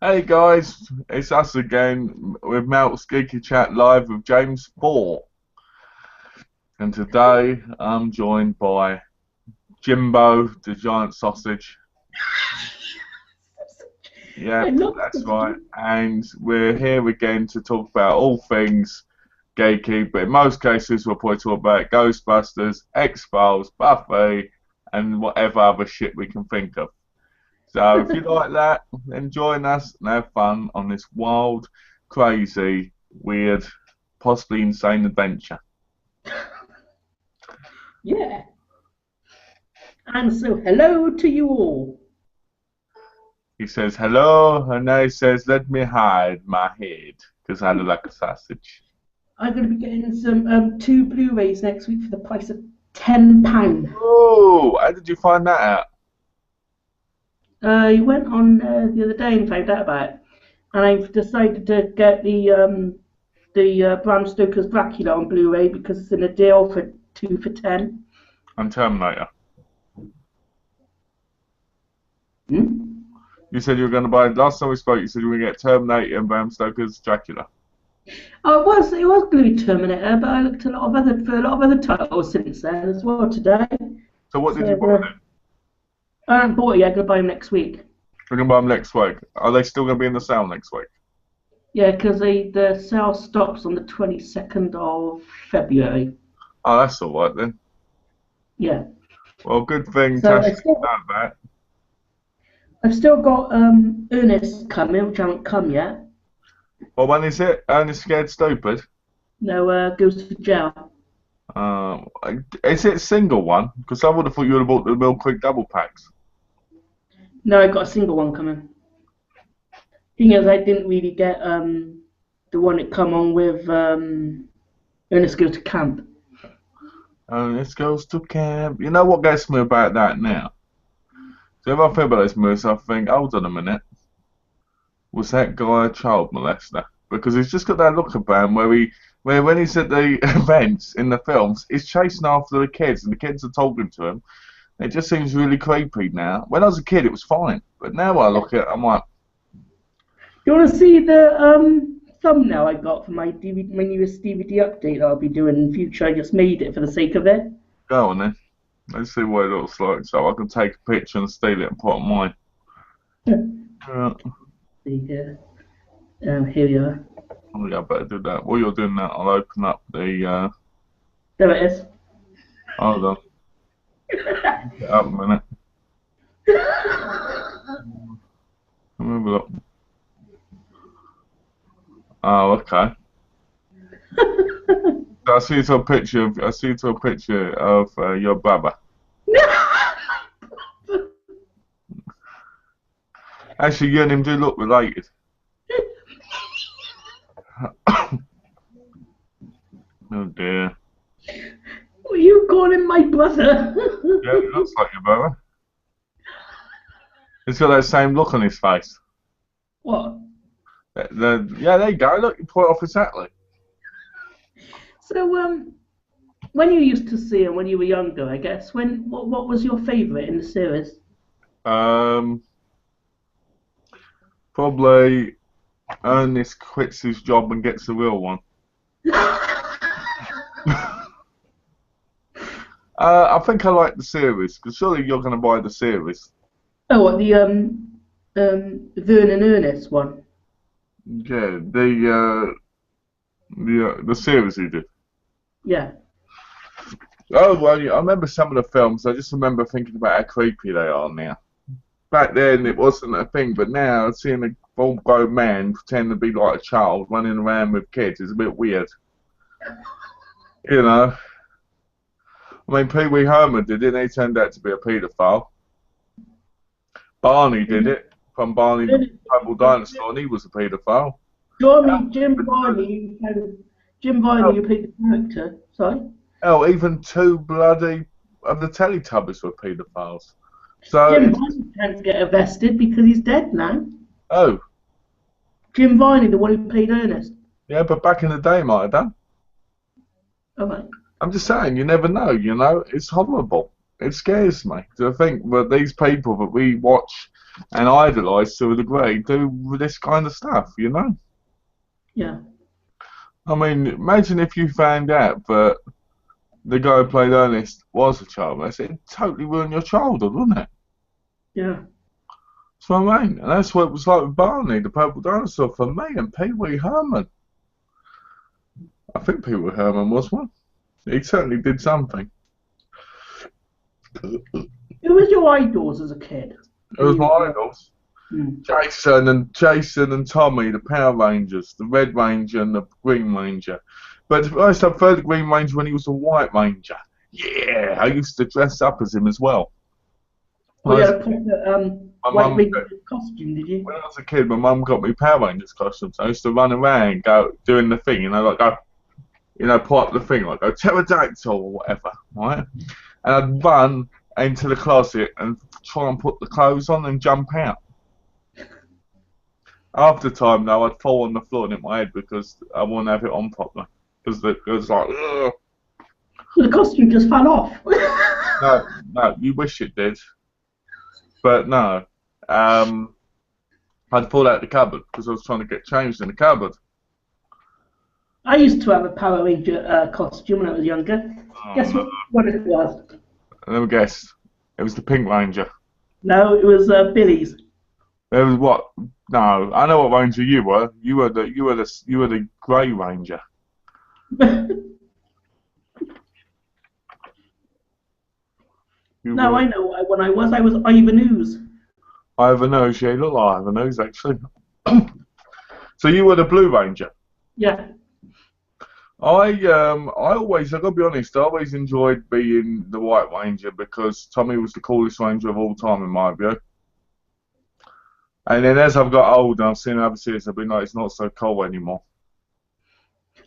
Hey guys, it's us again with Malc's Geeky-Chat live with James 4. And today I'm joined by Jimbo, the giant sausage. I Yep, love that's right. sausages. And we're here again to talk about all things geeky, but in most cases we'll probably talk about Ghostbusters, X-Files, Buffy, and whatever other shit we can think of. So if you like that, then join us and have fun on this wild, crazy, weird, possibly insane adventure. Yeah. And so, hello to you all. He says hello, and then he says, "Let me hide my head, because I look like a sausage." I'm going to be getting some two Blu-rays next week for the price of £10. Oh, how did you find that out? I went on the other day and found out about it, and I've decided to get the Bram Stoker's Dracula on Blu-ray because it's in a deal for 2 for 10. On Terminator. Hmm? You said you were going to buy. Last time we spoke, you said you were going to get Terminator and Bram Stoker's Dracula. Oh, it was going to be Terminator, but I looked for a lot of other titles since then as well today. So what did you So buy then? I haven't bought it yet. I'm going to buy them next week. We're going to buy them next week. Are they still going to be in the sale next week? Yeah, because the sale stops on the 22nd of February. Oh, that's all right then. Yeah. Well, good thing So Tash didn't know that. I've still got Ernest coming, which haven't come yet. Well, when is it? Only Scared Stupid. No, goes to jail. Uh, is it a single one? Because I would have thought you would have bought the Mill Creek double packs. No, I got a single one coming. Thing is, I didn't really get the one that come on with Ernest Goes to Camp. This goes to camp. You know what gets me about that now? So if I think about those movies, I think, hold on a minute, was that guy a child molester? Because he's just got that look about him where when he's at the events in the films, he's chasing after the kids and the kids are talking to him. It just seems really creepy now. When I was a kid, it was fine, but now I look at it, I'm like, You want to see the thumbnail I got for my DVD, my newest DVD update that I'll be doing in future? I just made it for the sake of it. go on then. Let's see what it looks like so I can take a picture and steal it and put it on mine. Yeah. See here. Here we are. Oh yeah, I better do that. While you're doing that, I'll open up the. There it is. Hold on, get up a minute. Let me have a look. Oh, okay. So I see you a picture of your brother. Actually, you and him do look related. Oh dear. Were you calling my brother? Yeah, it looks like your brother. He's got that same look on his face. What? Yeah, there you go. Look, you point off exactly. So, when you used to see him when you were younger, I guess, what was your favourite in the series? Um, Probably Ernest quits his job and gets a real one. I think I like the series because surely you're going to buy the series. Oh, what, the Vernon Ernest one? Yeah, the series he did. Yeah. Oh well, yeah, I remember some of the films. I just remember thinking about how creepy they are now. Back then it wasn't a thing, but now seeing a full-grown man pretend to be like a child running around with kids is a bit weird. You know, I mean, Pee Wee Herman did it, and he turned out to be a paedophile. Barney did it from Barney the Ernest, Purple Dinosaur, and he was a paedophile. Jim Varney, Jim Varney, Hell, you played the character. Sorry. hell, even two bloody of the Teletubbies were paedophiles. So Jim it's Varney can't get arrested because he's dead now. oh Jim Varney, the one who played Ernest. yeah, but back in the day, might have done. All right. I'm just saying, you never know. It's horrible. It scares me to think that these people that we watch. and idolise to a degree do this kind of stuff, you know? Yeah. I mean, imagine if you found out that the guy who played Ernest was a child molester. It'd totally ruin your childhood, wouldn't it? Yeah. That's what I mean. And that's what it was like with Barney, the purple dinosaur, for me, and Pee Wee Herman. I think Pee Wee Herman was one. He certainly did something. Who was your idols as a kid? It was my idols. Hmm. Jason and Tommy, the Power Rangers, the Red Ranger and the Green Ranger. But to be honest, I preferred the Green Ranger when he was a White Ranger. Yeah, I used to dress up as him as well. Oh, you had a proper My White mum, Ranger costume, did you? when I was a kid, my mum got me Power Rangers costumes. I used to run around, go doing the thing, like go, pull up the thing, like go pterodactyl or whatever, right? And I'd run into the closet and try and put the clothes on and jump out. After time, though, I'd fall on the floor and hit my head because I wouldn't have it on properly. Because it was like, ugh. So the costume just fell off. No, you wish it did. But no. I'd fall out the cupboard because I was trying to get changed in the cupboard. I used to have a Power Ranger costume when I was younger. Guess what it was? Let me guess. It was the Pink Ranger. No, it was Billy's. It was what? No, I know what Ranger you were. You were the Grey Ranger. No, I know what one I was. I was Ivan Ooze. Ivan Ooze, yeah, you look like Ivan Ooze, actually. So you were the Blue Ranger. Yeah. I gotta be honest, I always enjoyed being the White Ranger because Tommy was the coolest Ranger of all time in my view. And then as I've got older, I've seen other series, I've been like, it's not so cool anymore.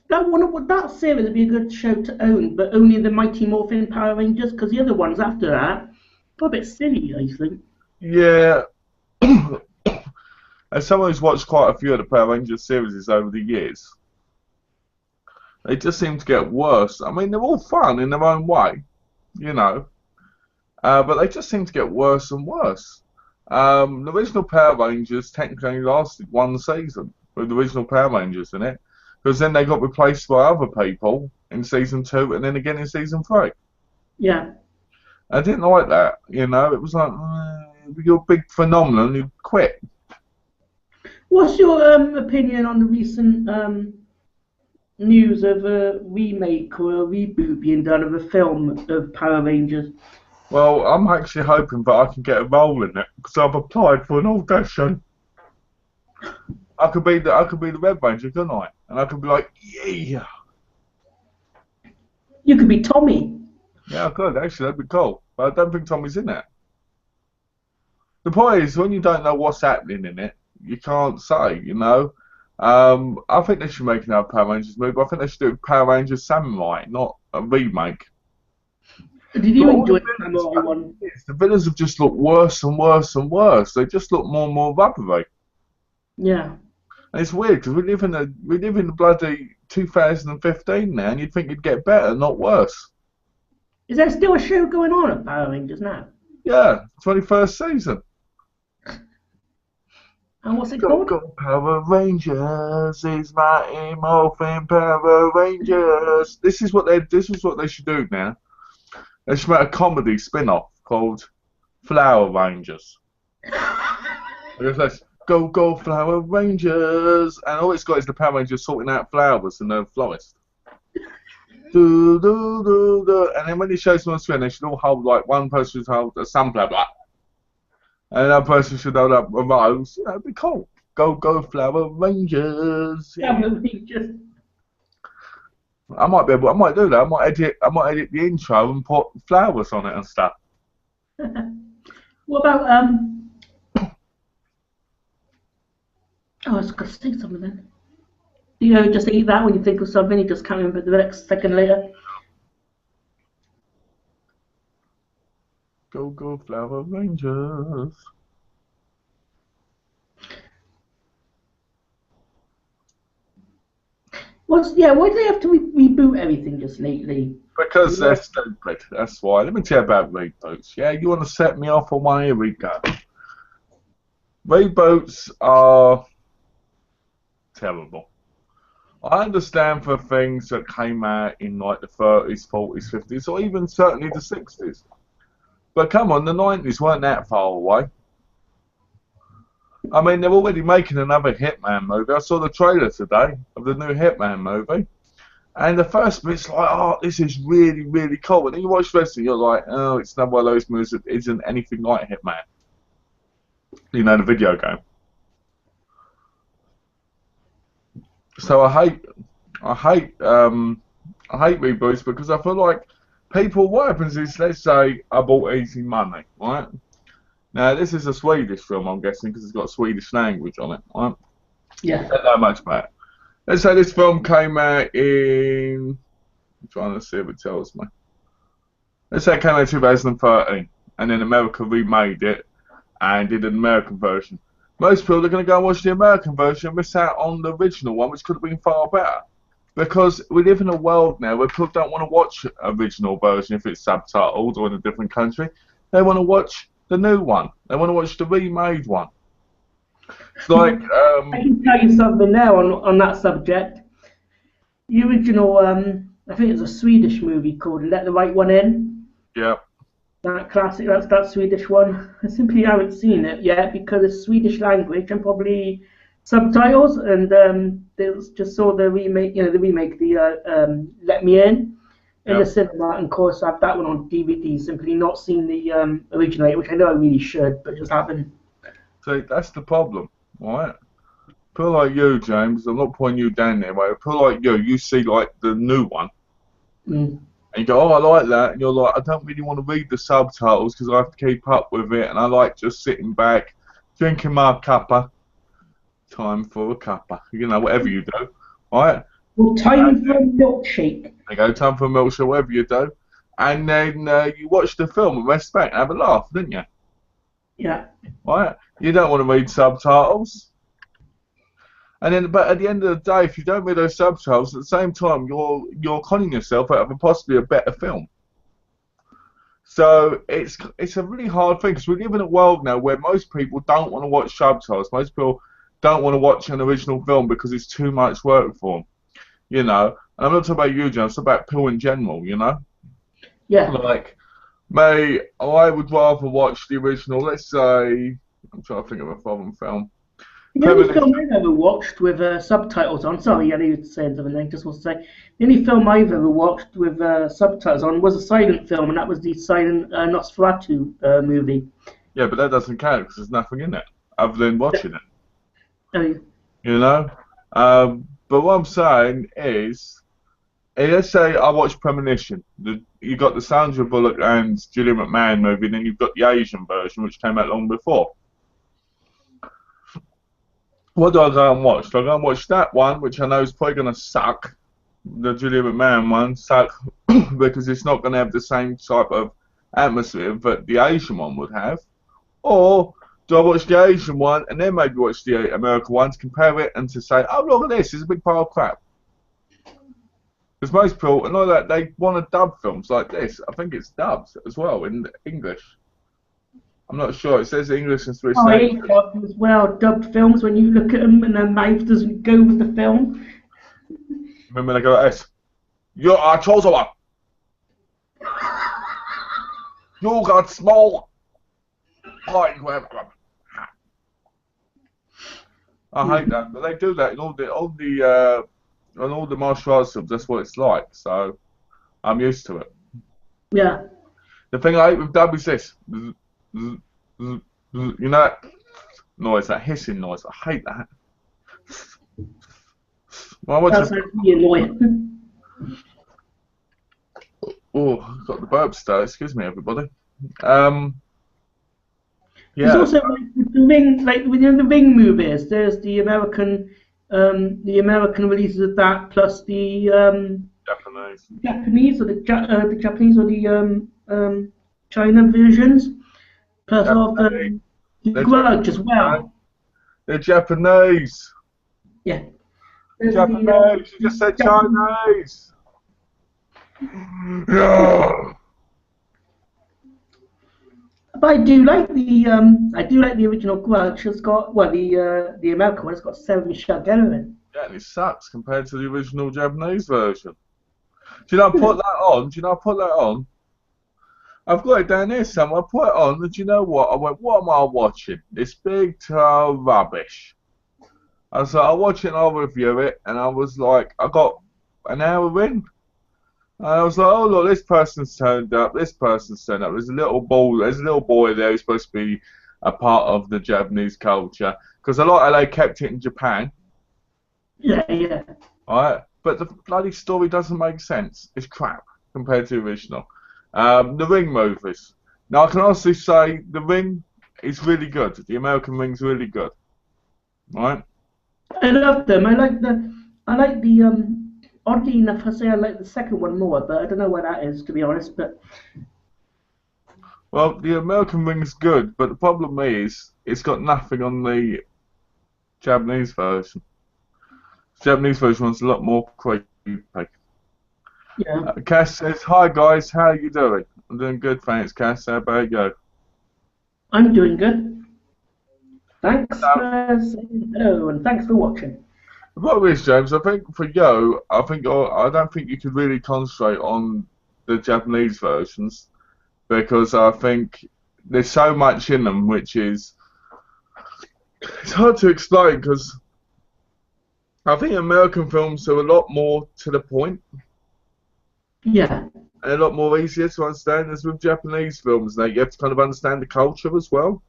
That series would be a good show to own, but only the Mighty Morphin Power Rangers, because the other ones after that got a bit silly, I think. Yeah. As someone who's watched quite a few of the Power Rangers series over the years, they just seem to get worse. I mean, they're all fun in their own way, you know, but they just seem to get worse and worse. The original Power Rangers technically only lasted one season with the original Power Rangers in it, because then they got replaced by other people in season 2 and then again in season 3. Yeah. I didn't like that, you know. It was like, you're a big phenomenon, you quit. What's your opinion on the recent news of a remake or a reboot being done of a film of Power Rangers? Well, I'm actually hoping that I can get a role in it because I've applied for an audition. I could be the Red Ranger, couldn't I? And I could be like, yeah. You could be Tommy. Yeah, I could actually. That'd be cool. But I don't think Tommy's in it. The point is, when you don't know what's happening in it, you can't say. You know. I think they should make another Power Rangers movie. I think they should do Power Rangers Samurai, not a remake. Did you enjoy the Samurai one? The villains have just looked worse and worse and worse. They just look more and more rubbery. Yeah. And it's weird because we live in the bloody 2015 now, and you'd think it'd get better, not worse. Is there still a show going on at Power Rangers now? Yeah, 21st season. And what's it called? Go Power Rangers is Mighty Morphin Power Rangers. This is what they should do now. They should make a comedy spin-off called Flower Rangers. Go Flower Rangers, and all it's got is the Power Rangers sorting out flowers in the florist. And then when it shows them on screen, they should all hold, like, one person should hold a sunflower, like, and another person should hold up a rose. You know, it'd be cool. Go Flower Rangers. Yeah, Rangers. I might do that. I might edit the intro and put flowers on it and stuff. What about oh, I was going to say something then. You know, just eat that when you think of something, you just can't remember the next second later. Go Flower Rangers. Why do they have to reboot everything just lately? Because they're stupid. That's why. Let me tell you about reboots. Yeah, you want to set me off on one? Here we go. Reboots are terrible. I understand for things that came out in like the 30s, 40s, 50s, or even certainly the 60s. But come on, the 90s weren't that far away. I mean, they're already making another Hitman movie. I saw the trailer today of the new Hitman movie. And the first bit's like, oh, this is really, really cool. And then you watch the rest and you're like, oh, it's another one of those movies that isn't anything like Hitman. You know, the video game. So I hate, I hate reboots because I feel like people, what happens is, let's say I bought Easy Money, right? Now, this is a Swedish film, I'm guessing, because it's got Swedish language on it, right? Yeah. Don't know much about it. Let's say this film came out in, I'm trying to see if it tells me. Let's say it came out in 2013, and then America remade it and did an American version. Most people are going to go and watch the American version and miss out on the original one, which could have been far better. Because we live in a world now where people don't want to watch original version if it's subtitled or in a different country. They want to watch the new one. They want to watch the remade one. It's like, I can tell you something now on that subject. The original, I think it's a Swedish movie called Let the Right One In. yeah, That classic, that's that Swedish one. I simply haven't seen it yet because it's Swedish language and probably subtitles. And they just saw the remake, the Let Me in yeah. the cinema. And of course, I have that one on DVD. Simply not seen the original, which I know I really should, but just haven't. See, that's the problem, right? People like you, James, I'm not pointing you down there, mate. People like you see like the new one, Mm. and you go, oh, I like that, and you're like, I don't really want to read the subtitles because I have to keep up with it, and I like just sitting back, drinking my cuppa. Time for a cuppa, you know, whatever you do, right? Well, time And for a milkshake. there you go, time for a milkshake, whatever you do, and then you watch the film and rest back and have a laugh, didn't you? Yeah. Right? You don't want to read subtitles. And then, but at the end of the day, if you don't read those subtitles, at the same time, you're conning yourself out of possibly a better film. So it's a really hard thing because we live in a world now where most people don't want to watch subtitles. Most people don't want to watch an original film because it's too much work for them. You know, and I'm not talking about you, John. I'm talking about people in general. You know, Yeah. like me, I would rather watch the original. Let's say I'm trying to think of a foreign film. The only film Premonition. I've ever watched with subtitles on, sorry, I knew you were saying something, I just want to say, the only film I've ever watched with subtitles on was a silent film, and that was the silent Nosferatu movie. Yeah, but that doesn't count because there's nothing in it other than watching it. Oh, You know? But what I'm saying is, let's say I watch Premonition. You got the Sandra Bullock and Julia McMahon movie, and then you've got the Asian version, which came out long before. What do I go and watch? Do I go and watch that one, which I know is probably going to suck, the Julia McMahon one, suck, because it's not going to have the same type of atmosphere that the Asian one would have? Or do I watch the Asian one and then maybe watch the American one to compare it and to say, oh, look at this, it's a big pile of crap? Because most people, and all that, they want to dub films like this. I think it's dubbed as well in English. I'm not sure. It says English and Swiss I language. hate dubbed as well, dubbed films when you look at them and their mouth doesn't go with the film. Remember they go like this. You're a chosen one. You got small. I hate that, but they do that in all the martial arts films. That's what it's like. So I'm used to it. Yeah. The thing I hate with dub is this. You know that noise, that hissing noise. I hate that. Well, I watch That's actually annoying. Oh, I've got the burp start. Excuse me, everybody. There's Yeah, also like the Ring, like within the Ring movies. There's the American releases of that, plus the Japanese. Japanese or the Japanese or the China versions, plus of Japanese. the They're Grudge as Japanese. well. They're Japanese. Yeah. There's Japanese. You just said Chinese. Yeah. But I do like the original Grudge. It's got the American one. It's got Sarah Michelle Gellar in. Yeah, and it sucks compared to the original Japanese version. Do you know I put that on? Do you know I put that on? I've got it down here somewhere. I put it on, and do you know what? I went, what am I watching? This big tall rubbish. I was like, I'll watch it and I'll review it. And I was like, I got an hour in. And I was like, oh look, this person's turned up. This person's turned up. There's a little boy there who's supposed to be a part of the Japanese culture. Because a lot of they kept it in Japan. Yeah, yeah. Alright? But the bloody story doesn't make sense. It's crap compared to the original. The Ring movies. Now I can honestly say The Ring is really good. The American Ring's really good. Right? I love them. I like the oddly enough, I say I like the second one more, but I don't know why that is, to be honest. But well, the American Ring's good, but the problem is it's got nothing on the Japanese version. The Japanese version was a lot more creepy. yeah, Cass says, "Hi guys, how are you doing?" I'm doing good, thanks, Cass. How about you? I'm doing good. Thanks No. for saying hello, and thanks for watching. The problem is, James, I think for you, I don't think you could really concentrate on the Japanese versions because I think there's so much in them which is it's hard to explain because I think American films are a lot more to the point Yeah, and a lot more easier to understand as with Japanese films. Now you have to kind of understand the culture as well.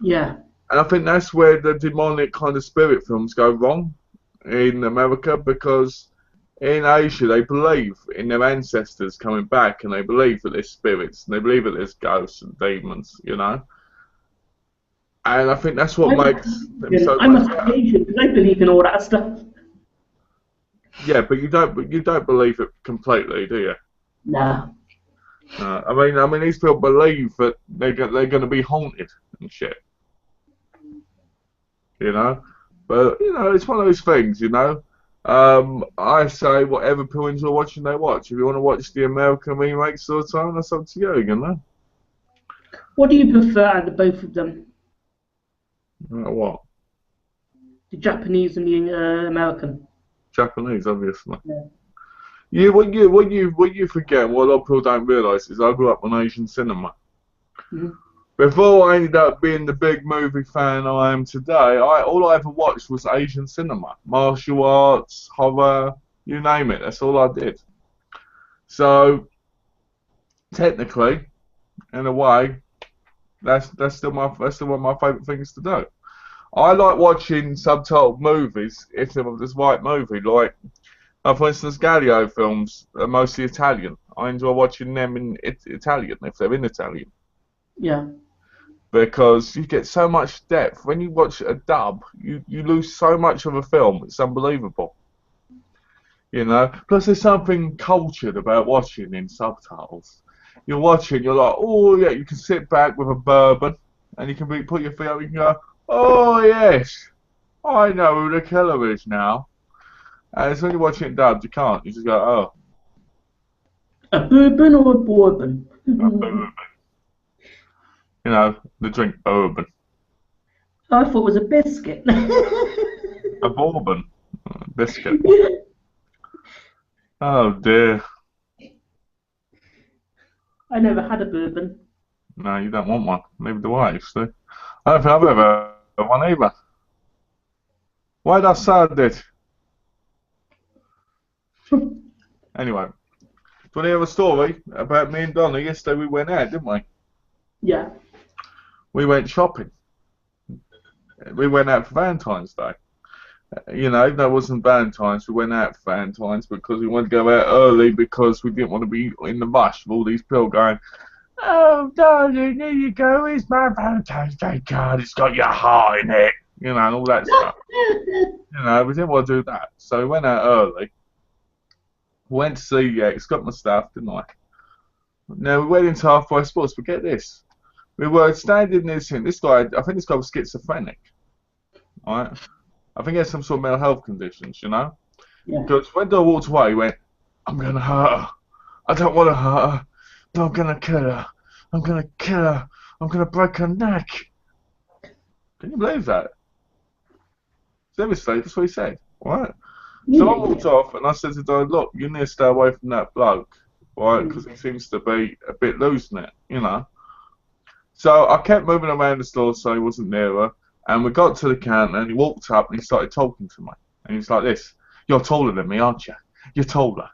yeah, And I think that's where the demonic kind of spirit films go wrong in America because in Asia they believe in their ancestors coming back and they believe that there's spirits and they believe that there's ghosts and demons, you know. And I think that's what makes them so I much must better. be Asian because I believe in all that stuff. Yeah, but you don't believe it completely, do you? No. I mean, these people believe that they're going to be haunted and shit. You know, but you know, it's one of those things. You know, I say whatever people enjoy watching, they watch. If you want to watch the American remakes all the time, that's up to you. You know. What do you prefer out of both of them? What? The Japanese and the American? Japanese, obviously. Yeah. Yeah, what you forget, what a lot of people don't realise is I grew up on Asian cinema. Mhm. Before I ended up being the big movie fan I am today, all I ever watched was Asian cinema, martial arts, horror, you name it. That's all I did. So technically, in a way, that's still one of my favourite things to do. I like watching subtitled movies if they're this white movie, like for instance, Galileo films are mostly Italian. I enjoy watching them in Italian if they're in Italian. Yeah. Because you get so much depth. When you watch a dub, you lose so much of a film. It's unbelievable. You know? Plus there's something cultured about watching in subtitles. You're watching, you're like, oh yeah, you can sit back with a bourbon and you can put your feet up and you can go, oh yes, I know who the killer is now. And it's when you're watching it dubbed, you can't. You just go, oh, A bourbon or a bourbon? a bourbon. You know, the drink bourbon. I thought it was a biscuit. A bourbon. Biscuit. Oh dear. I never had a bourbon. No, you don't want one. Neither do I, actually. I don't think I've ever had one either. Why did I say it? Anyway, do you want to hear a story about me and Donna? Yesterday we went out, didn't we? Yeah. We went shopping. We went out for Valentine's Day. You know, even though it wasn't Valentine's, we went out for Valentine's because we wanted to go out early because we didn't want to be in the rush of all these people going, oh, darling, here you go, here's my Valentine's Day card, it's got your heart in it, you know, and all that stuff. You know, we didn't want to do that. So we went out early. Went to see X, got my stuff, didn't I? Now we went into Half Price Sports, but get this. We were standing near this guy, I think this guy was schizophrenic. Alright? I think he had some sort of mental health conditions, you know? Yeah. Because when I walked away, he went, I'm going to hurt her. I don't want to hurt her, but I'm going to kill her. I'm going to kill her. I'm going to break her neck. Can you believe that? Seriously, that's what he said. Right? So I Really? walked off and I said to Dad, look, you need to stay away from that bloke, right? Mm. Because he seems to be a bit losing it, you know. So I kept moving around the store so he wasn't near her. And we got to the counter and he walked up and he started talking to me. And he's like this, you're taller than me, aren't you? You're taller.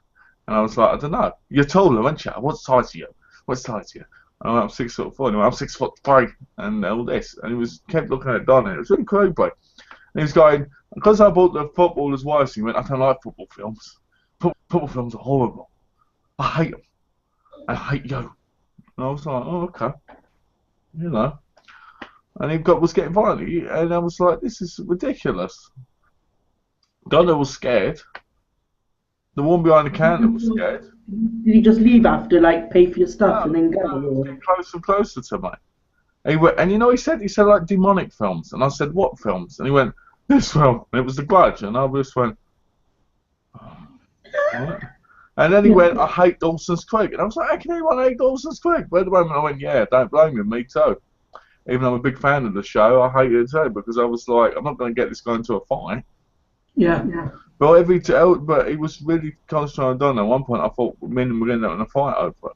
And I was like, I don't know. You're taller, aren't you? What size are you? What size are you? And I'm 6'4". And he went, I'm 6'3". And all this. And he was kept looking at Donnie. It was really creepy. And he was going, because I bought the footballer's wives, he went, I don't like football films. Football films are horrible. I hate them. I hate you. And I was like, oh, okay. You know. And was getting violent. And I was like, this is ridiculous. Donna was scared. The one behind the counter was scared. Did you just leave after, like, pay for your stuff and No, then go? no, he was Or? getting closer and closer to me. And you know, he said like demonic films. And I said, what films? And he went, this film. And it was The Grudge. And I just went, oh, what? And then he Yeah. went, I hate Dawson's Creek. And I was like, how can anyone hate Dawson's Creek? But at the moment I went, yeah, don't blame him, me too. Even though I'm a big fan of the show, I hate it too because I was like, I'm not going to get this guy into a fight. Yeah. Yeah. But but he was really concentrating on Donna. At one point, I thought me and him were going to end up in a fight over it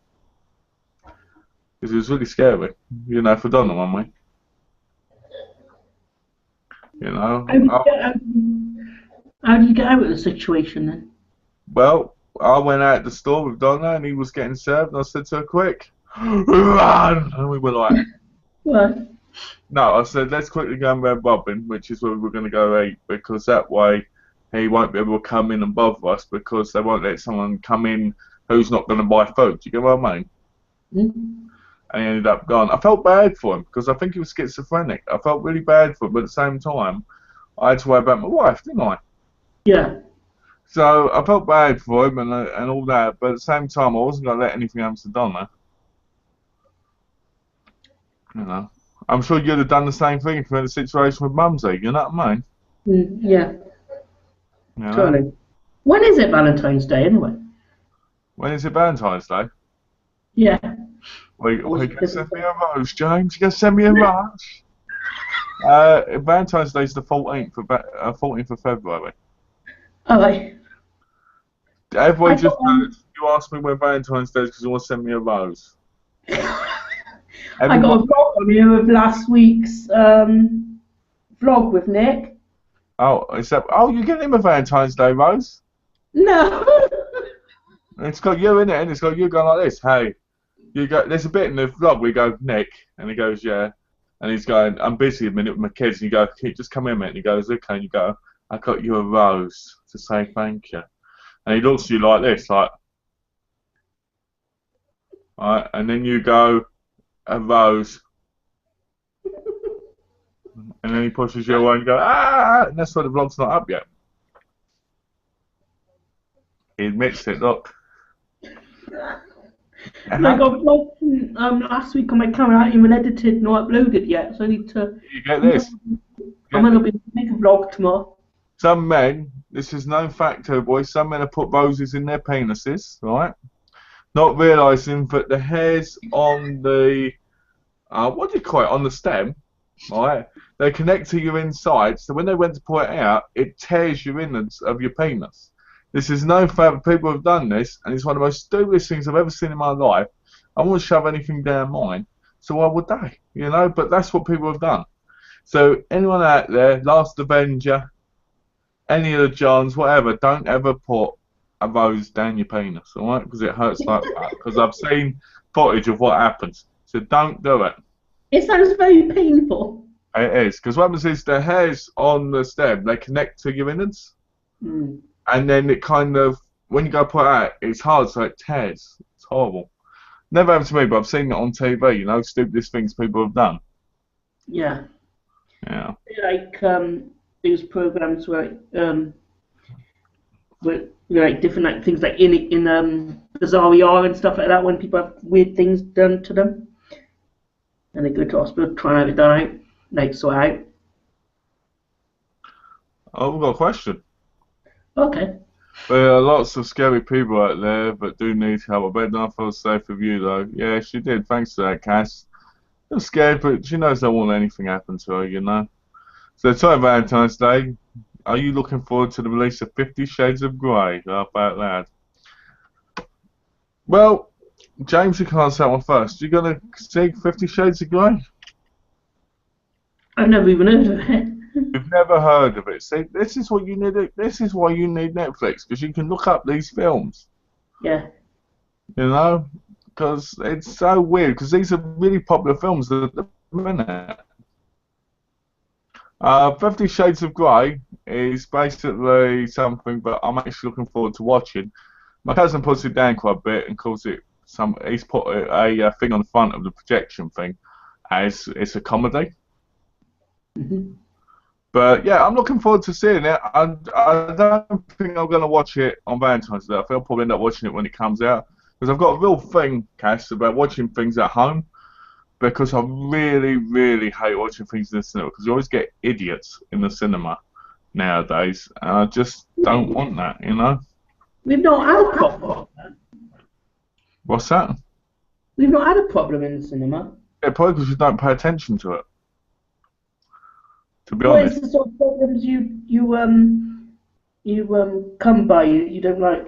because it was really scary, you know, for Donna, weren't we? You know. How did you get out, how did you get out of the situation then? Well, I went out the store with Donna and he was getting served, and I said to her, "Quick, run!" And we were like, What? "No," I said, "Let's quickly go and grab Robin, which is where we were going to go eat, because that way." He won't be able to come in and bother us because they won't let someone come in who's not going to buy food. Do you get what I mean? Mm. And he ended up gone. I felt bad for him because I think he was schizophrenic. I felt really bad for him, but at the same time, I had to worry about my wife, didn't I? Yeah. So I felt bad for him and all that, but at the same time, I wasn't going to let anything happen to Donna. You know, I'm sure you'd have done the same thing if you were in a situation with Mumsy. You know what I mean? Mm. Yeah. You know? Totally. When is it Valentine's Day anyway? When is it Valentine's Day? Yeah. Well, you can send me a rose, James. You can send me a Yeah. rose. Valentine's Day is the 14th of February. All right. Everybody I just got knows you asked me when Valentine's Day is because you want to send me a rose. I got a Everybody, vlog on here of last week's vlog with Nick. you're getting him a Valentine's Day rose. No. And it's got you in it, and it's got you going like this. Hey, you go. There's a bit in the vlog where you go, Nick, and he goes, yeah, and he's going, I'm busy a minute with my kids, and you go, "Can you just come in a minute?" And he goes, okay, and you go, I got you a rose to say thank you, and he looks at you like this, like, right, and then you go, a rose, and then he pushes you away and you go, ah, and that's why the vlog's not up yet. He admits it. Look. And I got a vlog last week on my camera. I haven't even edited nor uploaded yet, so I need to. You get this. I'm gonna make a vlog tomorrow. Some men, this is no factor, boys. Some men have put roses in their penises, right? Not realising that the hairs on the what do you call it, on the stem, right? They connect to your inside, so when they went to pull it out, it tears your innards of your penis. This is no fact. People have done this, and it's one of the most stupidest things I've ever seen in my life. I wouldn't shove anything down mine, so why would they? You know, but that's what people have done. So anyone out there, Last Avenger, any of the Johns, whatever, don't ever put a rose down your penis, alright? Because it hurts like that. Because I've seen footage of what happens. So don't do it. It sounds very painful. It is. Because what happens is the hairs on the stem, they connect to your innards. Mm. And then it kind of, when you go put it out, it's hard, so it tears. It's horrible. Never happened to me, but I've seen it on TV, you know, stupidest things people have done. Yeah. Yeah. Like those programs where like different like things like in Bizarre ER and stuff like that, when people have weird things done to them, and they go to hospital trying to have it done out, like sort out. Oh, we've got a question. Okay. There are lots of scary people out there that do need help. I bet not feel safe with you though. Yeah, she did. Thanks for that, Cass. I'm scared, but she knows I don't want anything happen to her, you know. So it's on Valentine's Day. Are you looking forward to the release of 50 Shades of Grey? How about that? Well, James, you can answer that one first. You gonna see 50 Shades of Grey? I've never even heard of it. You've never heard of it. See, this is what you need. This is why you need Netflix, because you can look up these films. Yeah. You know, because it's so weird. Because these are really popular films at the minute. 50 Shades of Grey is basically something that I'm actually looking forward to watching. My cousin puts it down quite a bit and calls it some. He's put a thing on the front of the projection thing as it's a comedy. Hmm. But yeah, I'm looking forward to seeing it. I don't think I'm going to watch it on Valentine's Day. I think I'll probably end up watching it when it comes out. Because I've got a real thing, Cass, about watching things at home. Because I really, really hate watching things in the cinema. Because you always get idiots in the cinema nowadays. And I just don't want that, you know? We've not had a problem. What's that? We've not had a problem in the cinema. Yeah, probably because you don't pay attention to it. To be What is honest. the sort of problems you come by you don't like?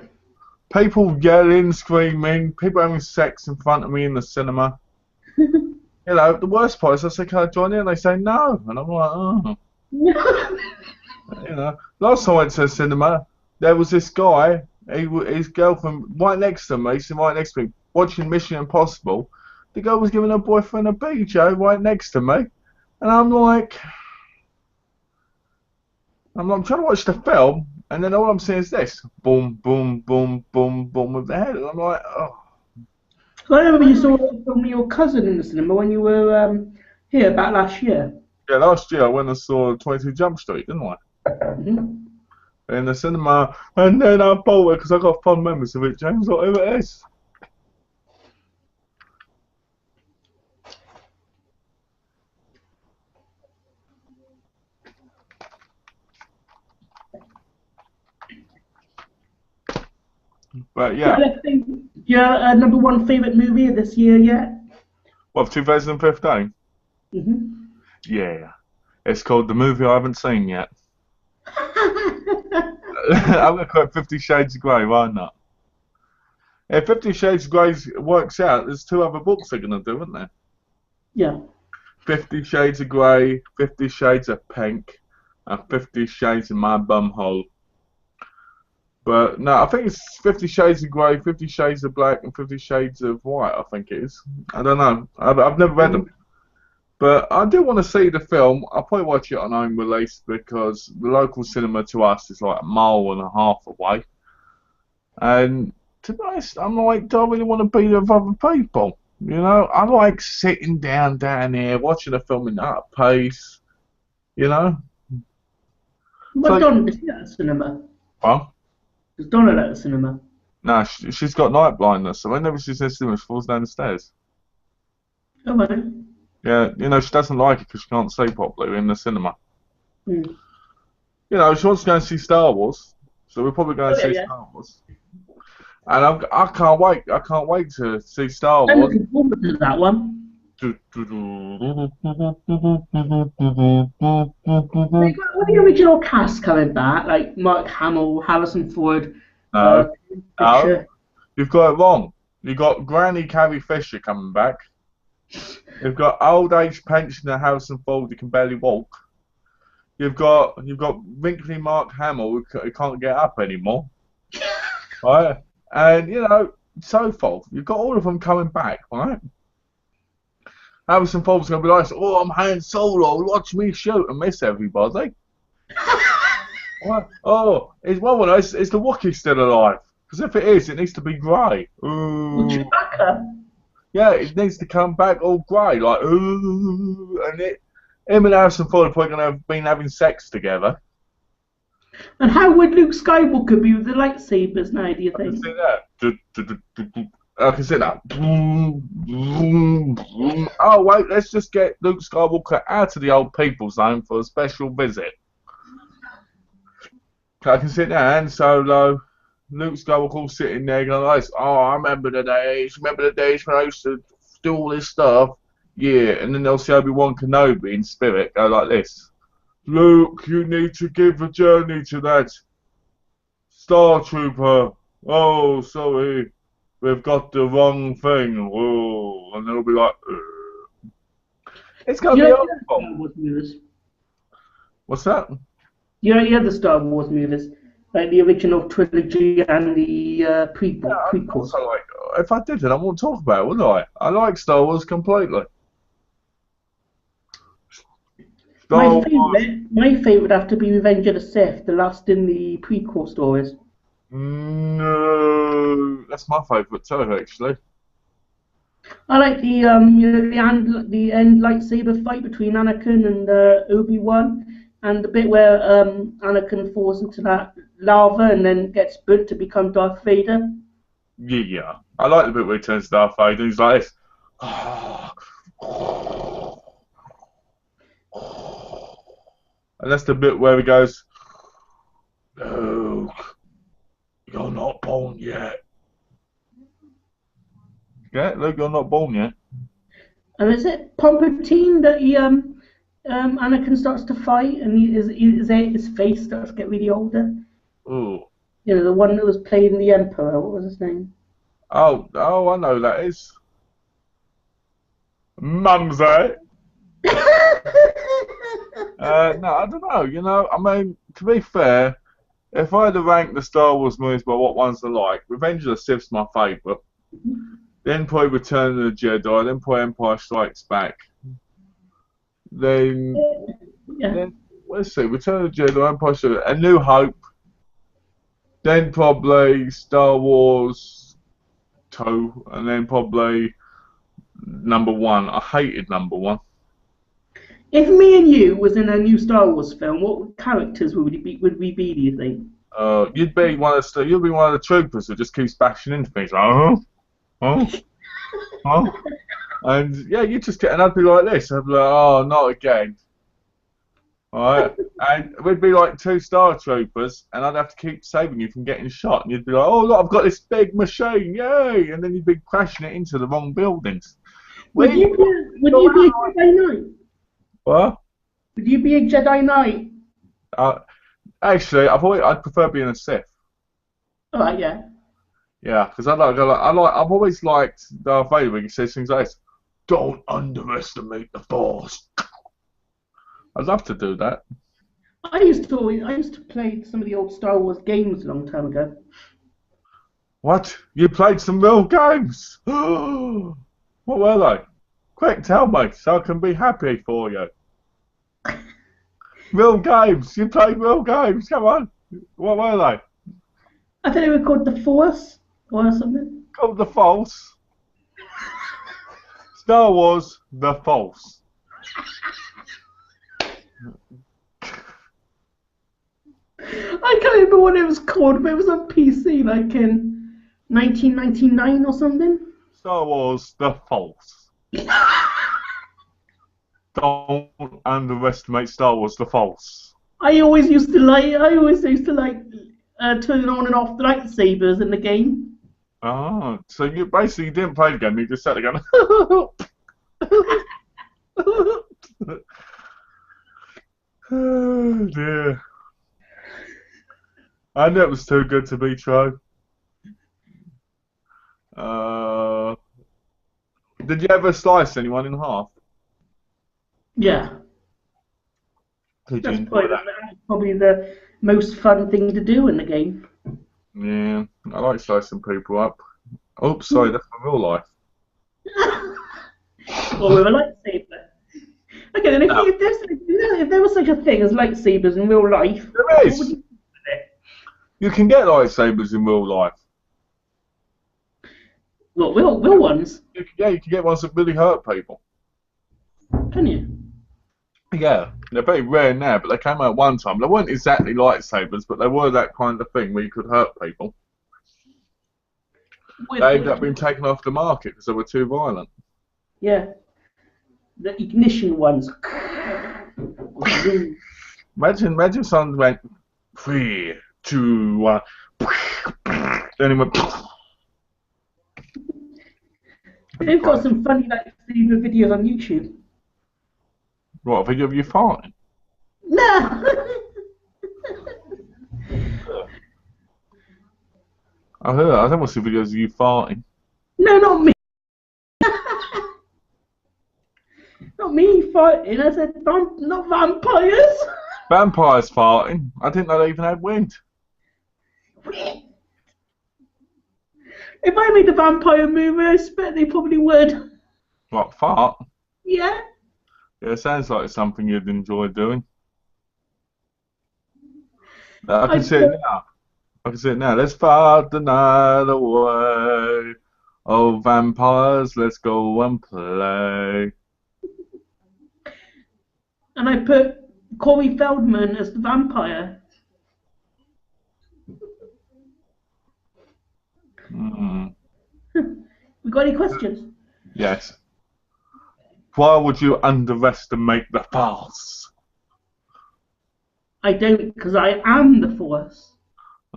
People yelling, screaming, people having sex in front of me in the cinema. You know, the worst part is I say, can I join in? And they say no. And I'm like, oh. You know, last time I went to the cinema, there was this guy, his girlfriend right next to me, sitting right next to me, watching Mission Impossible. The girl was giving her boyfriend a BJ right next to me. And I'm like, I'm trying to watch the film, and then all I'm seeing is this. Boom, boom, boom, boom, boom with the head. And I'm like, oh. I remember you saw a film with your cousin in the cinema when you were here about last year. Yeah, last year I went and saw 22 Jump Street, didn't I? Hmm. In the cinema, and then I bought it because I got fond memories of it, James, whatever it is. But yeah, Do you have a number one favourite movie of this year yet? what, 2015? Hmm. Yeah, it's called The Movie I Haven't Seen Yet. I'm going to call it 50 Shades of Grey, why not? If 50 Shades of Grey works out, there's two other books they're going to do, aren't there? Yeah. 50 Shades of Grey, 50 Shades of Pink, and 50 Shades of My Bumhole. But no, I think it's 50 Shades of Grey, 50 Shades of Black, and 50 Shades of White, I think it is. I don't know. I've never read them. But I do want to see the film. I'll probably watch it on home release because the local cinema to us is like a mile and a half away. And to be honest, I'm like, do I really want to be there with other people? You know, I like sitting down here, watching a film in that pace. You know? But So, Donna is at the cinema. well, Is Donna at the cinema? no, she's got night blindness, so whenever she's in the cinema, she falls down the stairs. Oh, right. Yeah, you know, she doesn't like it because she can't see properly in the cinema. Hmm. You know, she wants to go and see Star Wars, so we're probably going to Oh, yeah, see yeah. Star Wars. And I can't wait. I can't wait to see Star I'm Wars. looking forward to that one. They've got all the original cast coming back, like Mark Hamill, Harrison Ford, No, no, Fisher. you've got it wrong. You've got Granny Carrie Fisher coming back. You've got old age pensioner Harrison Ford who can barely walk. You've got wrinkly Mark Hamill who can't get up anymore. Right? And you know, so forth. You've got all of them coming back, right? Harrison Ford's gonna be like, oh, I'm Han Solo, watch me shoot and miss everybody. What? Oh, it's the Wookiee still alive? Because if it is, it needs to be grey. Well, Ooh. Chewbacca. Yeah, it needs to come back all grey, like ooh, and him and Harrison Ford are probably gonna have been having sex together. And how would Luke Skywalker be with the lightsabers now, do you I can think? see that. I can see that. Oh wait, let's just get Luke Skywalker out of the old people's home for a special visit. I can sit there, Han Solo, Luke Skywalker all sitting there going like, oh, I remember the days when I used to do all this stuff. Yeah, and then they'll see Obi-Wan Kenobi in spirit go like this. Luke, you need to give a journey to that Star Trooper. Oh, sorry, we've got the wrong thing. Oh, and they'll be like, ugh. It's Do gonna you be like the other Star awful. Wars movies? What's that? Do you like the other Star Wars movies? Like the original trilogy and the Yeah, prequels? also like, if I didn't, I wouldn't talk about it, would I? I like Star Wars completely. Star Wars. My favorite would have to be Revenge of the Sith, the last in the prequel stories. No, that's my favourite too, actually. I like the end lightsaber fight between Anakin and Obi-Wan, and the bit where Anakin falls into that lava and then gets burnt to become Darth Vader. Yeah, I like the bit where he turns Darth Vader and he's like this. And that's the bit where he goes, Luke, you're not born yet. Yeah, Luke, you're not born yet. And is it Palpatine that Anakin starts to fight, and his face starts to get really older? Ooh. You know, the one that was playing the Emperor. What was his name? Oh, I know who that is. Mumsy. No, I don't know. I mean, to be fair, if I had to rank the Star Wars movies by what ones I like, Revenge of the Sith's my favourite. Then probably Return of the Jedi. Then probably Empire Strikes Back. Then, Yeah. then let's see, Return of the Jedi, Empire Strikes Back, A New Hope. Then probably Star Wars 2, and then probably number 1. I hated number 1. If me and you was in a new Star Wars film, what characters would we be? Do you think? You'd be one of the troopers who just keeps bashing into things like, oh, oh, oh. And yeah, you just get, and I'd be like this. I'd be like, oh, not again. Alright? And we'd be like 2 Star Troopers, and I'd have to keep saving you from getting shot. And you'd be like, oh, look, I've got this big machine, yay! And then you'd be crashing it into the wrong buildings. Would you be a Jedi Knight? What? Would you be a Jedi Knight? Uh, Actually, I'd prefer being a Sith. All right, yeah. Yeah, because I've always liked Darth Vader when he says things like this. Don't underestimate the Force. I'd love to do that. I used to play some of the old Star Wars games a long time ago. What? You played some real games? What were they? Quick, tell me so I can be happy for you. Real games. You played real games. Come on. What were they? I think they were called The Force or something. Called the False. Star Wars: The False. I can't remember what it was called, but it was on PC like in 1999 or something. Star Wars: The False. Don't underestimate Star Wars: The False. I always used to like turning on and off the lightsabers in the game. Ah, so you basically didn't play the game, you just sat there going, oh dear. I knew it was too good to be true. Uh, did you ever slice anyone in half? Yeah, Did you that's enjoy that? probably the most fun thing to do in the game. Yeah, I like slicing people up. Oops, sorry, that's my real life. Or with a lightsaber. Okay, then if there was such a thing as lightsabers in real life, There what would is. you do with it? You can get lightsabers in real life. What, real ones? You can get ones that really hurt people. Can you? Yeah, they're very rare now, but they came out one time. They weren't exactly lightsabers, but they were that kind of thing where you could hurt people. They ended up being taken off the market because they were too violent. Yeah, the ignition ones. Imagine someone went 3, 2, 1, then he went. They've got some funny like videos on YouTube. What, a video of you farting? No. I heard. I don't want to see videos of you farting. No, not me. Not me fighting. I said not vampires. Vampires farting? I didn't know they even had wind. If I made a vampire movie, I expect they probably would. What, fart? Yeah. Yeah, it sounds like something you'd enjoy doing. I can see it now. I can see it now. Let's fart the night away. Oh, vampires, let's go and play. And I put Corey Feldman as the vampire. Hmm. We got any questions? Yes. Why would you underestimate the Force? I don't, because I am the Force.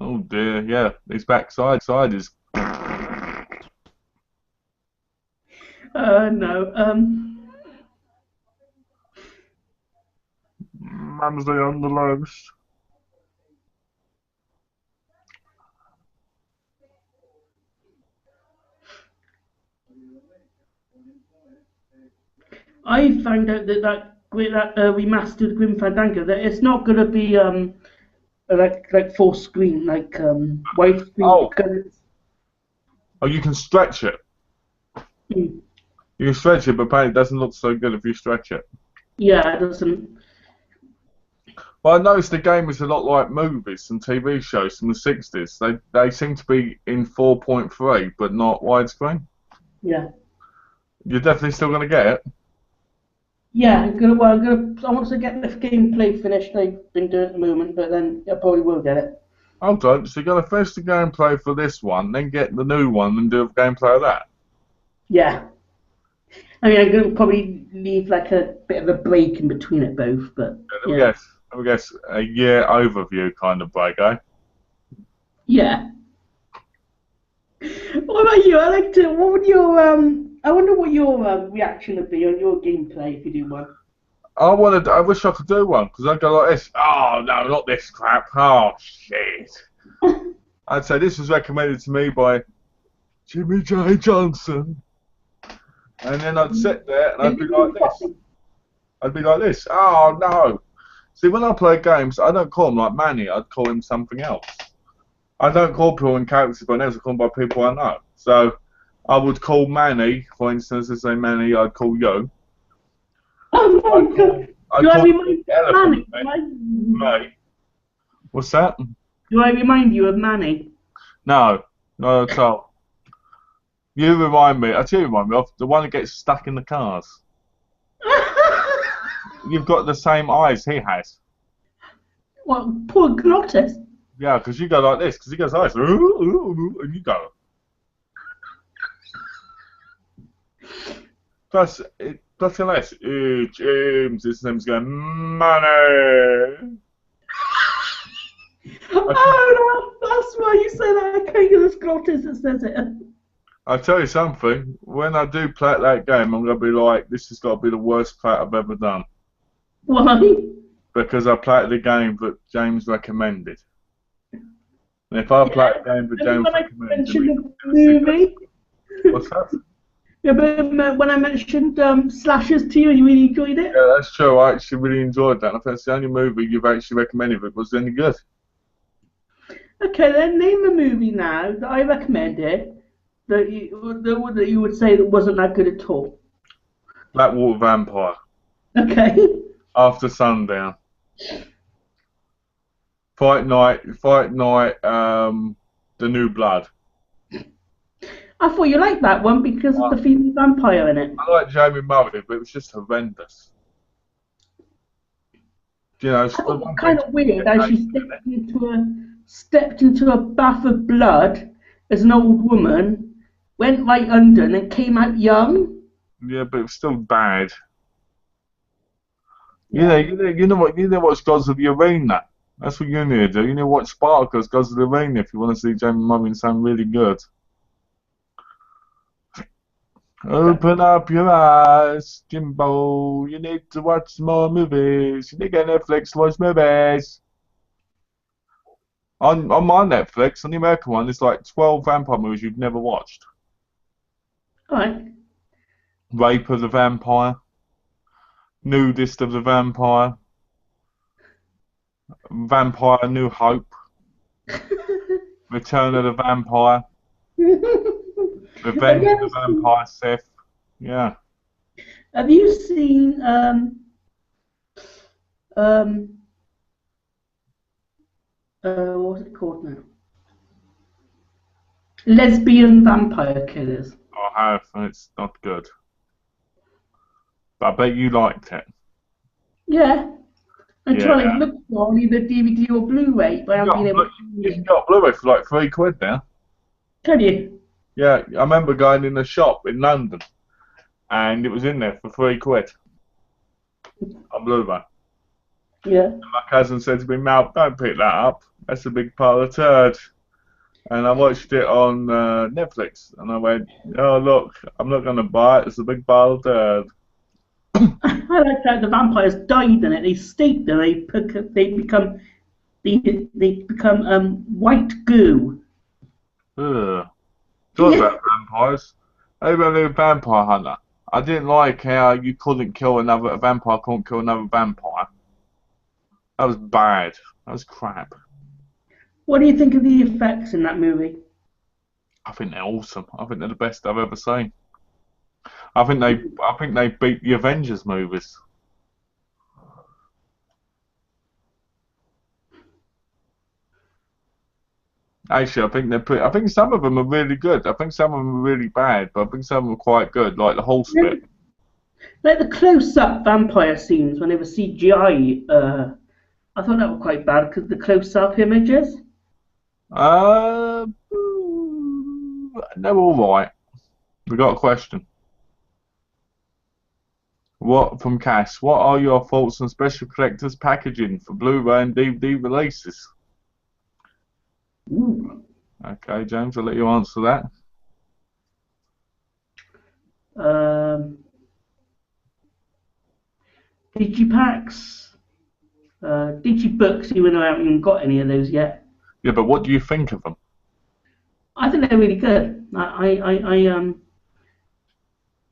Oh dear, yeah. His backside is. No. Mumsy on the legs. I found out that remastered Grim Fandango that it's not gonna be like full screen widescreen Oh, because oh, you can stretch it. mm, You can stretch it, but apparently it doesn't look so good if you stretch it. yeah, it doesn't. Well, I noticed the game is a lot like movies and TV shows from the 60s. They seem to be in 4.3, but not widescreen. Yeah, You're definitely still going to get it. yeah. I want to get the gameplay finished. I've been doing it at the moment, but then I probably will get it. Hold on, so you're going to finish the gameplay for this one, then get the new one and do a gameplay of that. Yeah. I mean, I'm gonna probably leave like a bit of a break in between it both, but yeah. Let me guess, a year overview kind of break, eh? Yeah. What about you? I like to. What would your I wonder what your reaction would be on your gameplay if you do one. I wish I could do one, because I'd go like this. Oh, no, not this crap. Oh, shit. I'd say this was recommended to me by Jimmy J. Johnson. And then I'd sit there and I'd be like this. I'd be like this. Oh, no. See, when I play games, I don't call him like Manny. I'd call him something else. I don't call people in characters by names. I call them by people I know. So I would call Manny, for instance, as say Manny, I'd call you. Oh no! Do I remind you of Manny? Mate. What's that? Do I remind you of Manny? No, not at all. You remind me. I tell you, remind me of the one that gets stuck in the cars. You've got the same eyes he has. What, poor Glottis. Yeah, because you go like this, because he goes like this, and you go. Plus, unless, James, this name's going, money. Oh, no, that's why you say that. I can't get this Glottis that says it. I'll tell you something, when I do play that game, I'm going to be like, this has got to be the worst play I've ever done. Why? Because I played the game that James recommended. And if I play a game that James recommended, the movie. What's that? Yeah, but when I mentioned Slashers to you, you really enjoyed it? Yeah, that's true. I actually really enjoyed that. I think that's the only movie you've actually recommended that was any good. Okay, then name a movie now that I recommended that you would say that wasn't that good at all. Blackwater Vampire. Okay. After Sundown. Fight Night, The New Blood. I thought you liked that one because of the female vampire in it. I like Jamie Murray, but it was just horrendous. You know, it's kind of weird how she stepped into a bath of blood as an old woman, went right under, and then came out young. Yeah, but it was still bad. Yeah. You know what's Gods of the Arena. That's what you need to do. You need to watch Spartacus, Gods of the Arena, if you want to see Jamie Murray in something really good. Open up your eyes, Jimbo. You need to watch some more movies. You need to get Netflix to watch movies. On my Netflix, on the American one, there's like 12 vampire movies you've never watched. All right. Rape of the Vampire, Nudist of the Vampire, Vampire New Hope, Return of the Vampire, Have you Revenge of the ever seen? Vampire Sith. Yeah. Have you seen um what's it called now? Lesbian vampire killers. I have, and it's not good. But I bet you liked it. Yeah. I'm Yeah. trying to look for either DVD or Blu-ray, but I You haven't got been a able Blu- to find you can it. get a Blu-ray for like £3 now. Can you? Yeah, I remember going in a shop in London, and it was in there for £3 on Blu-ray. Yeah. My cousin said to me, "Mal, don't pick that up. That's a big pile of turd." And I watched it on Netflix, and I went, "Oh look, I'm not gonna buy it. It's a big pile of turd." I like how the vampires died in it. They stayed there. They become white goo. Ugh. Talking Yeah. about vampires, even a vampire hunter. I didn't like how you couldn't kill another a vampire. Couldn't kill another vampire. That was bad. That was crap. What do you think of the effects in that movie? I think they're awesome. I think they're the best I've ever seen. I think they beat the Avengers movies. Actually, I think some of them are really good. I think some of them are really bad, but I think some of them are quite good, like the horse bit. Like the close-up vampire scenes when they were CGI. I thought that were quite bad because the close-up images. Uh, they're all right. We got a question. What from Cass? What are your thoughts on special collectors packaging for Blu-ray and DVD releases? Ooh. Okay, James, I'll let you answer that. Um, Digipacks, Digibooks, even though I haven't even got any of those yet. Yeah, but what do you think of them? I think they're really good. I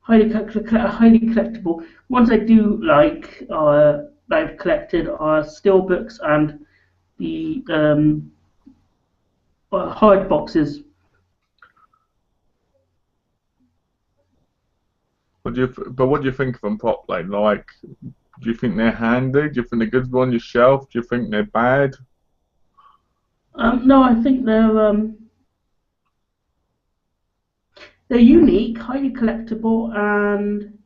highly collectible. Ones I do like that I've collected are steelbooks and the hard boxes. What do you think of them properly? Like, do you think they're handy? Do you think they're good on your shelf? Do you think they're bad? No, I think they're unique, highly collectible, and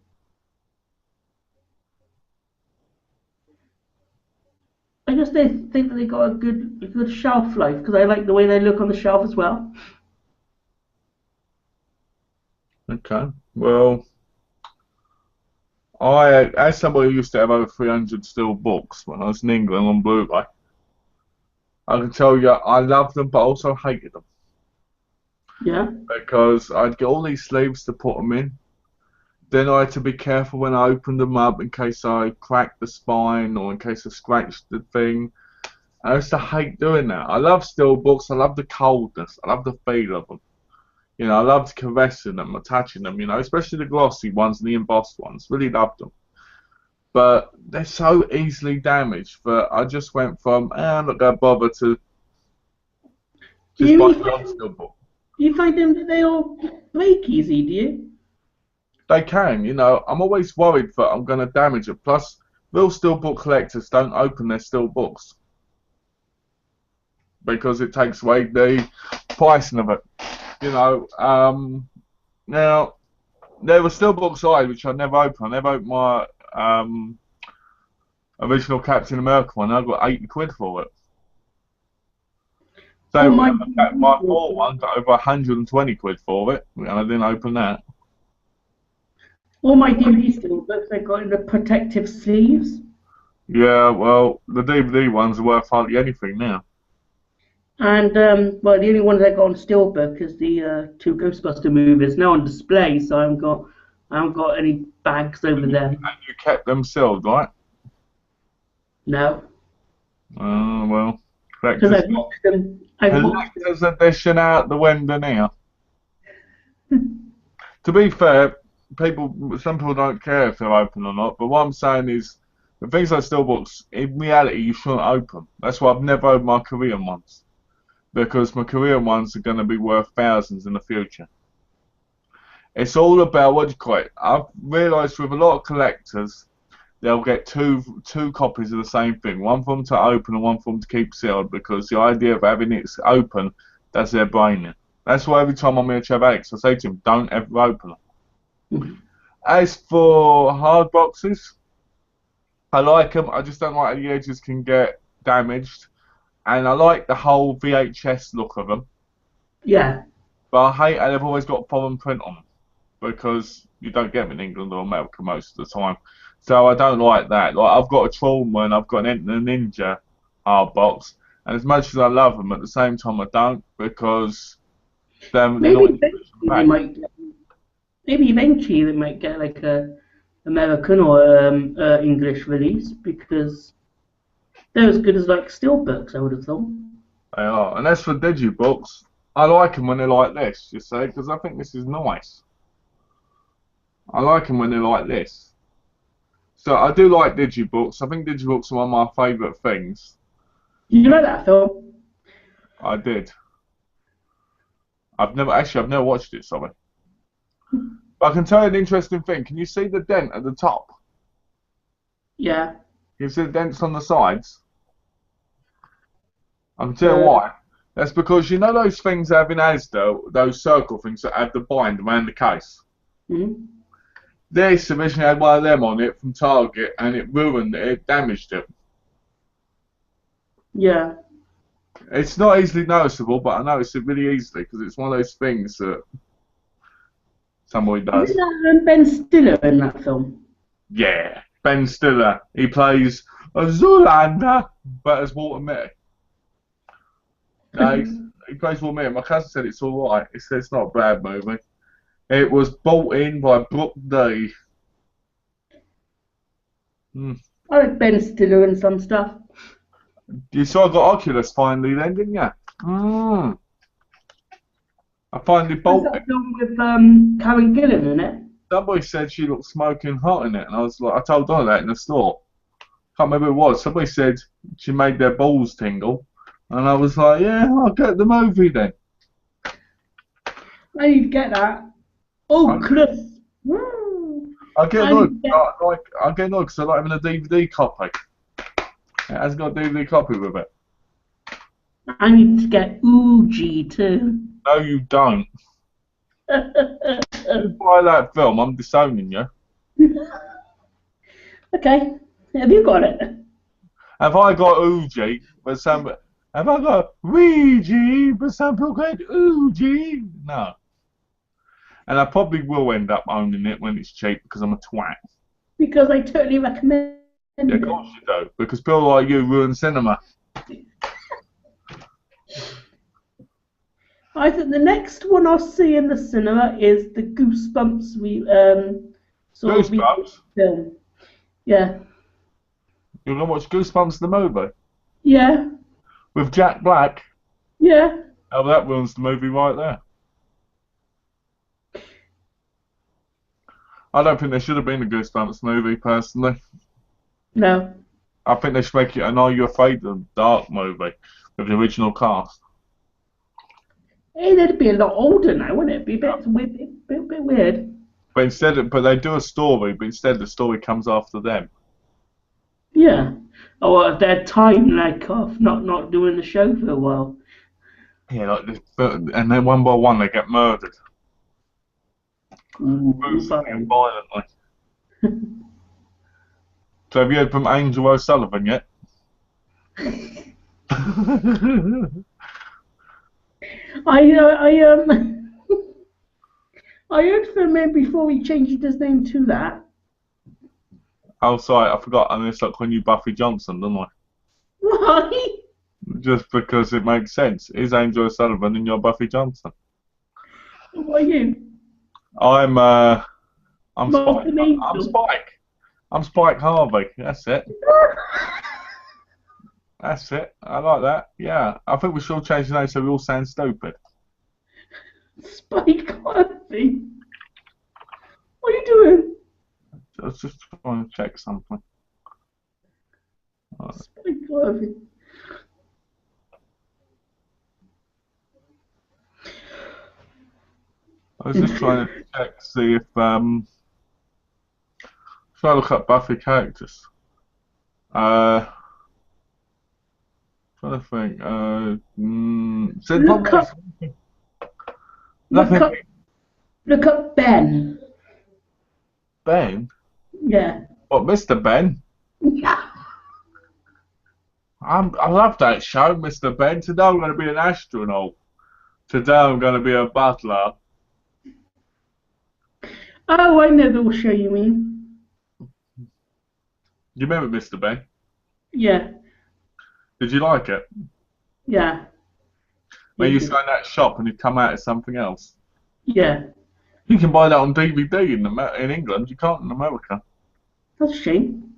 I guess they think that they got a good shelf life because I like the way they look on the shelf as well. Okay. Well, as somebody who used to have over 300 steel books when I was in England on Blu-ray, I can tell you I loved them, but also hated them Yeah. because I'd get all these sleeves to put them in. Then I had to be careful when I opened them up in case I cracked the spine or in case I scratched the thing. I used to hate doing that. I love steel books. I love the coldness. I love the feel of them. I loved caressing them, touching them. Especially the glossy ones and the embossed ones. Really loved them. But they're so easily damaged that I just went from, I'm not going to bother to Do just you, buy you the old find steel book. you find them that they all break easy? Do you? They can, I'm always worried that I'm going to damage it. Plus, real steel book collectors don't open their steel books because it takes away the pricing of it. Now, there were steel books which I never opened. I never opened my original Captain America one. I got £80 for it. All So my my DVDs bought one, got over £120 for it, and I didn't open that. all my DVD still books I got in the protective sleeves. Yeah, well, the DVD ones are worth hardly anything now. And well, the only ones I got on Steelbook is the two Ghostbuster movies. Now on display, so I haven't got any bags over there. And you kept them sealed, right? No, Well, because collector's, I've watched them. collector's edition out the window now. To be fair, some people don't care if they're open or not, but what I'm saying is, the things like steelbooks, in reality, you shouldn't open. That's why I've never opened my Korean ones. Because my Korean ones are going to be worth thousands in the future. It's all about, what do you call it? I've realised with a lot of collectors, they'll get two copies of the same thing. One for them to open and one for them to keep sealed, because the idea of having it open, does their brain in. That's why every time I'm here to have Alex, I say to him, don't ever open them. As for hard boxes, I like them. I just don't like how the edges can get damaged. And I like the whole VHS look of them. Yeah. But I hate how they've always got foreign print on them. Because you don't get them in England or America most of the time. So I don't like that. Like, I've got a Trauma and I've got a Ninja hard box. And as much as I love them, at the same time I don't. Because they're not maybe eventually they might get like a American or English release, because they're as good as like Steelbooks, I would have thought. They are. And as for digibooks, I like them when they're like this, you see, because I think this is nice. I like them when they're like this. So I do like digibooks. I think digibooks are one of my favourite things. Did you like that film? I did. I've never watched it, sorry. But I can tell you an interesting thing. Can you see the dent at the top? Yeah. Can you see the dents on the sides? I can tell you why. That's because you know those things that have in Asda, those circle things that have the bind around the case? Mm-hmm. This originally had one of them on it from Target, and it ruined it, it damaged it. Yeah. It's not easily noticeable, but I notice it really easily because it's one of those things that somebody does. Isn't Ben Stiller in that film? Yeah, Ben Stiller. He plays a Zoolander, but as Walter Mitty. No, he plays Walter Mitty. My cousin said it's alright. He said it's not a bad movie. It was bought in by Brooke D. I like Ben Stiller and some stuff. You saw I got Oculus finally then, didn't you? I finally bought it. That film with Karen Gillan in it. Somebody said she looked smoking hot in it, and I was like, I told Donna that in the store. Can't remember who it was. Somebody said she made their balls tingle, and I was like, yeah, I'll get the movie then. I need to get that. Oculus. I get annoyed. I get annoyed because I like having a DVD copy. It hasn't got a DVD copy with it. I need to get Ouija too. No, you don't. You buy that film, I'm disowning you. Okay, have you got it? Have I got Ouija? Have I got Ouija? But some people call it Ouija. No. And I probably will end up owning it when it's cheap because I'm a twat. Because I totally recommend it. Yeah, of course you do. Because people like you ruin cinema. I think the next one I'll see in the cinema is the Goosebumps Goosebumps? film. Yeah. You're going to watch Goosebumps the movie? Yeah. With Jack Black? Yeah. Oh, that ruins the movie right there. I don't think there should have been a Goosebumps movie, personally. No. I think they should make it an Are You Afraid of the Dark movie with the original cast. Hey, they'd be a lot older now, wouldn't it? Be a bit weird. But they do a story, but instead the story comes after them. Yeah. Or well, their time of not doing the show for a while. Yeah, like this, and then one by one they get murdered. Ruthlessly and violently. So have you heard from Angel O'Sullivan yet? I heard from him before he changed his name to that. Oh, sorry, I forgot. I mean, it's like when you Buffy Johnson, didn't I? Why? just because it makes sense. He's Angel Sullivan and you're Buffy Johnson. What are you? I'm I'm Spike. Molten I'm Angel. Spike. I'm Spike Harvey. That's it. That's it. I like that. Yeah. I think we should all change the name so we all sound stupid. Spike Harvey. What are you doing? I was just trying to check something. Spike Harvey. I was just trying to check, see if try to look up Buffy characters. Uh, trying to think. So the Look problem up, is look nothing. up, look up Ben. Ben. Yeah. What, Mr. Ben? Yeah. I love that show, Mr. Ben. Today I'm going to be an astronaut. Today I'm going to be a butler. Oh, I know the show you mean. You remember Mr. Ben? Yeah. Did you like it? Yeah. When you It used to is. go in that shop and it'd come out as something else. Yeah. You can buy that on DVD in England. You can't in America. That's a shame.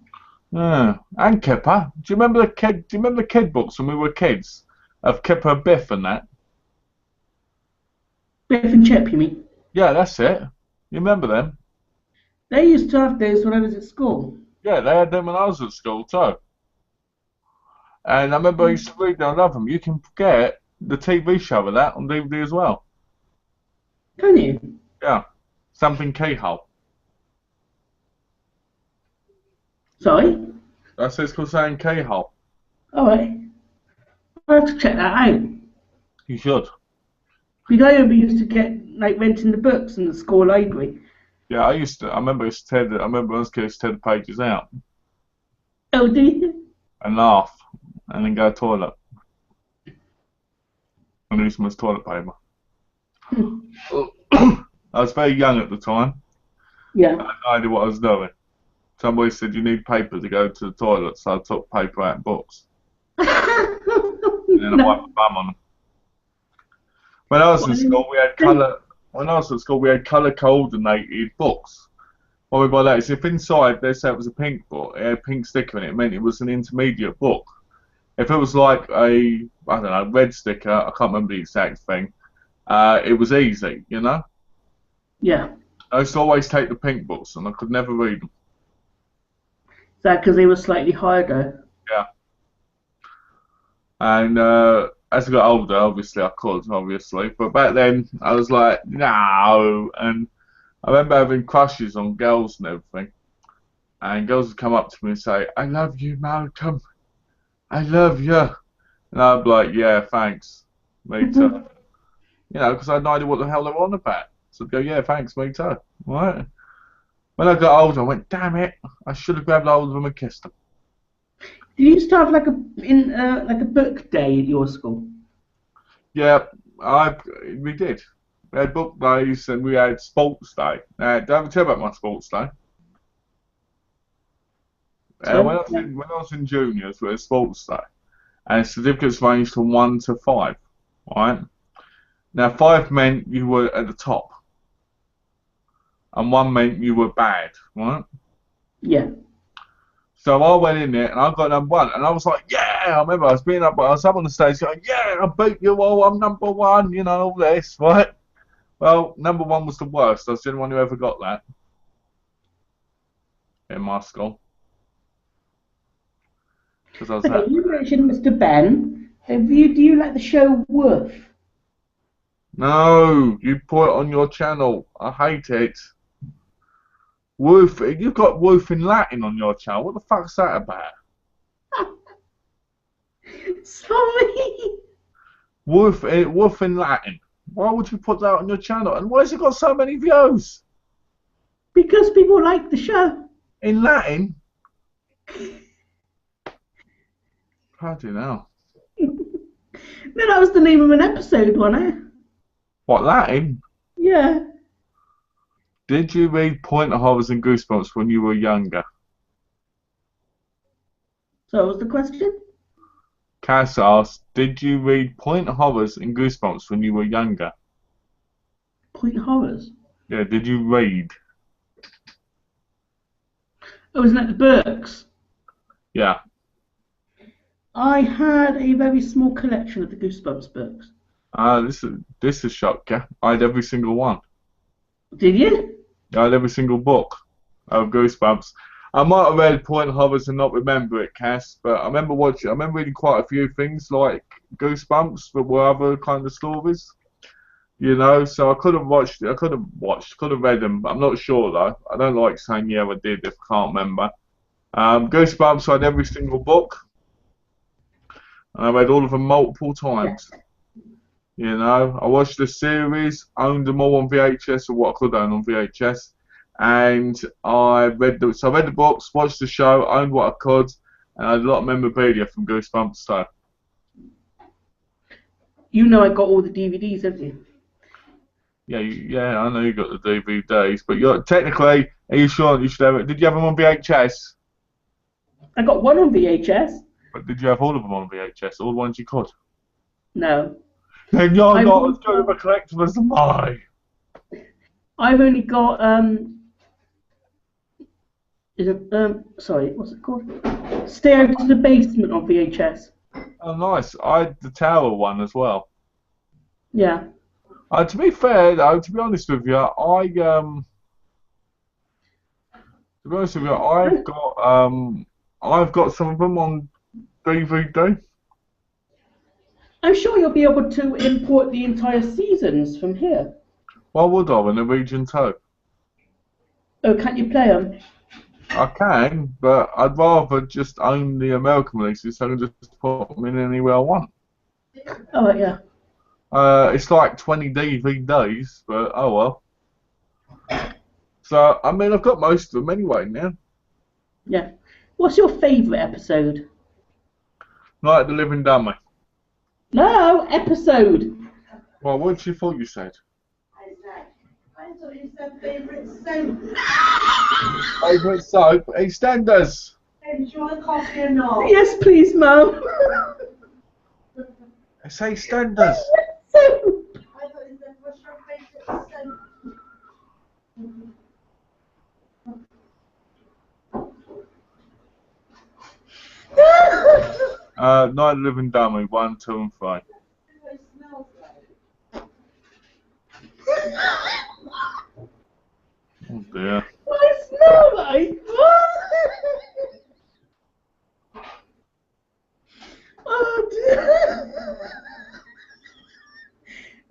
Yeah. And Kipper. Do you remember the kid? Do you remember the kid books when we were kids? Of Kipper, Biff, and that. Biff and Chip, you mean? Yeah, that's it. You remember them? They used to have those when I was at school. Yeah, they had them when I was at school too. And I remember I used to read them. I love them. You can get the TV show of that on DVD as well. Can you? Yeah. Something Keyhole. Sorry? That's what it's called, saying Keyhole. Alright. I'll have to check that out. You should. Because I remember used to get like renting the books in the school library. Yeah, I remember I used to I remember I was kids tear the pages out Oh, do you? and laugh and then go to the toilet and use some toilet paper. I was very young at the time. Yeah. I had no idea what I was doing. Somebody said you need paper to go to the toilet, so I took paper out of books and then I No. wiped my bum on them. When I was in school, we had Then- colour. When I was at school, we had colour coordinated books. What I mean by that is if inside they say it was a pink book, it had a pink sticker in it, it meant it was an intermediate book. If it was like a, I don't know, red sticker, I can't remember the exact thing, it was easy, you know? Yeah. I used to always take the pink books and I could never read them. Is that because they were slightly harder? Yeah. And as I got older, obviously I could, obviously. But back then, I was like, no. And I remember having crushes on girls and everything. And girls would come up to me and say, I love you, Malcolm. I love you. And I'd be like, yeah, thanks. Me too. You know, because I had no idea what the hell they were on about. So I'd go, yeah, thanks, me too. Right? When I got older, I went, damn it, I should have grabbed hold of them and kissed them. Did you used to have like a book day at your school? Yeah, we did. We had book days and we had sports day. Don't tell about my sports day. So yeah. When I was in juniors, we had sports day, and certificates ranged from 1 to 5. Right? Now 5 meant you were at the top, and 1 meant you were bad. Right? Yeah. So I went in there and I got #1, and I was like, yeah! I remember I was up on the stage going, yeah, I beat you all, I'm #1, you know, all this, right? Well, #1 was the worst. I was the only one who ever got that in my school. Because I was Okay, that. you mentioned Mr. Ben. Do you like the show Worth? No, you put it on your channel. I hate it. Wolf, you've got Wolf in Latin on your channel. What the fuck's that about? Sorry. Wolf in Latin. Why would you put that on your channel? And why has it got so many views? Because people like the show. In Latin? Bloody hell. No, that was the name of an episode, wasn't it? What, Latin? Yeah. Did you read Pointer Horrors and Goosebumps when you were younger? So what was the question? Cass asked, did you read Point Horrors and Goosebumps when you were younger? Point Horrors. Yeah, did you read? Oh, isn't that the Burks? Yeah. I had a very small collection of the Goosebumps books. This is shock, yeah. I had every single one. Did you? I had every single book of Goosebumps. I might have read Point Horrors and not remember it, Cass, but I remember watching. I remember reading quite a few things like Goosebumps, but were other kind of stories. You know, so I could have watched. Could have read them. I'm not sure though. I don't like saying yeah I did if I can't remember. Goosebumps, I had every single book, and I read all of them multiple Yeah. times. You know, I watched the series, owned them all on VHS or what I could own on VHS, and so I read the books, watched the show, owned what I could, and I had a lot of memorabilia from Goosebumps. So You know I got all the DVDs, haven't you? yeah, yeah, I know you got the DVDs, but you're technically, are you sure you should have it? Did you have them on VHS? I got one on VHS. But did you have all of them on VHS? All the ones you could? No. Then you're I've not only as good of a collector as I. I've only got sorry, what's it called? Stair to the Basement on VHS. Oh, nice. I had the Tower one as well. Yeah. To be fair, though, to be honest with you, I've got some of them on DVD. I'm sure you'll be able to import the entire seasons from here. Why would I in the region too? Oh, can't you play them? I can, but I'd rather just own the American releases so I can just put them in anywhere I want. Oh, yeah. It's like 20 DVDs, but oh well. So, I mean, I've got most of them anyway now. Yeah. What's your favourite episode? Like the Living Dummy. No, episode. Well, what did you thought you said? I thought you said favourite soap. Favourite soap? EastEnders. Do you want a coffee or not? Yes, please, Mum. It's EastEnders. So, I thought you said what's your favourite soap? Night of the Living Dummy, 1, 2, and 3. It smells like. Oh dear. I smell like. Oh dear.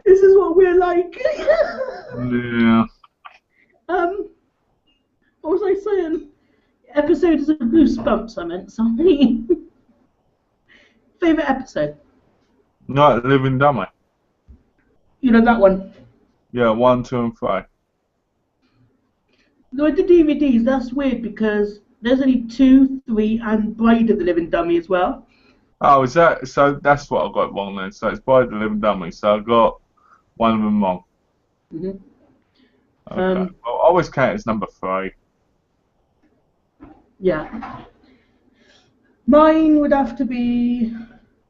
This is what we're like. Yeah. What was I saying? Episodes of Goosebumps, I meant, sorry. Favourite episode? Night of the Living Dummy. You know that one. Yeah, 1, 2, and 3. With the DVDs, that's weird because there's only 2, 3, and Bride of the Living Dummy as well. Oh, is that so? That's what I got wrong then. So it's by the Living Dummy. So I got one of them wrong. Mm-hmm. Okay. Well, I always count it as number 3. Yeah. Mine would have to be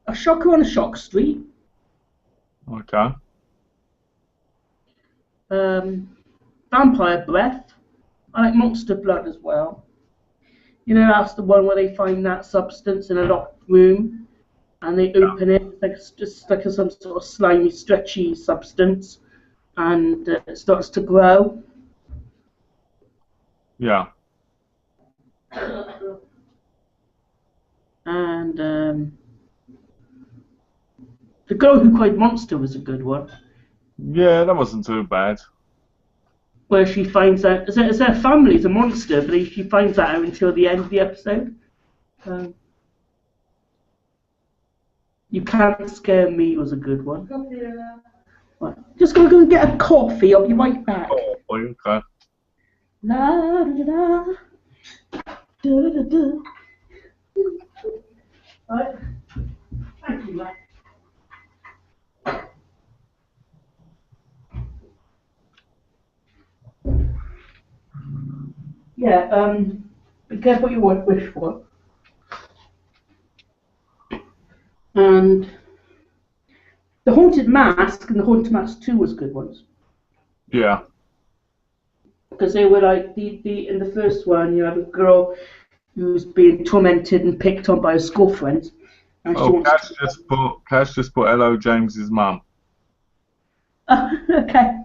A Shocker on a Shock Street. Okay. Vampire Breath. I like Monster Blood as well. You know, that's the one where they find that substance in a locked room and they open it. It's like, just like some sort of slimy, stretchy substance, and it starts to grow. Yeah. And The Girl Who Cried Monster was a good one. Yeah, that wasn't too bad. Where she finds out her family's a monster, but she finds that out until the end of the episode. You Can't Scare Me was a good one. Right. Just gonna go and get a coffee. I'll be right back. Oh, boy, okay. La da da da da da. Right. Thank you, Matt. Yeah, be careful what you wish for. And the Haunted Mask and the Haunted Mask 2 was good ones. Yeah. Because they were like in the first one, you have a girl who's being tormented and picked on by her school friends, and she Oh, wants to. Cash just put hello, James's mum. Okay.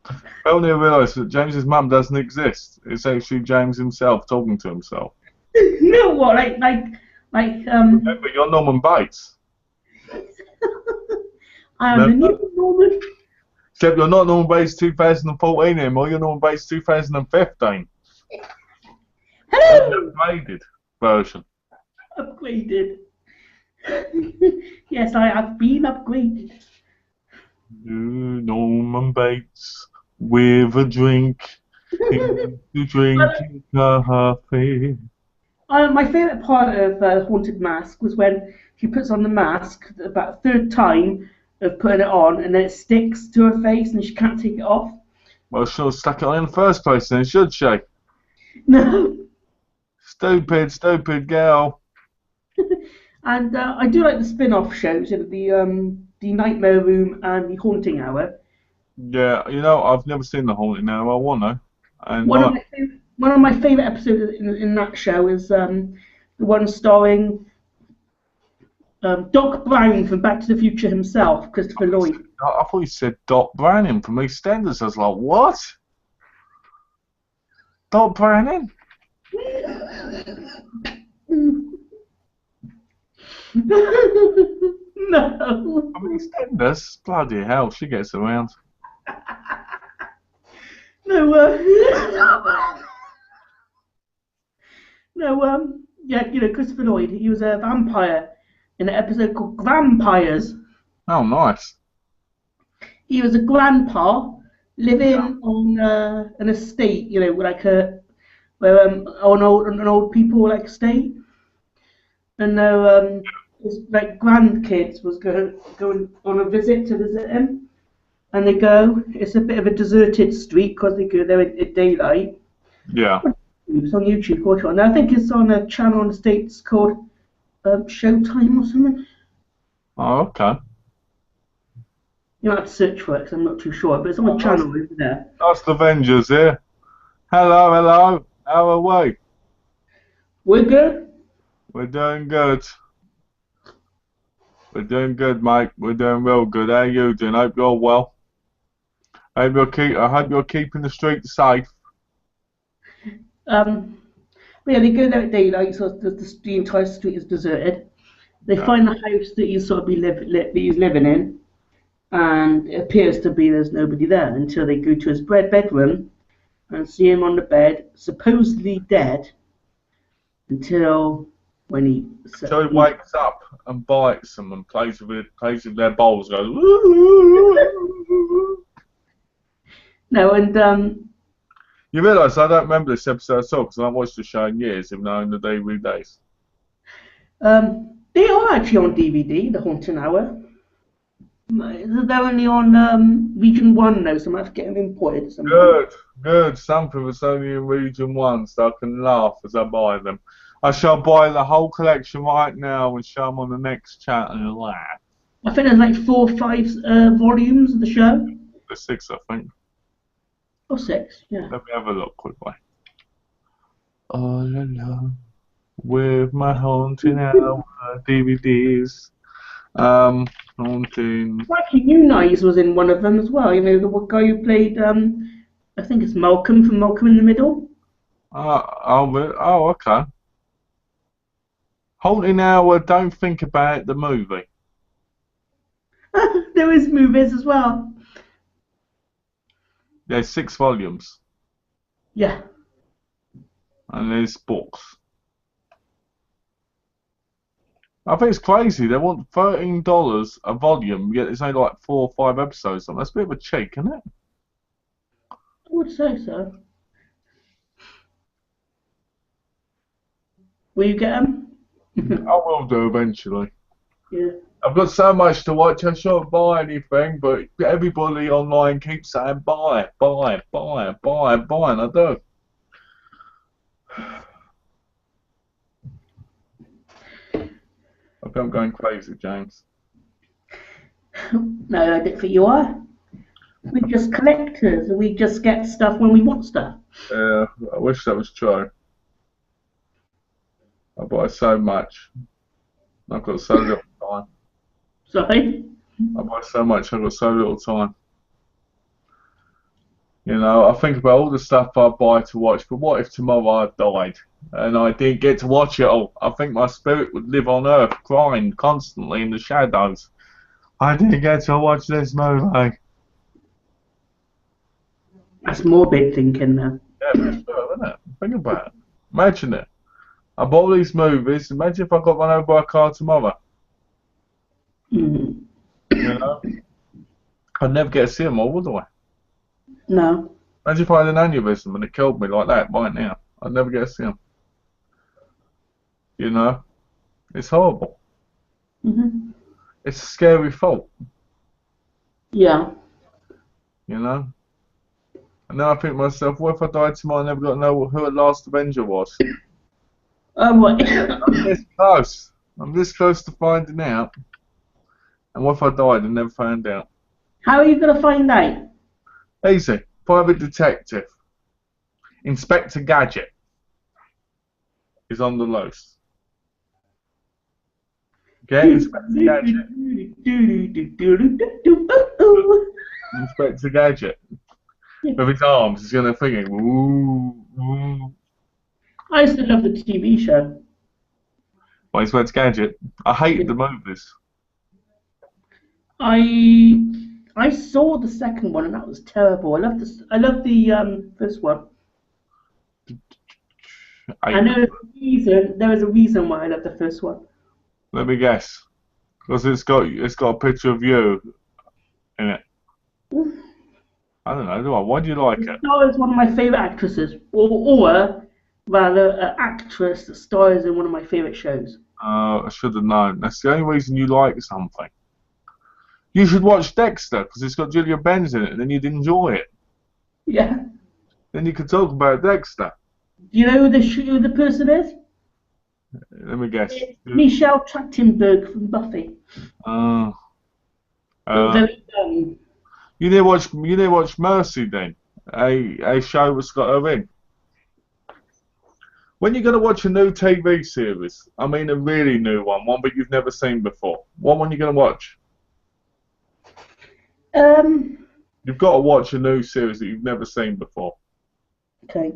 I only realised that James's mum doesn't exist. It's actually James himself talking to himself. You know what? Like Remember, you're Norman Bates. I am the new Norman. Except you're not Norman Bates 2014 anymore, you're Norman Bates 2015. Hello. Upgraded version. Upgraded. Yes, I have been upgraded. Norman Bates with a drink. You drinking coffee. My favourite part of Haunted Mask was when she puts on the mask about the third time of putting it on, and then it sticks to her face, and she can't take it off. Well, she should have stuck it on in the first place then, should she? No. Stupid girl. And I do like the spin-off shows, you know, the Nightmare Room and the Haunting Hour. Yeah, you know, I've never seen The Haunting now, I want to. And One of my favourite episodes in that show is the one starring Doc Brown from Back to the Future himself, Christopher Lloyd. I thought you said Doc Brannon from EastEnders. I was like, what? Doc Brannon? No. From EastEnders? Bloody hell, she gets around. No, no, yeah, you know, Christopher Lloyd, he was a vampire in an episode called Vampires. Oh, nice. He was a grandpa living on an estate, you know, like where an old people like estate, and his like grandkids was going on a visit to visit him, and they go. It's a bit of a deserted street because they go there at daylight. Yeah. It's on YouTube, watch it. And I think it's on a channel in the States called Showtime or something. Oh, okay. You might have to search for it because I'm not too sure, but it's on a channel over there. That's the Avengers here. Hello. How are we? We're good. We're doing good. We're doing good, mate. We're doing real good. How are you doing? Hope you're well. I hope you're keeping the streets safe. But yeah, they go there at daylight, so the entire street is deserted. They find the house that he's sort of that he's living in, and it appears to be there's nobody there until they go to his bedroom and see him on the bed, supposedly dead, until when he wakes up and bites them and plays with their bowls. Goes. No, and you realise I don't remember this episode at all because I haven't watched the show in years, even though in the DVD days. they are actually on DVD, The Haunting Hour. They're only on Region 1 now, so I might have to get them imported. Good. Something that's only in Region 1, so I can laugh as I buy them. I shall buy the whole collection right now and show them on the next chat and laugh. I think there's like 4 or 5 volumes of the show. There's 6, I think. Or 6, yeah. Let me have a look quickly. All alone with my Haunting Hour DVDs. Haunting. Mikey Muniz was in one of them as well. You know, the guy who played, I think it's Malcolm from Malcolm in the Middle. Okay. Haunting Hour, Don't Think About It, the movie. There is movies as well. There's 6 volumes. Yeah. And there's books. I think it's crazy. They want $13 a volume, yet it's only like 4 or 5 episodes. So that's a bit of a cheek, isn't it? I would say so. Will you get them? I will do eventually. Yeah. I've got so much to watch, I shan't buy anything, but everybody online keeps saying buy, and I do. think I'm going crazy, James. No, I don't think you are. We're just collectors, and we just get stuff when we want stuff. I wish that was true. I buy so much. I've got so little time. Sorry? I buy so much, I've got so little time. You know, I think about all the stuff I buy to watch, but what if tomorrow I died and I didn't get to watch it all? I think my spirit would live on Earth crying constantly in the shadows. I didn't get to watch this movie. That's morbid thinking now. Yeah, but it's true, isn't it? Think about it. Imagine it. I bought all these movies. Imagine if I got run over by a car tomorrow. Mm. You know? I'd never get to see them all, would I? No. Imagine if I had an aneurysm and it killed me like that right now. I'd never get to see them. You know? It's horrible. Mm-hmm. It's a scary thought. Yeah. You know? And then I think to myself, what if I died tomorrow and never got to know who the last Avenger was? Oh, what? I'm this close. I'm this close to finding out. And what if I died and never found out? How are you going to find out? Easy. Private detective. Inspector Gadget is on the loose. Okay, Inspector Gadget. Inspector Gadget. With his arms, he's going to think, ooh, ooh. I used to love the TV show. Well, Inspector Gadget. I hated the movies. I saw the second one and that was terrible. I love the first one. I know there was a reason why I love the first one. Let me guess. Because it's got a picture of you in it. I don't know, do I? Why do you like it? Star is one of my favourite actresses, or rather, an actress that stars in one of my favourite shows. I should have known. That's the only reason you like something. You should watch Dexter, because it's got Julia Benz in it, and then you'd enjoy it. Yeah. Then you could talk about Dexter. Do you know who the person is? Let me guess. It's Michelle Trachtenberg from Buffy. Very young. You need to watch Mercy then, a show that's got her in. When you're going to watch a new TV series, I mean a really new one that you've never seen before, what one are you going to watch? You've got to watch a new series that you've never seen before. Okay.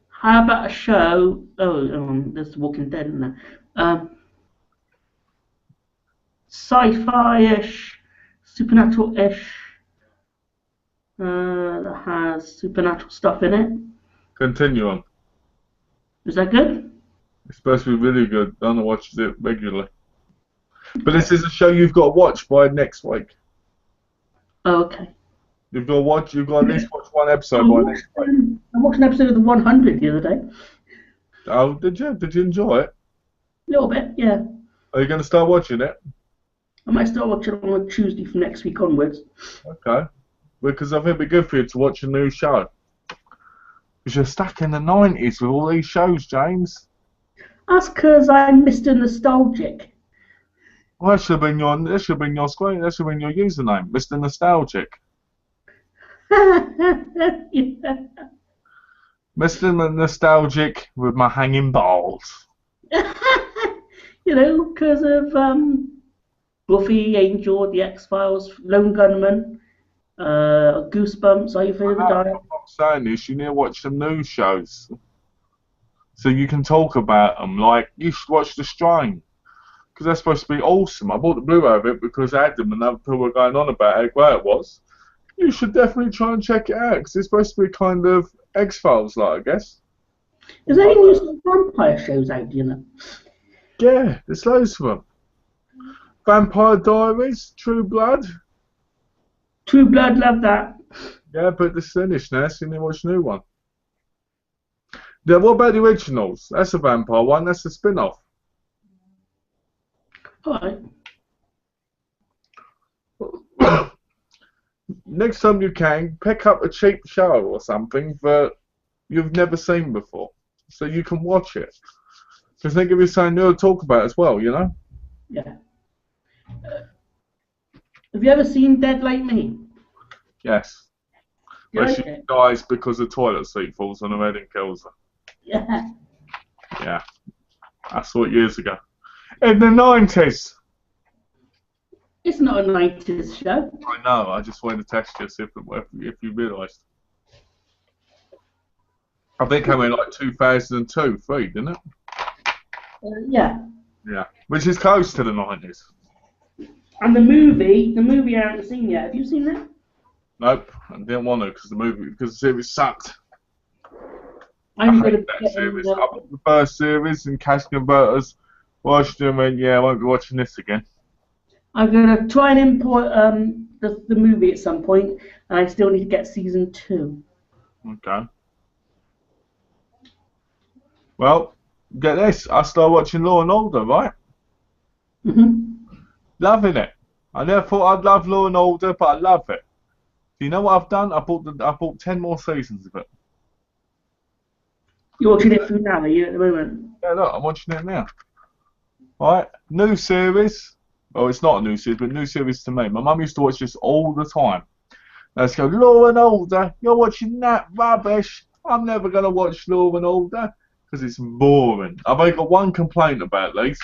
How about a show? There's The Walking Dead, isn't there? Sci-fi-ish, supernatural-ish, that has supernatural stuff in it. Continuum. Is that good? It's supposed to be really good. Donna watches it regularly. But this is a show you've got to watch by next week. Oh, okay. You've got to at least watch one episode by next week. I watched an episode of The 100 the other day. Oh, did you? Did you enjoy it? A little bit, yeah. Are you going to start watching it? I might start watching it on a Tuesday from next week onwards. Okay. Because I think it'd be good for you to watch a new show. Because you're stuck in the 90s with all these shows, James. That's because I'm Mr. Nostalgic. Well, that should have been your screen. That should have been your username, Mr. Nostalgic. Yeah. Mr. Nostalgic with my hanging balls. You know, because of Buffy, Angel, The X-Files, Lone Gunman, Goosebumps, Are You Afraid of the Dark? What I'm saying is, you need to watch some new shows. So you can talk about them. Like, you should watch The Strain. Because that's supposed to be awesome. I bought the Blu-ray of it because Adam and other people were going on about how great it was. You should definitely try and check it out. Because it's supposed to be kind of X-Files, like, I guess. Is there any new vampire shows out, do you know? Yeah, there's loads of them. Vampire Diaries, True Blood. True Blood, love that. Yeah, but it's finished now, so you need to watch a new one. Yeah, what about the originals? That's a vampire one, that's a spin-off. Alright. Next time you can, pick up a cheap show or something that you've never seen before, so you can watch it. Because they give you something new to talk about as well, you know? Yeah. Have you ever seen Dead Like Me? Yes. You Where like she it? dies because the toilet seat falls on her head and kills her. Yeah. Yeah. I saw it years ago. In the 90s. It's not a 90s show. I know, I just wanted to test you, see if you realised. I think it came in like 2002, 3, didn't it? Yeah. Yeah. Which is close to the 90s. And the movie I haven't seen yet. Have you seen that? Nope, I didn't want to because the series sucked. I I'm hate gonna that get series. in. I watched the first series and Cash Converters watched them and yeah, I won't be watching this again. I'm gonna try and import the movie at some point, and I still need to get season 2. Okay. Well, get this. I started watching Law and Order, right? Mhm. Loving it. I never thought I'd love Law and Order, but I love it. Do you know what I've done? I bought 10 more seasons of it. You're watching it through now, are you, at the moment? Yeah, look, I'm watching it now. Right, new series. Well, it's not a new series, but new series to me. My mum used to watch this all the time. Let's go, Law and Order. You're watching that rubbish. I'm never going to watch Law and Order because it's boring. I've only got one complaint about these.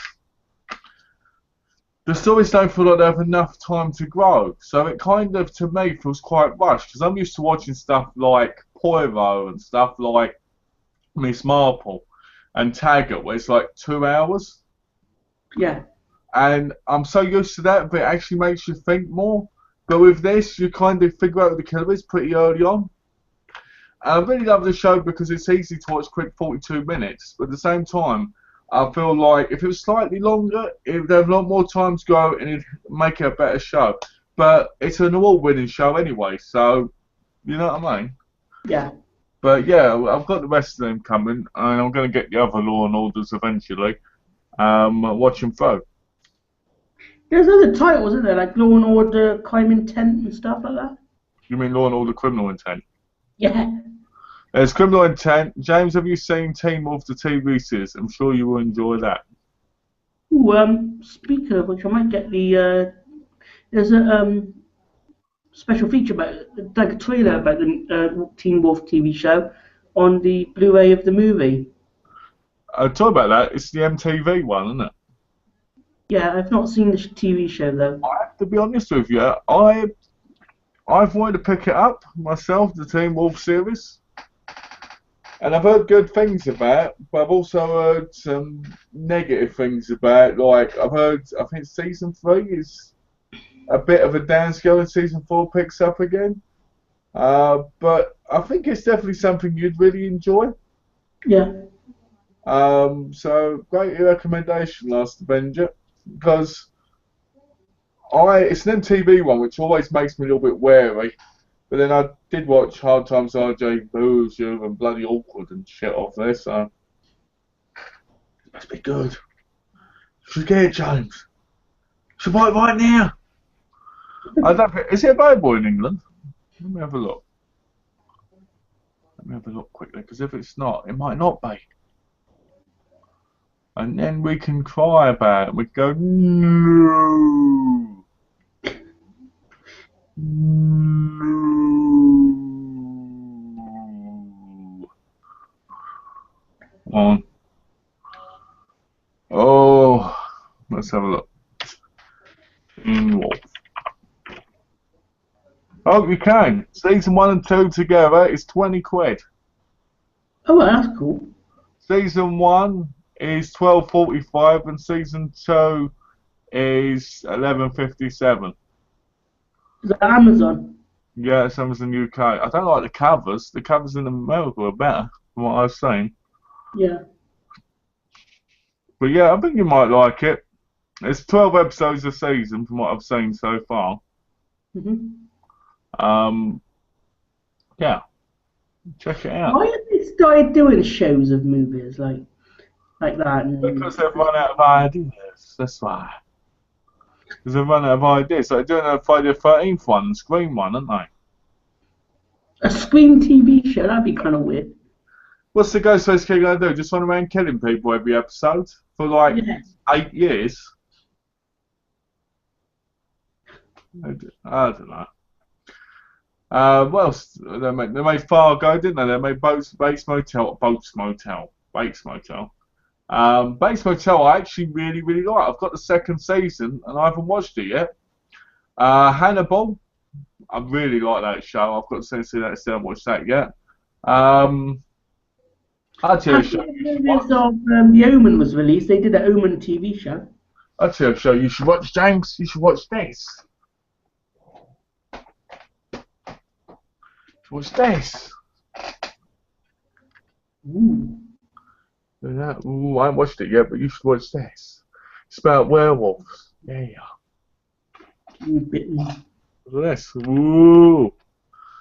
The stories don't feel like they have enough time to grow. So it kind of, to me, feels quite rushed because I'm used to watching stuff like Poirot and stuff like Miss Marple and Taggart, where it's like 2 hours. Yeah. And I'm so used to that, but it actually makes you think more. But with this, you kind of figure out who the killer is pretty early on. And I really love the show because it's easy to watch quick 42 minutes. But at the same time, I feel like if it was slightly longer, it would have a lot more time to go and it'd make it a better show. But it's an award-winning show anyway, so you know what I mean? Yeah. But yeah, I've got the rest of them coming, and I'm going to get the other Law and Orders eventually. Watch them through. There's other titles, isn't there? Like Law and Order, Crime Intent, and stuff like that. You mean Law and Order Criminal Intent? Yeah. There's Criminal Intent. James, have you seen Teen Wolf the TV series? I'm sure you will enjoy that. Ooh, speaking of which, I might get the. There's a special feature about, like a trailer about the Teen Wolf TV show on the Blu-ray of the movie. Talk about that. It's the MTV one, isn't it? Yeah, I've not seen the TV show though. I have to be honest with you. I've wanted to pick it up myself, the Teen Wolf series. And I've heard good things about it, but I've also heard some negative things about it. Like, I think season 3 is a bit of a downscale and season 4 picks up again. But I think it's definitely something you'd really enjoy. Yeah. So, great recommendation, Last Avenger, because it's an MTV one, which always makes me a little bit wary. But then I did watch Hard Times RJ Boozer and Bloody Awkward and shit off there, so it must be good. You should get it, James. You should buy it right now. I don't think, is it available in England? Let me have a look. Let me have a look quickly, because if it's not, it might not be. And then we can cry about it. We can go, no. No. On. Oh, let's have a look. Wolf. Oh, you can. Season 1 and 2 together is 20 quid. Oh, well, that's cool. Season 1 is 12.45 and season 2 is 11.57. Is that Amazon? Yeah, it's Amazon UK. I don't like the covers. The covers in America are better, from what I've seen. Yeah. But yeah, I think you might like it. It's 12 episodes a season, from what I've seen so far. Yeah, check it out. Why have they started doing shows of movies like that? Because they've run out of ideas. That's why. Because they've run out of ideas. So they're doing a Friday the 13th one, Scream one, aren't they? A Scream TV show, that'd be kind of weird. What's the Ghostface Kid gonna do? Just run around killing people every episode for like Yeah. 8 years? I don't know. What else? They made Fargo, didn't they? They made Bates Motel. Bates Motel, I actually really, really like. I've got the second season and I haven't watched it yet. Hannibal, I really like that show. I've got to see that still. I haven't watched that yet. I'll tell you a After show the you should news watch. of The Omen was released, they did an Omen TV show. I'll tell you a show you should watch, James. You should watch this. What's this? Ooh. Ooh, I haven't watched it yet, but you should watch this. It's about werewolves. Yeah. You bit me. Look at this. Ooh.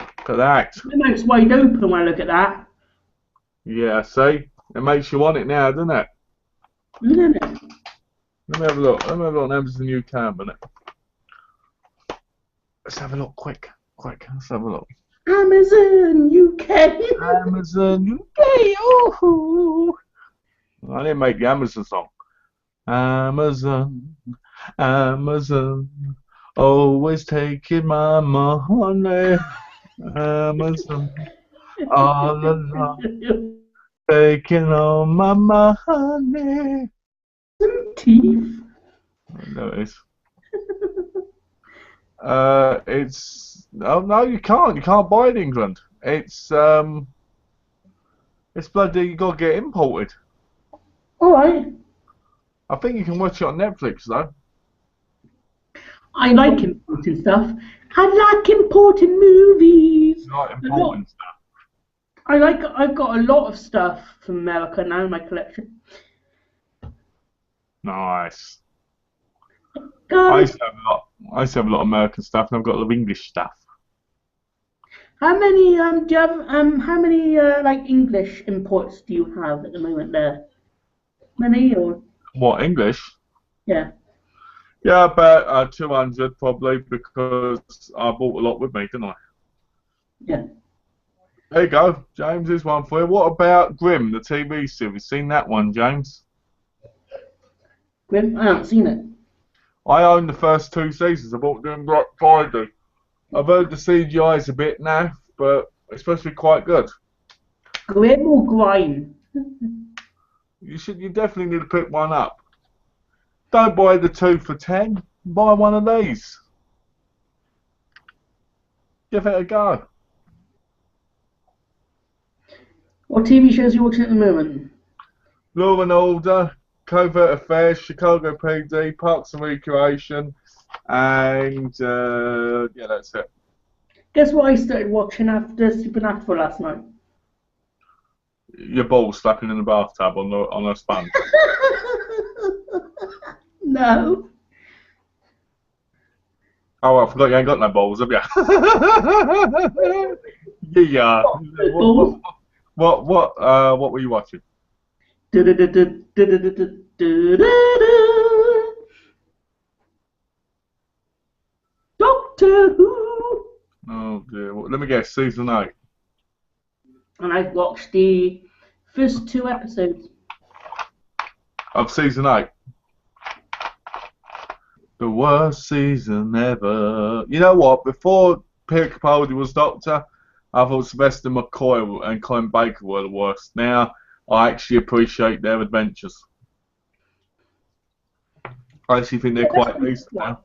Look at that. My mouth's wide open when I look at that. Yeah, see? It makes you want it now, doesn't it? Isn't it? Let me have a look. Let me have a look on Amazon UK a minute. Let's have a look, quick. Let's have a look. Amazon UK. Amazon UK. Ooh. I didn't make the Amazon song. Amazon, always taking my money. Amazon, all along, taking all my money. Some teeth. There it is. It's no, you can't buy it in England. It's bloody, you gotta get it imported. Alright. I think you can watch it on Netflix though. I like important stuff. I like important movies. Not important stuff. I've got a lot of stuff from America now in my collection. Nice. I Guys, used to have a lot of American stuff, and I've got a lot of English stuff. how many do you have how many like English imports do you have at the moment there? Many or What, English? yeah. Yeah, about 200 probably, because I bought a lot with me, didn't I? Yeah. There you go, James. Here's one for you. What about Grimm, the TV series? Seen that one, James? Grim, I haven't seen it. I own the first 2 seasons. I bought them Black Friday. I've heard the CGI is a bit naff, but it's supposed to be quite good. Grim or Grime? You definitely need to pick one up. Don't buy the 2 for 10. Buy one of these. Give it a go. What TV shows are you watching at the moment? Law and Order, Covert Affairs, Chicago PD, Parks and Recreation, and yeah, that's it. Guess what I started watching after Supernatural last night? Your balls slapping in the bathtub on a sponge. No. Oh, I forgot you ain't got no balls, have you? Yeah. Balls. What were you watching? Doctor Who. Oh dear. Well, let me guess. Season 8. And I've watched the first 2 episodes. Of season 8. The worst season ever. You know what? Before Peter Capaldi was Doctor, I thought Sylvester McCoy and Colin Baker were the worst. Now, I actually appreciate their adventures. I actually think they're quite decent now.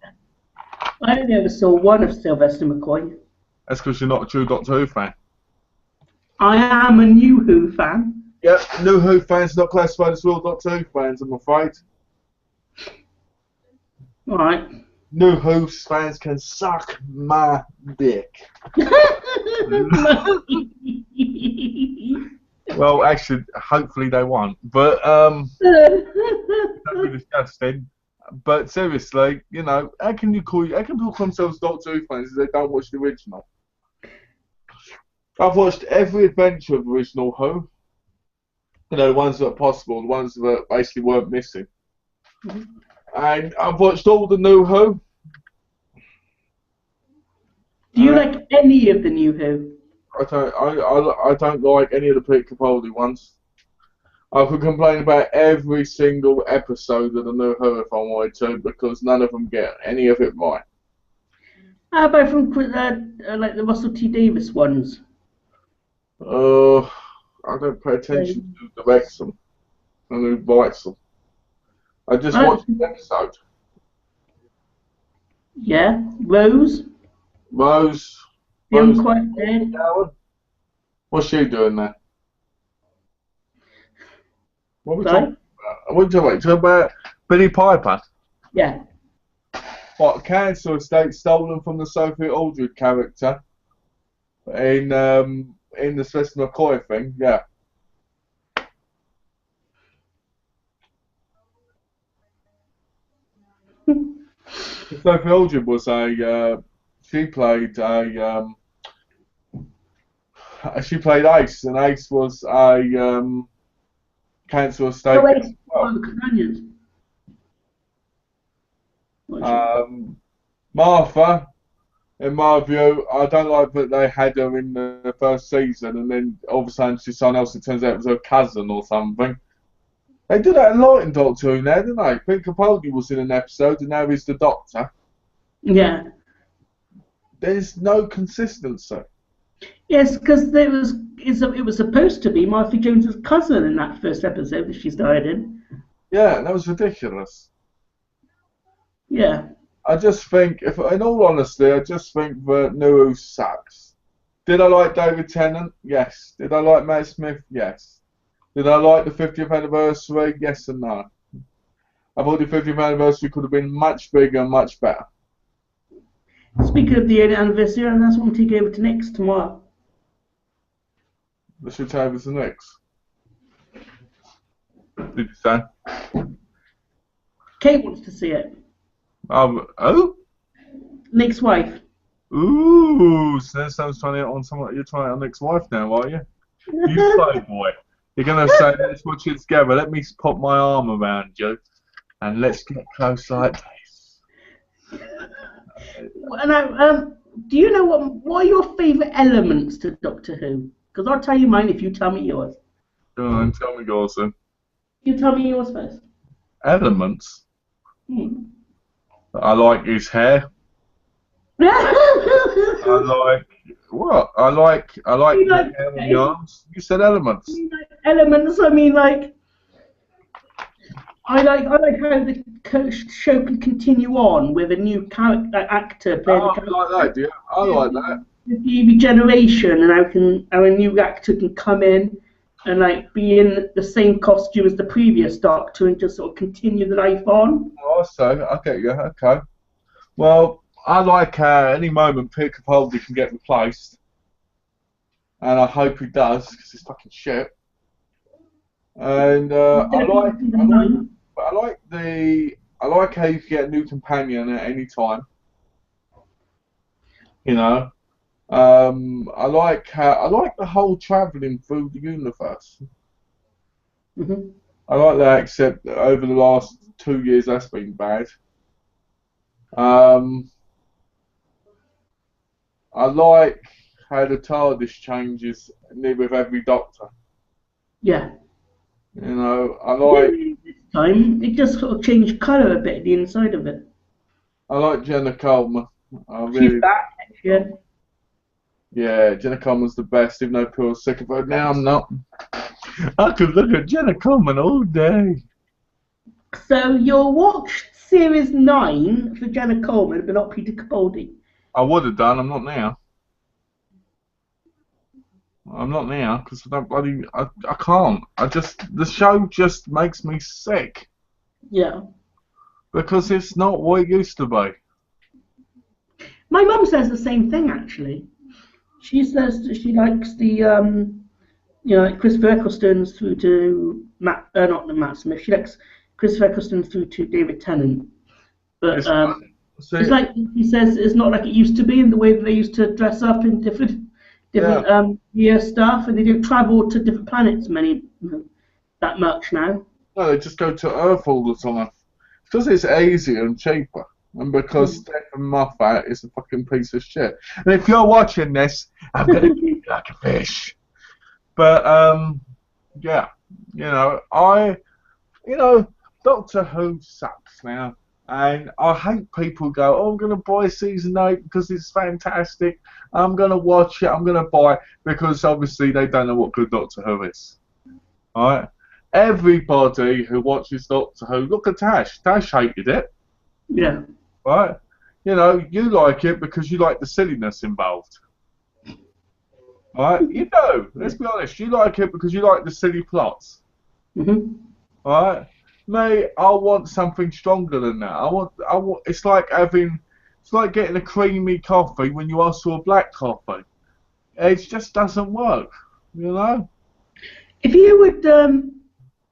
I only ever saw one of Sylvester McCoy. That's because you're not a true Doctor Who fan. I am a New Who fan. Yep, New Who fans not classified as real Doctor Who fans, I'm afraid. Alright. New Who fans can suck my dick. Well, actually, hopefully they won't. But, that'd be disgusting. But seriously, you know, how can people call themselves Doctor Who fans if they don't watch the original? I've watched every adventure of the original Who. You know, the ones that are possible, the ones that basically weren't missing. And I've watched all the New Who. Do you like any of the New Who? I don't like any of the Peter Capaldi ones. I could complain about every single episode of the New Who if I wanted to, because none of them get any of it right. How about from like the Russell T Davies ones? I don't pay attention to who directs them and who writes them. I just watch the episode. Yeah, Rose. Rose. The Rose. Unquiet Dead. What's she doing there? What are we Sorry? talking about? What are you talking about? Billy Piper? Yeah. What, Cancer Estate stolen from the Sophie Aldred character in the Sylvester McCoy thing? Yeah. Sophie Aldred was she played Ace, and Ace was a Cancer Estate. Oh, wait, the companions. Martha, in my view, I don't like that they had her in the first season, and then all of a sudden she's someone else. It turns out it was her cousin or something. They do that a lot in Doctor Who now, don't they? Peter Capaldi was in an episode, and now he's the Doctor. Yeah. There's no consistency. Yes, because it was supposed to be Martha Jones's cousin in that first episode that she's died in. Yeah, that was ridiculous. Yeah. I just think, in all honesty, I just think that New Who sucks. Did I like David Tennant? Yes. Did I like Matt Smith? Yes. Did I like the 50th anniversary? Yes and no. I thought the 50th anniversary could have been much bigger and much better. Speaking of the anniversary, and that's what I'm taking over to next tomorrow. Let's should take us to next. Did you say? Kate wants to see it. Oh? Nick's wife. Ooh, so that sounds trying it on someone. You're trying it on Nick's wife now, are you? You slow boy. You're gonna say, let's watch it together. Let me put my arm around you, and let's get close like this. And do you know what are your favourite elements to Doctor Who? Because I'll tell you mine if you tell me yours. Go on, tell me yours then. You tell me yours first. Elements. I like his hair. I like what? I like the hair and the arms. You said elements. Elements. I mean, like, I like how the show can continue on with a new actor playing the character. I like that. Yeah, I like that. The regeneration, and how a new actor can come in and like be in the same costume as the previous Doctor and just sort of continue the life on. Oh, so I get you. Okay. Well, I like any moment Peter Capaldi can get replaced, and I hope he does because he's fucking shit. And I like how you can get a new companion at any time. You know, I like the whole travelling through the universe. I like that, except over the last 2 years that's been bad. I like how the TARDIS changes with every Doctor. Yeah. You know, I like. This time it just sort of changed colour a bit, the inside of it. I like Jenna Coleman. She's back, yeah. Yeah, Jenna Coleman's the best, even though Peel's sick of her. Now I'm not. I could look at Jenna Coleman all day. So you'll watch Series 9 for Jenna Coleman, but not Peter Capaldi. I would have done. I'm not now. I'm not now because I don't bloody. I can't. The show just makes me sick. Yeah. Because it's not what it used to be. My mum says the same thing actually. She says that she likes the like Christopher Eccleston's through to not Matt Smith. She likes Christopher Eccleston through to David Tennant. But it's like he says it's not like it used to be in the way that they used to dress up in different year stuff, and they don't travel to different planets that much now. No, they just go to Earth all the time because it's easier and cheaper. and because Stephen Moffat is a fucking piece of shit. And if you're watching this, I'm gonna eat you like a fish. But yeah, Doctor Who sucks now, and I hate people go, "Oh, I'm gonna buy season 8 because it's fantastic. I'm gonna watch it. I'm gonna buy it," because obviously they don't know what good Doctor Who is. All right. Everybody who watches Doctor Who, look at Tash. Tash hated it. Yeah. Right? You like it because you like the silliness involved. Right? You do. Let's be honest. You like it because you like the silly plots. Mm-hmm. Right? Me, I want something stronger than that. I want. It's like getting a creamy coffee when you ask for a black coffee. It just doesn't work. If you would,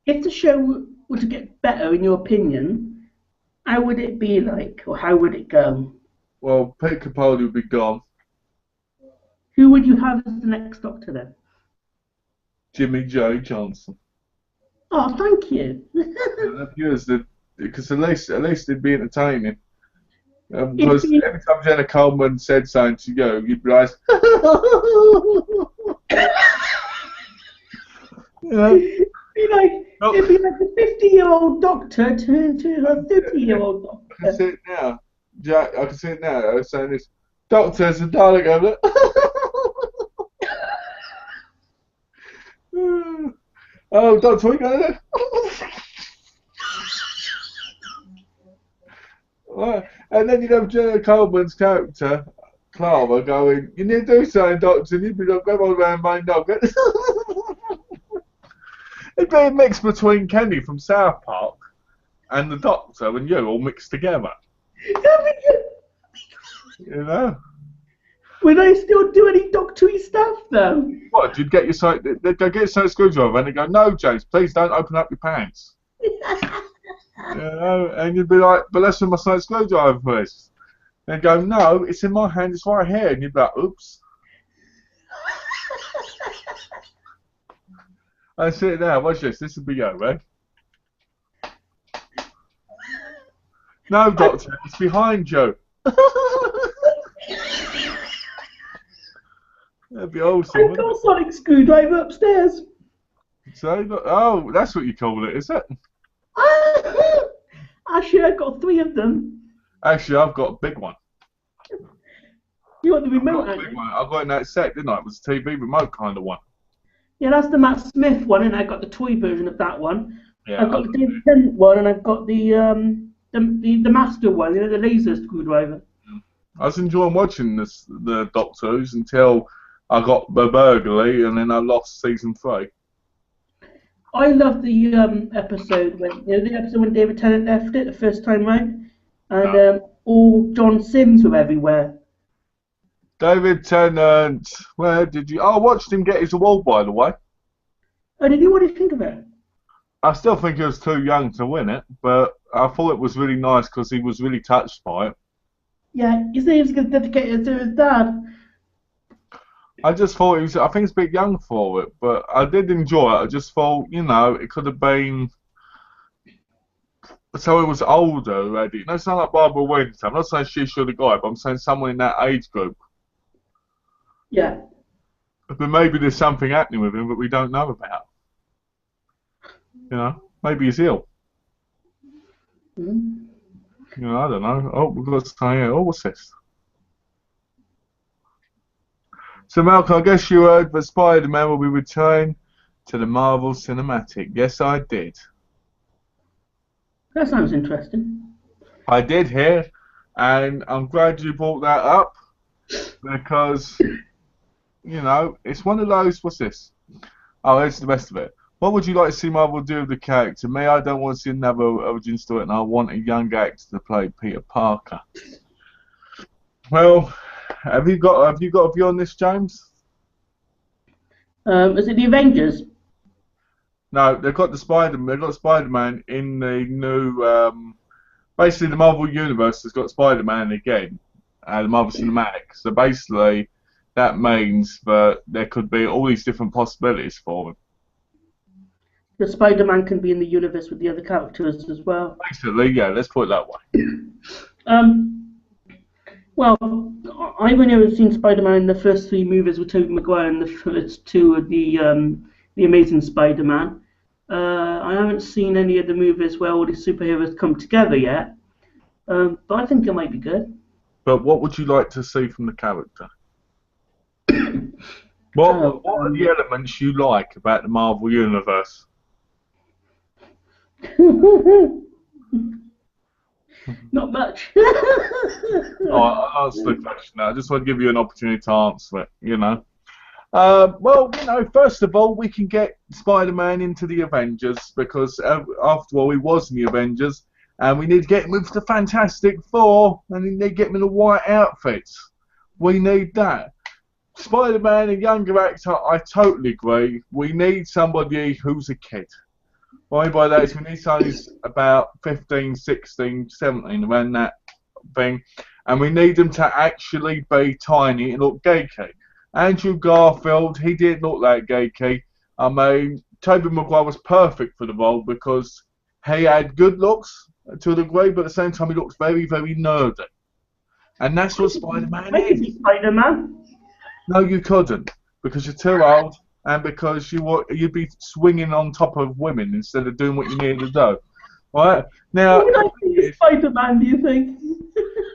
if the show were to get better, in your opinion, how would it be like, or how would it go? Well, Pete Capaldi would be gone. Who would you have as the next Doctor then? Jimmy J. Johnson. Oh, thank you. Because at least it'd be entertaining. Because every time Jenna Coleman said something to you, you'd be like, It'd be like a 50-year-old doctor turned to a 30-year-old doctor. I can see it now. Jack, I can see it now. I was saying this. Doctors and darling over Oh, Doctor, what are you going to do? Right. And then you'd have Jenna Coleman's character, Clara, going, "You need to do something, Doctor," and you'd be like, "Grab on around my nugget." It'd be a mix between Kenny from South Park and the Doctor and you all mixed together. Would I still do any doctory stuff though? What? You'd get your side. They'd go get your screwdriver and they'd go, "No, James, please don't open up your pants." And you'd be like, "But that's my side screwdriver, please." They'd go, "No, it's in my hand. It's right here." And you'd be like, "Oops." I see it now. Watch this. This will be you, right? No, Doctor, it's behind you. That'd be awesome. I've got a sonic screwdriver upstairs. So, oh, that's what you call it, is it? Actually, I've got 3 of them. Actually, I've got a big one. You want the remote? I got it in that set, didn't I? It was a TV remote kind of one. Yeah, that's the Matt Smith one, and I got the toy version of that one. Yeah, I've got the David Tennant one, and I've got the master one, the laser screwdriver. I was enjoying watching the Doctor Who's until I got the burglary, and then I lost season 3. I love the episode when David Tennant left it the first time round, and all John Sims were everywhere. David Tennant, where did you? Oh, I watched him get his award, by the way. Oh, did you? What did you think of it? I still think he was too young to win it, but I thought it was really nice because he was really touched by it. Yeah, he said he was going to dedicate it to his dad. I just thought he was. I think he's a bit young for it, but I did enjoy it. I just thought, it could have been. So he was older already. It's not like Barbara Winter. I'm not saying she should have got it, but I'm saying someone in that age group. Yeah. But maybe there's something happening with him that we don't know about. Maybe he's ill. Mm. I don't know. Oh, we've got to say, oh, what's this? So, Malc, I guess you heard that Spider-Man will be returned to the Marvel Cinematic. Yes, I did. That sounds interesting. I did hear, and I'm glad you brought that up because, it's one of those. What's this? Oh, it's the rest of it. What would you like to see Marvel do with the character? Me, I don't want to see another origin story, and I want a young actor to play Peter Parker. Well, have you got a view on this, James? Is it the Avengers? No, they've got Spider-Man in the new. Basically, the Marvel Universe has got Spider-Man again, the Marvel Cinematic. So basically, that means that there could be all these different possibilities for him. The Spider-Man can be in the universe with the other characters as well. Basically, yeah, let's put it that way. Um, well, I've only ever seen Spider-Man in the first three movies with Tobey Maguire and the first two of the Amazing Spider-Man. I haven't seen any of the movies where all the superheroes come together yet, but I think it might be good. But what would you like to see from the character? Oh, What are the elements you like about the Marvel Universe? not much. Oh, I answered the question now. I just want to give you an opportunity to answer it, you know. Well, you know, first of all, we can get Spider-Man into the Avengers because, after all, he was in the Avengers, and we need to get him with the Fantastic Four, and we need to get him in the white outfits. We need that. Spider-Man, a younger actor, I totally agree. We need somebody who's a kid. What I mean by that is we need someone who's about 15, 16, 17, around that thing, and we need them to actually be tiny and look geeky. Andrew Garfield, he didn't look that geeky. I mean, Tobey Maguire was perfect for the role because he had good looks to a degree, but at the same time he looked very, very nerdy. And that's what Spider-Man I could is. be Spider-Man. No, you couldn't, because you're too old, and because you'd be swinging on top of women instead of doing what you needed to do. Right? Now, What would I be Spider-Man, do you think?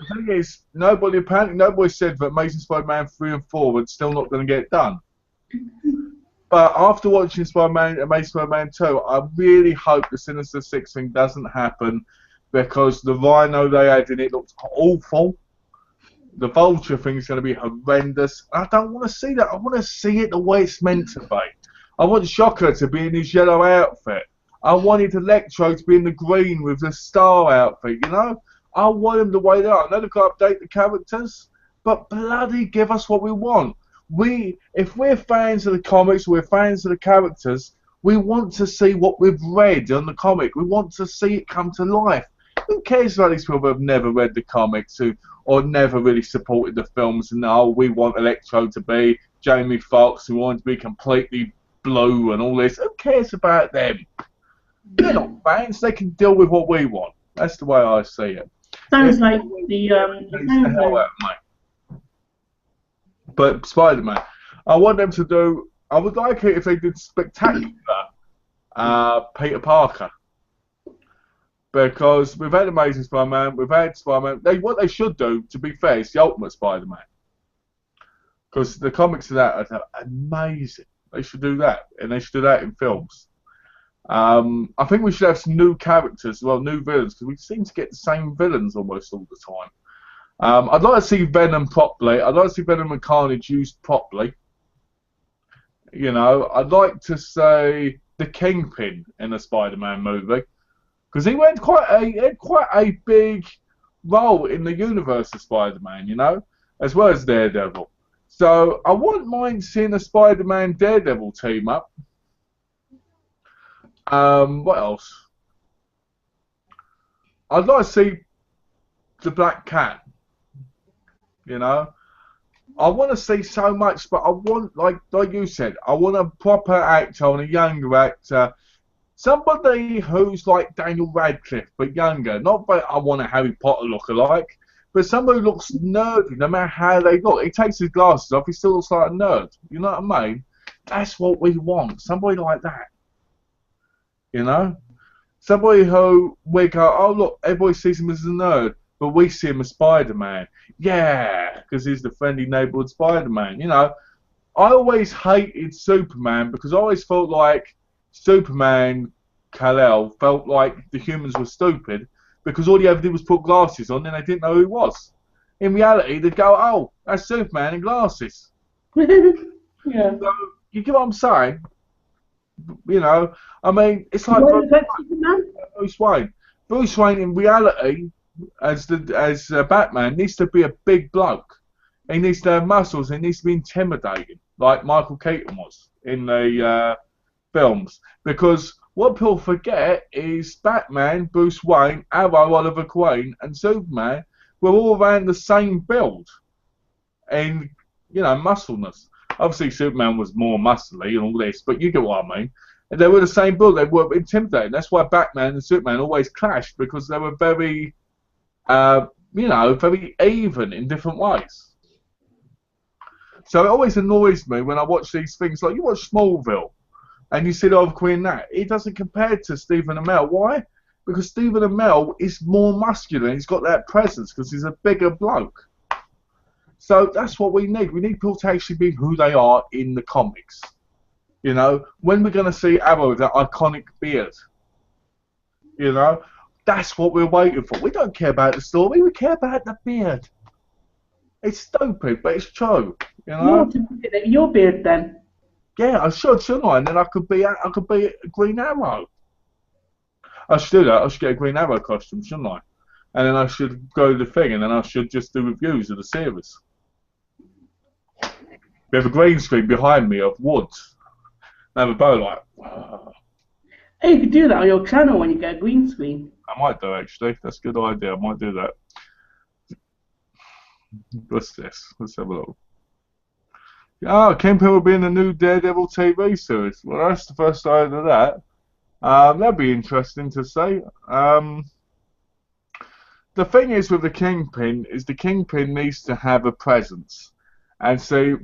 the thing is, apparently nobody said that Amazing Spider-Man 3 and 4 were still not going to get done. But after watching Amazing Spider-Man 2, I really hope the Sinister Six thing doesn't happen because the Rhino they had in it looked awful. The Vulture thing is going to be horrendous. I don't want to see that. I want to see it the way it's meant to be. I want Shocker to be in his yellow outfit. I wanted Electro to be in the green with the star outfit, you know? I want them the way they are. I know they've got to update the characters, but bloody give us what we want. If we're fans of the comics, we're fans of the characters, we want to see what we've read on the comic. We want to see it come to life. Who cares about these people who have never read the comics or never really supported the films and, oh, we want Electro to be Jamie Foxx, we want it to be completely blue and all this. Who cares about them? They're not fans. They can deal with what we want. That's the way I see it. Sounds like the But Spider-Man, I want them to do. I would like it if they did spectacular Peter Parker, because we've had Amazing Spider-Man, we've had Spider-Man. What they should do, to be fair, is the Ultimate Spider-Man, because the comics of that are amazing. They should do that, and they should do that in films. I think we should have some new characters, well, new villains, because we seem to get the same villains almost all the time. I'd like to see Venom properly. I'd like to see Venom and Carnage used properly. You know, I'd like to say the Kingpin in a Spider-Man movie, because he had quite a big role in the universe of Spider-Man, you know, as well as Daredevil. So I wouldn't mind seeing a Spider-Man Daredevil team up. What else? I'd like to see the Black Cat. You know, I want to see so much, but I want, like you said, I want a proper actor and a younger actor, somebody who's like Daniel Radcliffe but younger. Not that I want a Harry Potter look-alike, but somebody who looks nerdy no matter how they look. He takes his glasses off, he still looks like a nerd. You know what I mean? That's what we want. Somebody like that. You know? Somebody who we go, oh look, everybody sees him as a nerd, but we see him as Spider-Man. Yeah, because he's the friendly neighborhood Spider-Man. You know, I always hated Superman because I always felt like Superman, Kal-El, felt like the humans were stupid because all he ever did was put glasses on and they didn't know who he was. In reality, they'd go, oh, that's Superman in glasses. yeah. So, you get what I'm saying? You know, I mean, it's like Bruce Wayne. Bruce Wayne, in reality, as Batman, needs to be a big bloke. He needs to have muscles. He needs to be intimidating, like Michael Keaton was in the films. Because what people forget is Batman, Bruce Wayne, Arrow, Oliver Queen, and Superman were all around the same build and, you know, muscleness. Obviously, Superman was more muscly and all this, but you get what I mean. And they were the same build. They were intimidating. That's why Batman and Superman always clashed, because they were very, you you know, very even in different ways. So it always annoys me when I watch these things, like you watch Smallville, and you see the other Queen that. It doesn't compare to Stephen Amell. Why? Because Stephen Amell is more muscular, and he's got that presence, because he's a bigger bloke. So that's what we need. We need people to actually be who they are in the comics. You know, when we're going to see Arrow with that iconic beard, you know, that's what we're waiting for. We don't care about the story, we care about the beard. It's stupid, but it's true, you know. You want to get your beard then? Yeah, I should, shouldn't I? And then I could be Green Arrow. I should do that. I should get a Green Arrow costume, shouldn't I? And then I should go to the thing, and then I should just do reviews of the series. We have a green screen behind me of woods. And have a bow like. Hey, you could do that on your channel when you get a green screen. I might do, actually. That's a good idea. I might do that. What's this? Let's have a look. Oh, Kingpin will be in the new Daredevil TV series. Well, that's the first I heard of that. That'd be interesting to see. The thing is with the Kingpin is the Kingpin needs to have a presence. And see,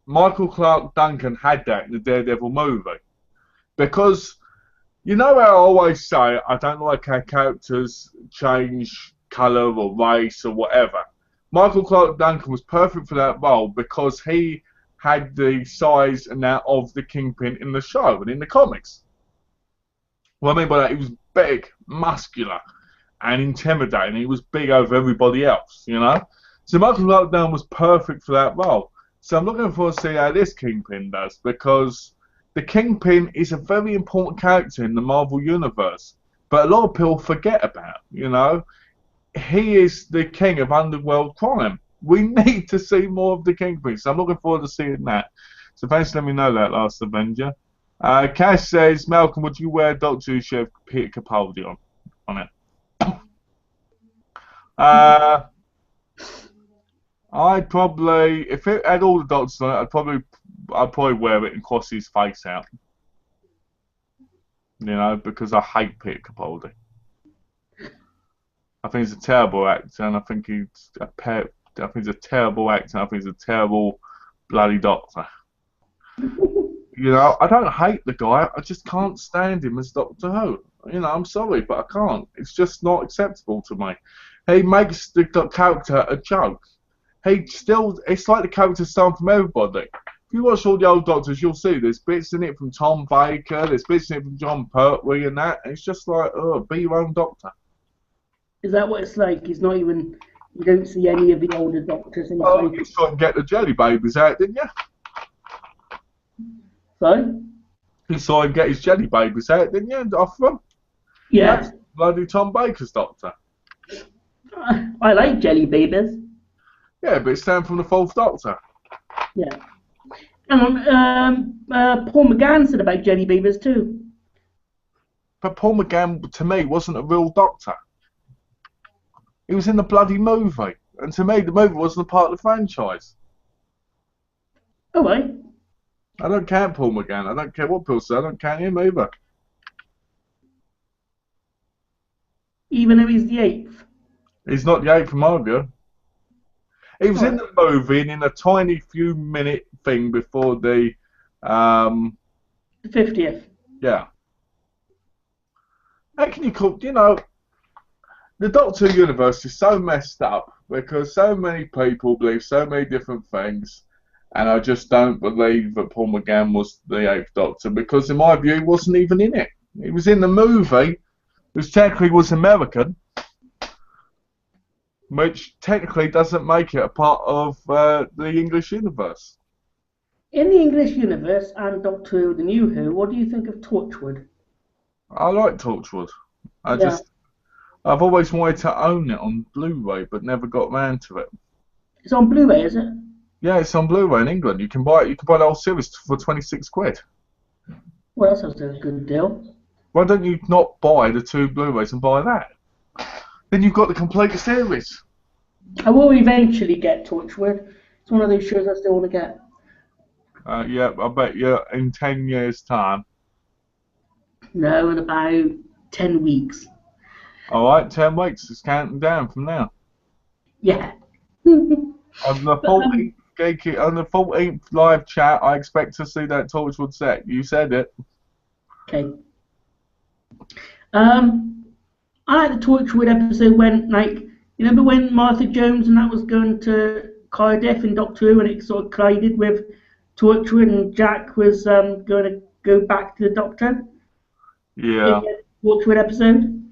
Michael Clark Duncan had that in the Daredevil movie. Because, you know how I always say, I don't like how characters change colour or race or whatever. Michael Clark Duncan was perfect for that role because he had the size and that of the Kingpin in the show and in the comics. What I mean by that, he was big, muscular, and intimidating. He was big over everybody else, you know? So Michael Clark Duncan was perfect for that role. So I'm looking forward to see how this Kingpin does, because the Kingpin is a very important character in the Marvel Universe, but a lot of people forget about, you know? He is the king of underworld crime. We need to see more of the Kingpin, so I'm looking forward to seeing that. So thanks for letting me know that, Last Avenger. Cash says, Malcolm, would you wear Doctor Who shirt Peter Capaldi on it? I'd probably, if it had all the Doctors on it, I'd probably wear it and cross his face out. You know, because I hate Peter Capaldi. I think he's a terrible actor, and I think he's a terrible actor. I think he's a terrible bloody Doctor. You know, I don't hate the guy. I just can't stand him as Doctor Who. You know, I'm sorry, but I can't. It's just not acceptable to me. He makes the character a joke. It's like the character's stolen from everybody. If you watch all the old Doctors, you'll see there's bits in it from Tom Baker, there's bits in it from John Pertwee and that. And it's just like, oh, be your own Doctor. Is that what it's like? It's not even, you don't see any of the older Doctors in the Oh, you saw him get the jelly babies out, didn't you? Sorry? You saw him get his jelly babies out, didn't you? And off them? Yeah. That's bloody Tom Baker's Doctor. I like jelly babies. Yeah, but it's down from the Fourth Doctor. Yeah. And Paul McGann said about jelly babies too. But Paul McGann, to me, wasn't a real Doctor. He was in the bloody movie. And to me, the movie wasn't a part of the franchise. Oh, right. I don't count Paul McGann. I don't care what people say. I don't count him either. Even though he's the 8th. He's not the 8th from my view. He was in the movie and in a tiny few minute thing before the... the 50th. Yeah. How can you call... You know, the Doctor Who universe is so messed up because so many people believe so many different things, and I just don't believe that Paul McGann was the 8th Doctor because, in my view, he wasn't even in it. He was in the movie, which technically was American, which technically doesn't make it a part of the English universe. In the English universe and Doctor Who, the New Who, what do you think of Torchwood? I like Torchwood. I've always wanted to own it on Blu-ray, but never got round to it. It's on Blu-ray, is it? Yeah, it's on Blu-ray in England. You can buy it. You can buy the whole series for 26 quid. Well, that sounds like a good deal. Why don't you not buy the 2 Blu-rays and buy that? Then you've got the complete series. I will eventually get Torchwood. It's one of those shows I still want to get. Yeah, I bet you in 10 years' time. No, in about 10 weeks. All right, 10 weeks. It's counting down from now. Yeah. On the But, 14th on the 14th live chat, I expect to see that Torchwood set. You said it. okay. I like the Torchwood episode when, like, you remember when Martha Jones and that was going to Cardiff in Doctor Who, and it sort of collided with Torchwood, and Jack was going to go back to the Doctor in Yeah. the Torchwood episode.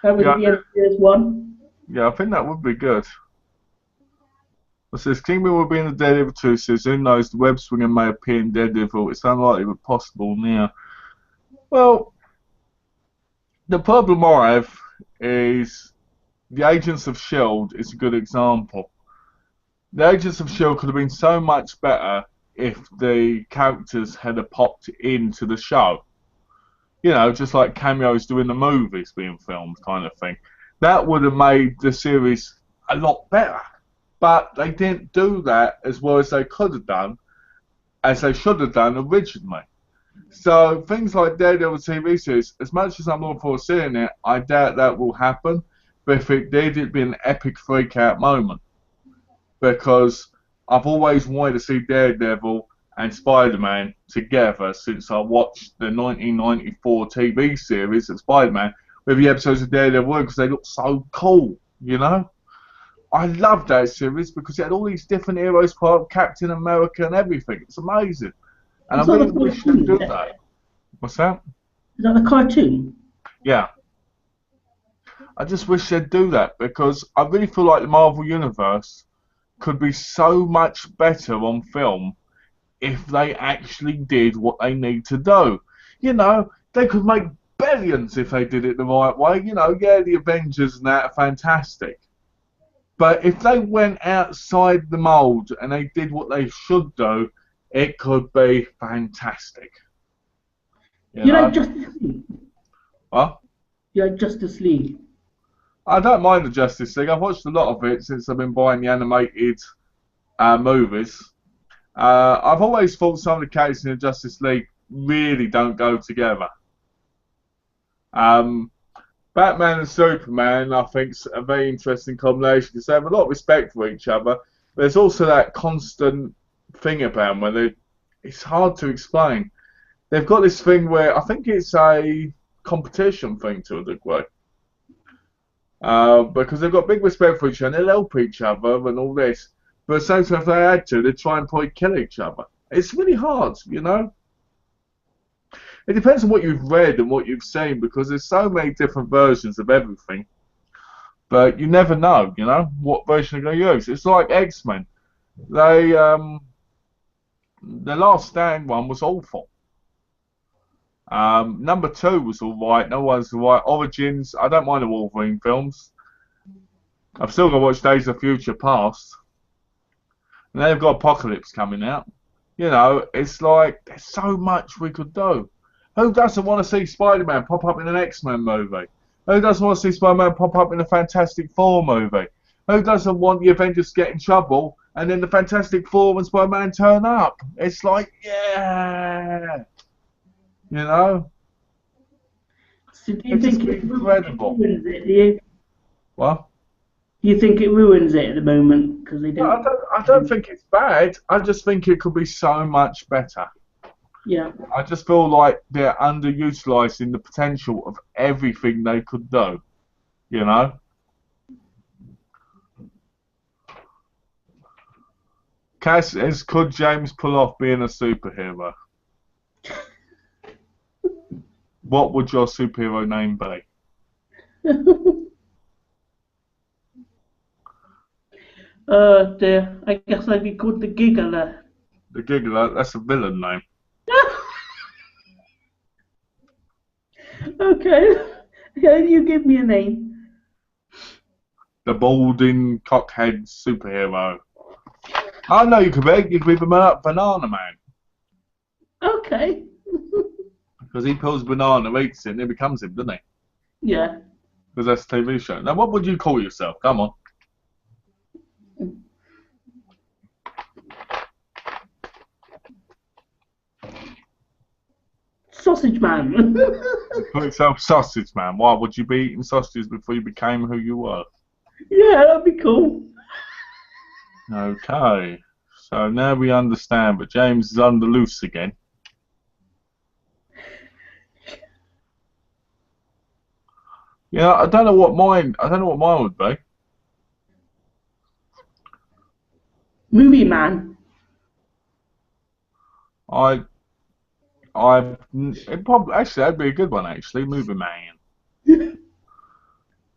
That was Yeah, at the end of series one. yeah, I think that would be good. It says Kingpin will be in the Daredevil 2 series. Who knows? The web swinger may appear in Daredevil. It's unlikely but possible now. Well, the problem I have is the Agents of S.H.I.E.L.D. is a good example. The Agents of S.H.I.E.L.D. could have been so much better if the characters had popped into the show. You know, just like cameos doing the movies being filmed kind of thing. That would have made the series a lot better. But they didn't do that as well as they could have done, as they should have done originally. So things like Daredevil TV series, as much as I'm looking forward to seeing it, I doubt that will happen. But if it did, it'd be an epic freak-out moment. Because I've always wanted to see Daredevil and Spider-Man together since I watched the 1994 TV series of Spider-Man with the episodes of Daredevil because they look so cool, you know? I loved that series because it had all these different heroes, part of Captain America and everything. It's amazing. And I It's not really the wish they'd cartoon, do is it? that. What's that? Is that the cartoon? Yeah. I just wish they'd do that because I really feel like the Marvel Universe could be so much better on film if they actually did what they need to do. You know, they could make billions if they did it the right way. You know, yeah, the Avengers and that are fantastic. But if they went outside the mould and they did what they should do, it could be fantastic. You like Justice League? What? You like Justice League? I don't mind the Justice League. I've watched a lot of it since I've been buying the animated movies. I've always thought some of the characters in the Justice League really don't go together. Batman and Superman, I think, is a very interesting combination because they have a lot of respect for each other. There's also that constant thing about them where it's hard to explain. They've got this thing where I think it's a competition thing to a degree. Because they've got big respect for each other, they'll help each other and all this. But at the same time, if they had to, they'd try and probably kill each other. It's really hard, you know? It depends on what you've read and what you've seen because there's so many different versions of everything. But you never know, you know, what version they're going to use. It's like X-Men. The Last Stand one was awful. Number 2 was alright, no one's alright. Origins, I don't mind the Wolverine films. I've still got to watch Days of Future Past. And then they've got Apocalypse coming out. You know, it's like, there's so much we could do. Who doesn't want to see Spider-Man pop up in an X-Men movie? Who doesn't want to see Spider-Man pop up in a Fantastic Four movie? Who doesn't want the Avengers to get in trouble and then the Fantastic Four and Spider-Man turn up? It's like, yeah! You know? So do you It's think just it incredible. ruins it? Do you? What? Do you think it ruins it at the moment because they No, don't? I don't think it's bad. I just think it could be so much better. Yeah. I just feel like they're underutilizing the potential of everything they could do. You know? Cass says, could James pull off being a superhero? What would your superhero name be? Dear. I guess I'd be called the Giggler. The Giggler, that's a villain name. Okay. Yeah, you give me a name. The balding cockhead superhero. I know you could be Banana Man. Okay. Because he pulls banana, eats it, and it becomes him, doesn't he? Yeah. Because that's a TV show. Now, what would you call yourself? Come on. Sausage Man. Call yourself Sausage Man. Why would you be eating sausages before you became who you were? Yeah, that'd be cool. Okay. So now we understand, but James is on the loose again. Yeah, I don't know what mine would be. Movie man. It probably actually that'd be a good one actually. Movie man.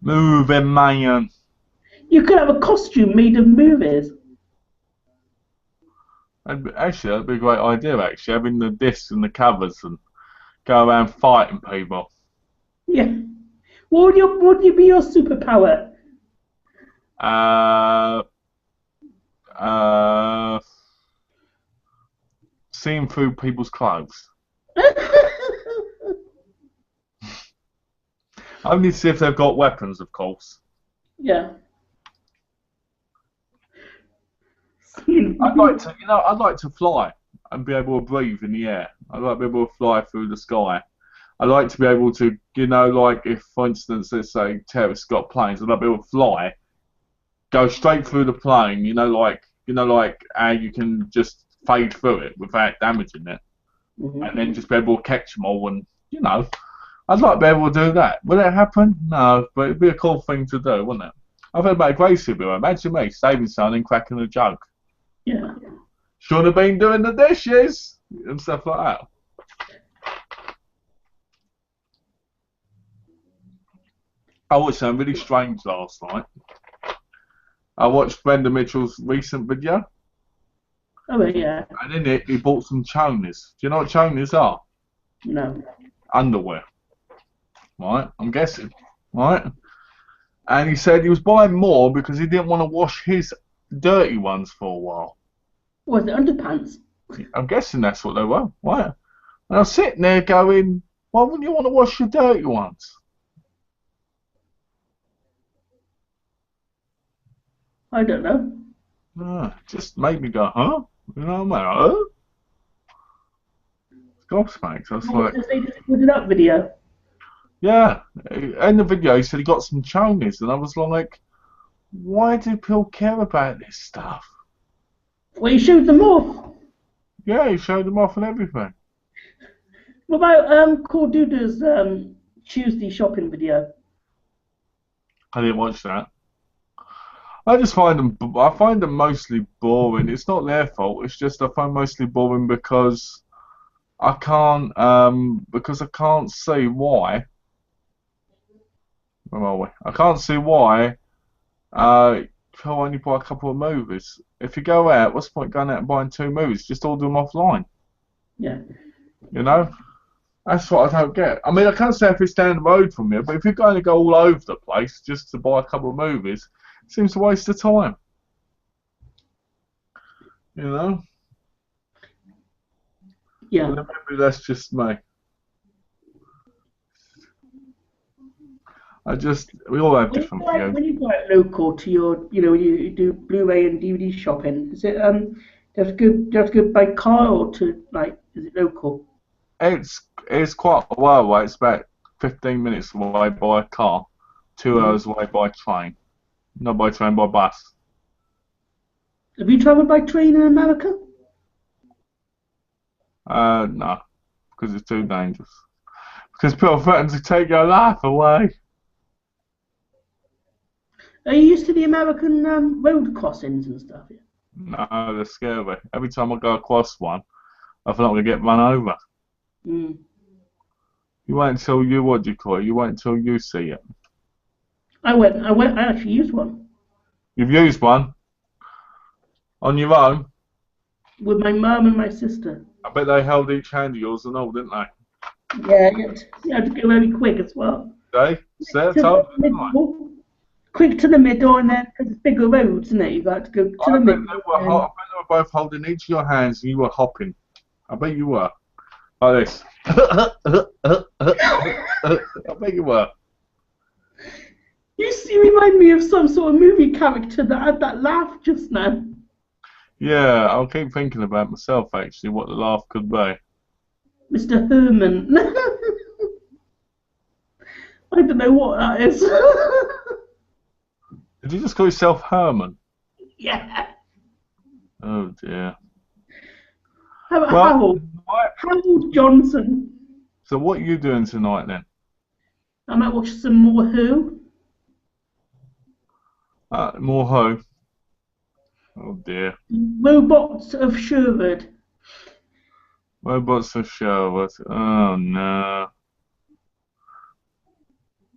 Movie man. You could have a costume made of movies. That'd be a great idea actually, having the discs and the covers and go around fighting people. Yeah. What would you be your superpower? Uh, uh, seeing through people's clothes. Only to see if they've got weapons, of course. Yeah. I'd like to fly and be able to breathe in the air. I'd like to be able to fly through the sky. I'd like to be able to, like if, for instance, let's say terrorists got planes, I'd like to be able to fly, go straight through the plane. Like how you can just fade through it without damaging it, and then just be able to catch them all. And I'd like to be able to do that. Will it happen? No, but it'd be a cool thing to do, wouldn't it? I've heard about a great superhero. Imagine me saving someone and cracking a joke. Yeah. Should have been doing the dishes and stuff like that. I watched something really strange last night. I watched Brenda Mitchell's recent video, Oh yeah. and in it he bought some chonies. Do you know what chonies are? No. Underwear. Right? I'm guessing. Right? And he said he was buying more because he didn't want to wash his dirty ones for a while. Was it underpants? I'm guessing that's what they were. Right? And I was sitting there going, why wouldn't you want to wash your dirty ones? I don't know. Just made me go, huh? You know what I mean? Huh? Gobsmacked. I was like, They just put it up video. yeah. In the video, he said he got some chonies, and I was like, why do people care about this stuff? Well, you showed them off. Yeah, he showed them off and everything. What about Corduda's Tuesday shopping video? I didn't watch that. I find them mostly boring. It's not their fault. It's just I find mostly boring because I can't see why. Where are we? I can't see why people only buy a couple of movies. If you go out, what's the point going out and buying 2 movies? Just order them offline. Yeah. That's what I don't get. I mean, I can't say if it's down the road from here, but if you're going to go all over the place just to buy a couple of movies, it seems a waste of time. Yeah. Well, maybe that's just me. We all have different views. When you buy it local to your, when you do Blu-ray and DVD shopping, is it do you have to go by car or is it local? It's quite a while away. It's about 15 minutes away by car, 2 hours away by train. Not by train, by bus. Have you travelled by train in America? No, because it's too dangerous. Because people threaten to take your life away. Are you used to the American road crossings and stuff? Yeah? No, they're scary. Every time I go across one, I feel like I'm going to get run over. Mm. You wait until you wait until you see it. I actually used one. You've used one? On your own? With my mum and my sister. I bet they held each hand of yours and all, didn't they? Yeah, you had to go very quick as well. They? Quick to the middle, and then because it's bigger roads, isn't it? You got to go to the middle. I bet they were both holding each of your hands and you were hopping. I bet you were. Like this. I bet you were. You remind me of some sort of movie character that had that laugh just now. Yeah, I'll keep thinking about myself actually, what the laugh could be. Mr. Herman. I don't know what that is. Did you just call yourself Herman? Yeah. Oh dear. How about Well, Harold Johnson? so what are you doing tonight then? I might watch some more Who. More ho. Oh dear. Robots of Sherwood. Robots for show. Oh no.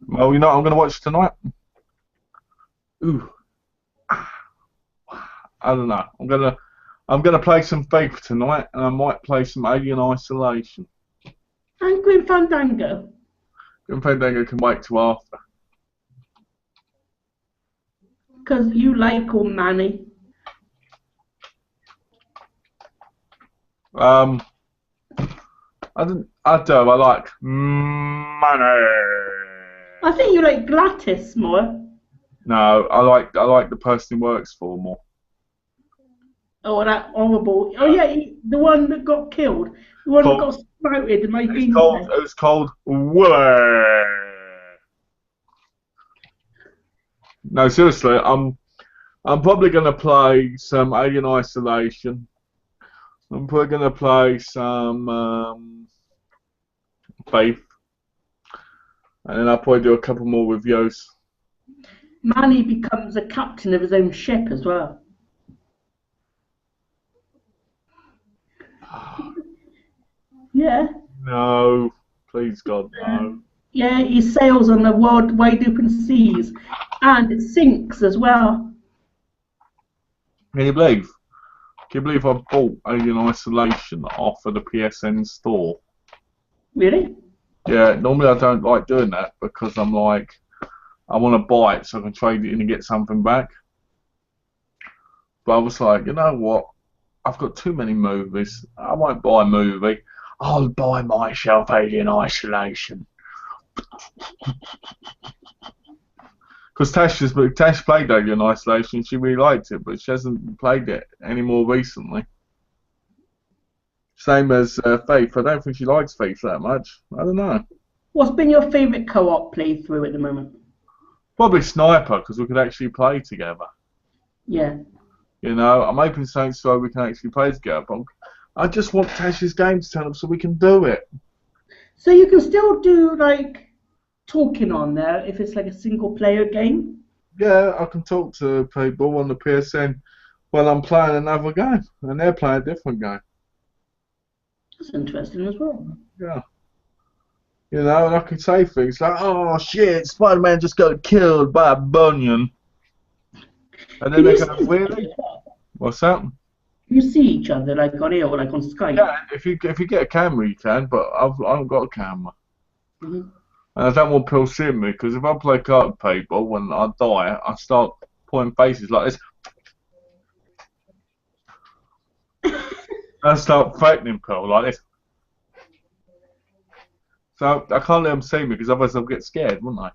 Well, you know what I'm gonna watch tonight? Ooh. I don't know. I'm gonna play some Faith tonight, and I might play some Alien Isolation. And Grim Fandango. Grim Fandango can wait till after. Because you like all Manny. I do. I like money. I think you like Gladys more. No, I like the person he works for more. Oh, that horrible. Oh, yeah, the one that got killed. The one that Called, got sprouted in my it's bean called bag. it's called Willie. No, seriously, I'm probably gonna play some Alien Isolation. I'm probably gonna play some Faith, and then I'll probably do a couple more reviews. Manny becomes a captain of his own ship as well. Yeah. No, please God, no. Yeah, he sails on the wide open seas. And it sinks as well. Can you believe? Can you believe I bought Alien Isolation off of the PSN store? Really? Yeah, normally I don't like doing that because I'm like, I want to buy it so I can trade it in and get something back. But I was like, you know what? I've got too many movies. I won't buy a movie. I'll buy myself Alien Isolation. Because Tash played Alien Isolation. She really liked it, but she hasn't played it anymore recently. Same as Faith. I don't think she likes Faith that much. I don't know. What's been your favourite co-op playthrough at the moment? Probably Sniper, because we could actually play together. Yeah. You know, I'm hoping Saints Row we can actually play together. But I just want Tash's game to turn up so we can do it. So you can still do like talking on there if it's like a single player game? Yeah, I can talk to people on the PSN while I'm playing another game, and they're playing a different game. That's interesting as well. Yeah. You know, and I can say things like, oh shit, Spider-Man just got killed by a bunion. And then Can you they see go, each other really? as well? What's that? Can you see each other like on here or like on Skype? Yeah, if you get a camera, you can, but I haven't got a camera. Mm-hmm. And I don't want people seeing me, because if I play card with people, when I die, I start pulling faces like this. I start frightening people like this. So I can't let them see me, because otherwise they'll get scared, wouldn't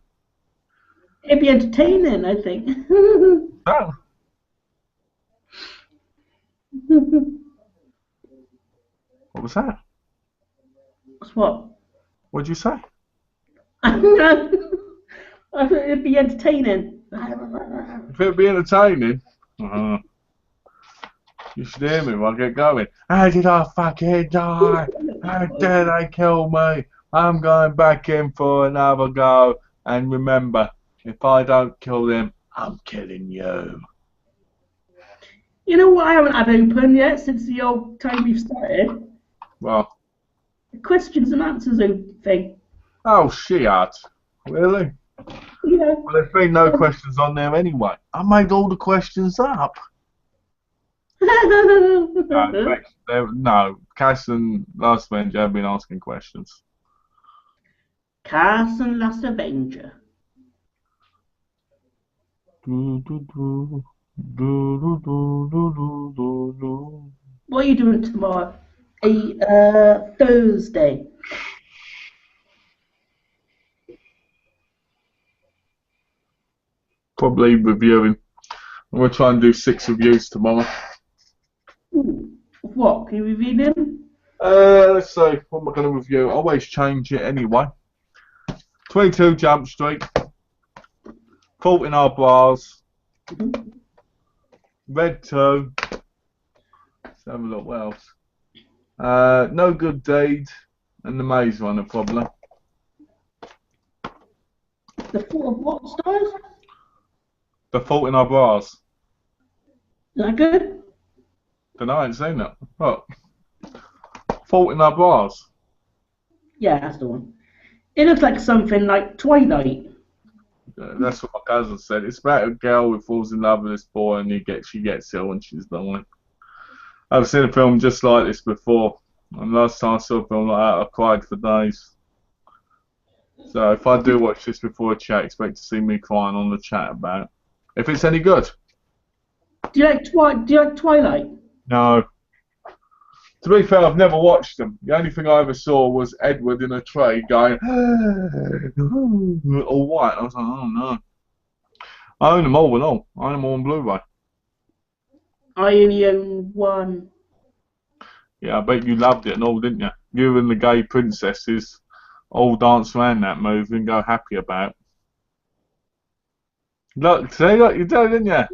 they? It'd be entertaining, I think. Oh. What was that? What's what? What'd you say? I thought it'd be entertaining. If it'd be entertaining, you should hear me when I get going. How did I fucking die? How dare they kill me? I'm going back in for another go. And remember, if I don't kill them, I'm killing you. You know what I haven't had open yet since the old time we've started? Well, The questions and answers thing. oh shit. Really? Yeah. Well, there's been no questions on there anyway. I made all the questions up. No, Cass and Last Avenger have been asking questions. Cass and Last Avenger. What are you doing tomorrow? Thursday. Probably reviewing. I'm going to try and do 6 reviews tomorrow. Ooh, what? Can you reveal them? Let's see. What am I going to review? I always change it anyway. 22 Jump Street. Fault in Our Bars. Red 2. have a look. What else? No Good Deed and The Maze Runner probably. The Fault of what stars? The Fault in Our Bras. Is that good? Don't know, I ain't seen it. What? Fault in Our Bras. Yeah, that's the one. It looks like something like Twilight. That's what my cousin said. It's about a girl who falls in love with this boy and she gets ill and she's lonely. I've seen a film just like this before, and last time I saw a film like that, I cried for days. So if I do watch this before a chat, expect to see me crying on the chat about it. If it's any good. Do you like Twilight? No. To be fair, I've never watched them. The only thing I ever saw was Edward in a tray going, all white. I was like, oh no. I own them all and all. I own them all on Blu-ray. I only own one. Yeah, I bet you loved it and all, didn't you? You and the gay princesses all dance around that movie and go happy about it. Look, see, look, you did, didn't you?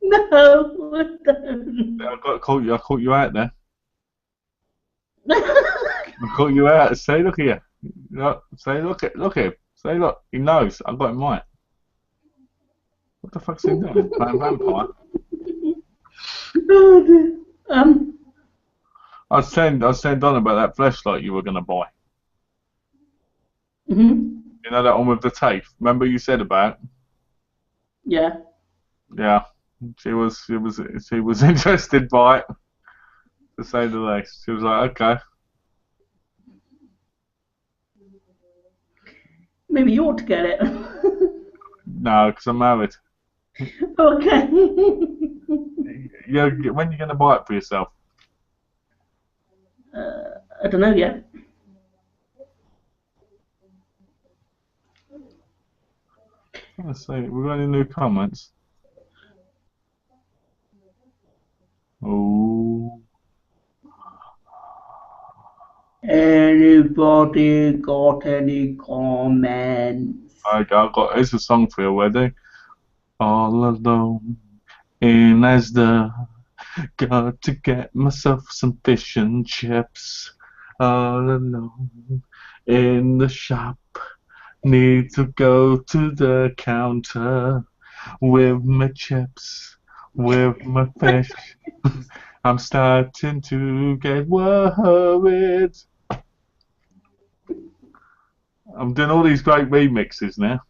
No, I don't. I caught you out there. I caught you out. Say, look here. Look, say, look at him. Say, look, he knows. I got him right. What the fuck's he doing? Playing vampire? Oh, dear. I was saying Don about that flashlight you were gonna buy. Mhm. You know that one with the tape. Remember you said about? Yeah. Yeah. She was interested by it, to say the least. She was like, okay. Maybe you ought to get it. No, because I'm married. Okay. Yeah, when you gonna buy it for yourself? I don't know yet. Let's see. We got any new comments? Oh. Anybody got any comments? I got. Here's a song for you. Ready? All alone in Asda. Got to get myself some fish and chips. All alone in the shop. Need to go to the counter with my chips, with my fish. I'm starting to get worried. I'm doing all these great remixes now.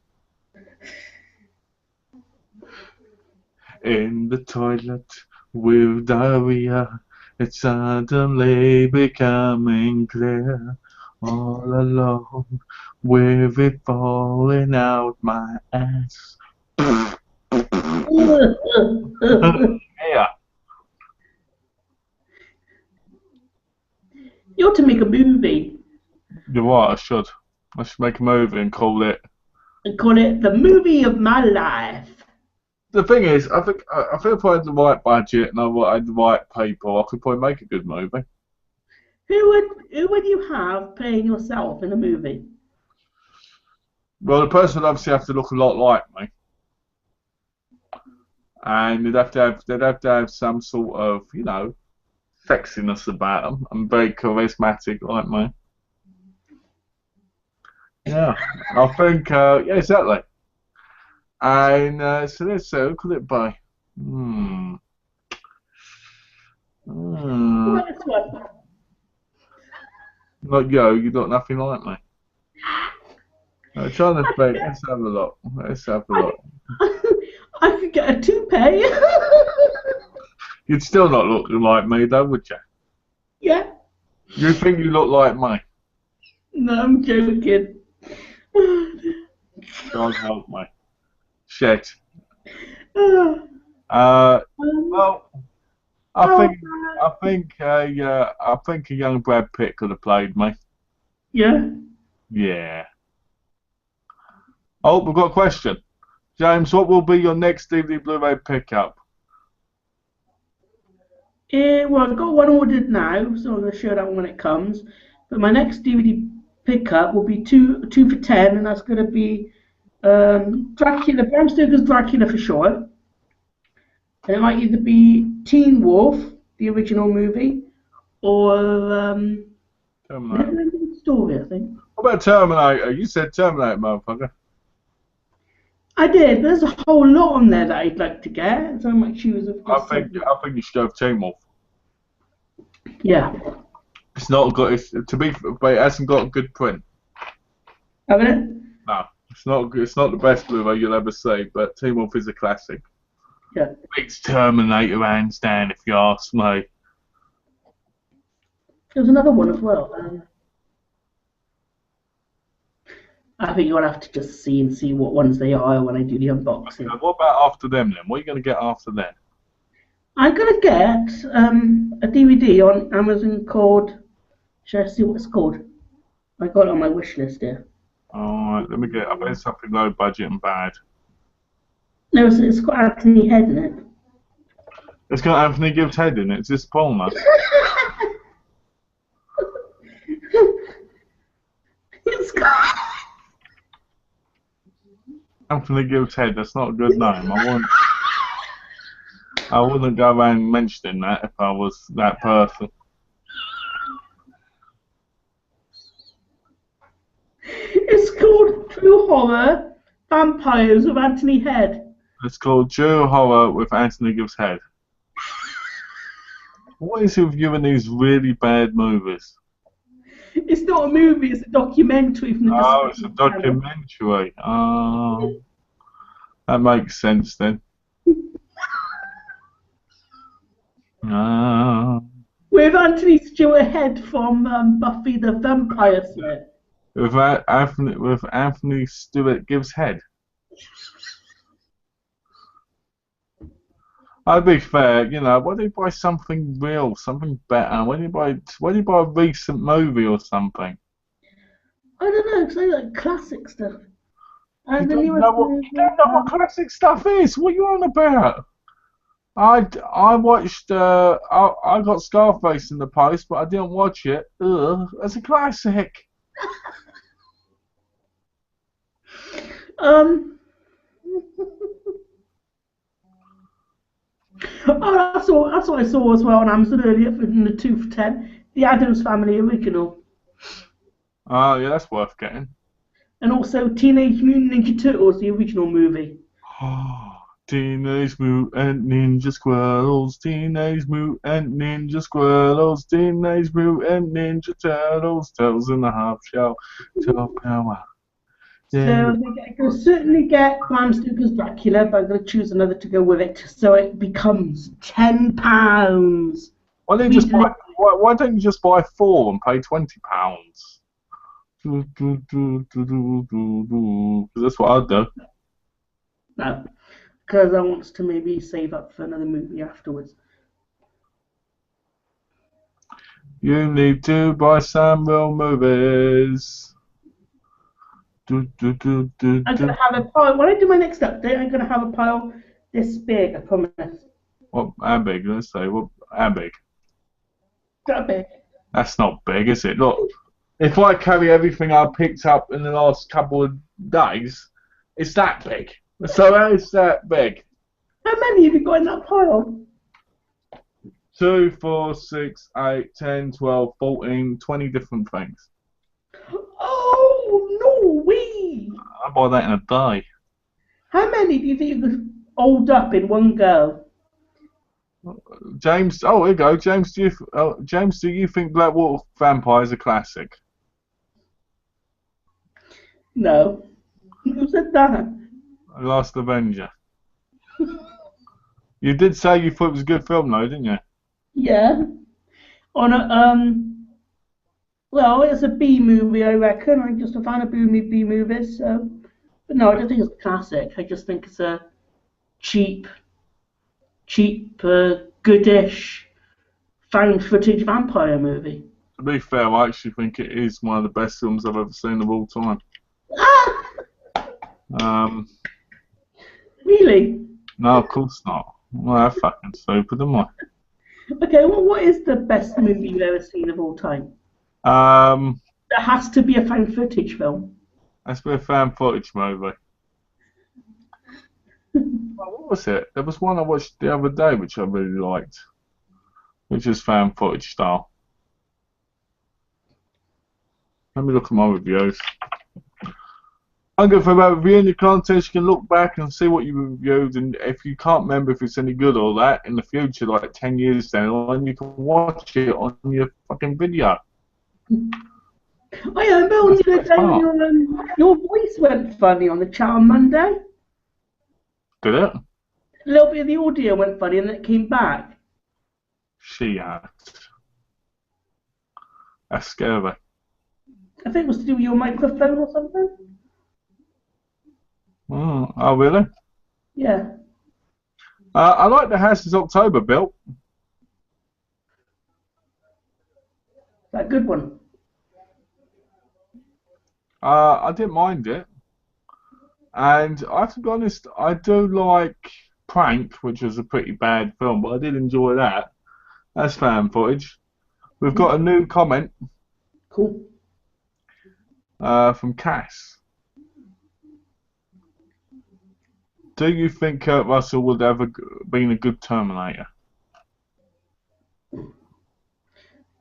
In the toilet with diarrhea, it's suddenly becoming clear. All alone with it falling out my ass. Yeah. You ought to make a movie You're right, I should. I should make a movie and call it. and call it The Movie of My Life. The thing is, I think if I had the right budget and I had the right people, I could probably make a good movie. Who would you have playing yourself in a movie? Well, the person would obviously have to look a lot like me, and they'd have to have some sort of, you know, sexiness about them and very charismatic like me. Yeah, I think, yeah, exactly. And so let's see, who could it be? What about this one? Like you got nothing like me. I'm trying to think. Let's have a look. Let's have a look. I could get a toupee. You'd still not look like me, though, would you? Yeah. You think you look like me? No, I'm joking. God help me. Shit. Um, Well, I think a young Brad Pitt could have played me. Yeah. Yeah. Oh, we've got a question. James, what will be your next DVD Blu-ray pickup? Well, I've got one ordered now, so I'm going to show that one when it comes. But my next DVD pickup will be two for 10, and that's going to be Dracula, Bram Stoker's Dracula for sure. And it might either be Teen Wolf the original movie, or Terminator. Neverending Story, I think. What about Terminator? You said Terminator, motherfucker. I did. There's a whole lot on there that I'd like to get. So I might choose. I think you should go with Team. Yeah. It's not good. But it hasn't got a good print. Haven't it? No, it's not. It's not the best Blu-ray you'll ever see. But Team Wolf is a classic. Yeah. It's Terminator hands down, if you ask me. There's another one as well. I think you'll have to just see what ones they are when I do the unboxing. Okay, what about after them then? What are you going to get after them? I'm gonna get a DVD on Amazon called. Should I see what it's called? I got it on my wish list here. Alright, let me get. I bet it's something low budget and bad. No, it's got Anthony Head in it. It's got Anthony Gibbs' head in it. It's this Palmer. It's got. Anthony Gibbs' head. That's not a good name. I wouldn't go around mentioning that if I was that person. It's called True Horror Vampires with Anthony Head. It's called True Horror with Anthony Gibbs' head. What is it with you in these really bad movies? It's not a movie, it's a documentary from the Oh, it's a Discovery Channel. documentary. Oh, that makes sense then. With Anthony Stewart Head from Buffy the Vampire Slayer. With Anthony Stewart Gibbs' head. I'd be fair, you know. Why don't you buy something real, something better? Why don't you buy a recent movie or something? I don't know, because I like classic stuff. You And the don't newest know what classic stuff is. What are you on about? I watched. I got Scarface in the post, but I didn't watch it. Ugh, that's a classic. Oh, that's what I saw as well on Amazon earlier in the 2 for 10. The Addams Family original. Oh, yeah, that's worth getting. And also Teenage Mutant Ninja Turtles, the original movie. Teenage Mutant Ninja Squirrels, Teenage Mutant Ninja Squirrels, Teenage Mutant Ninja Turtles, Turtles in the Half Shell, Turtle Power. So I'm going to certainly get Bram Stoker's Dracula, but I'm going to choose another to go with it, so it becomes £10. Why don't you just buy 4 and pay £20? Because that's what I'd do. No, because I want to maybe save up for another movie afterwards. You need to buy some real movies. I'm going to have a pile. When I do my next update, I'm going to have a pile this big, I promise. What? How big? Let's say. What? How big? That big. That's not big, is it? Look, if I carry everything I picked up in the last couple of days, it's that big. So how is that big? How many have you got in that pile? 2, 4, 6, 8, 10, 12, 14, 20 different things. Oh, no way! I buy that in a day. How many do you think you could hold up in one go? James, oh, here you go. James, do you think Black Water Vampire is a classic? No. Who said that? Last Avenger. You did say you thought it was a good film, though, didn't you? Yeah. On a, well, it's a B movie, I reckon. I'm just a fan of B movies, so. But no, I don't think it's a classic. I just think it's a cheap, goodish, found footage vampire movie. To be fair, I actually think it is one of the best films I've ever seen of all time. Really? No, of course not. Well, that's fucking stupid, am I? Okay, well, what is the best movie you've ever seen of all time? It has to be a found footage film. That's been a fan footage movie. Well, what was it? There was one I watched the other day which I really liked. which is fan footage style. Let me look at my reviews. I'm good for about reviewing the contest. You can look back and see what you reviewed, and if you can't remember if it's any good or that in the future, like 10 years down the line, you can watch it on your fucking video. I remember on the other day when your voice went funny on the chat on Monday. Did it? A little bit of the audio went funny and then it came back. She had. That's scary. I think it was to do with your microphone or something. Oh, really? Yeah. I like the house is October built. That a good one. I didn't mind it. And I have to be honest, I do like Prank, which was a pretty bad film, but I did enjoy that. That's fan footage. We've got a new comment. Cool. From Cass. Do you think Kurt Russell would have been a good Terminator? I've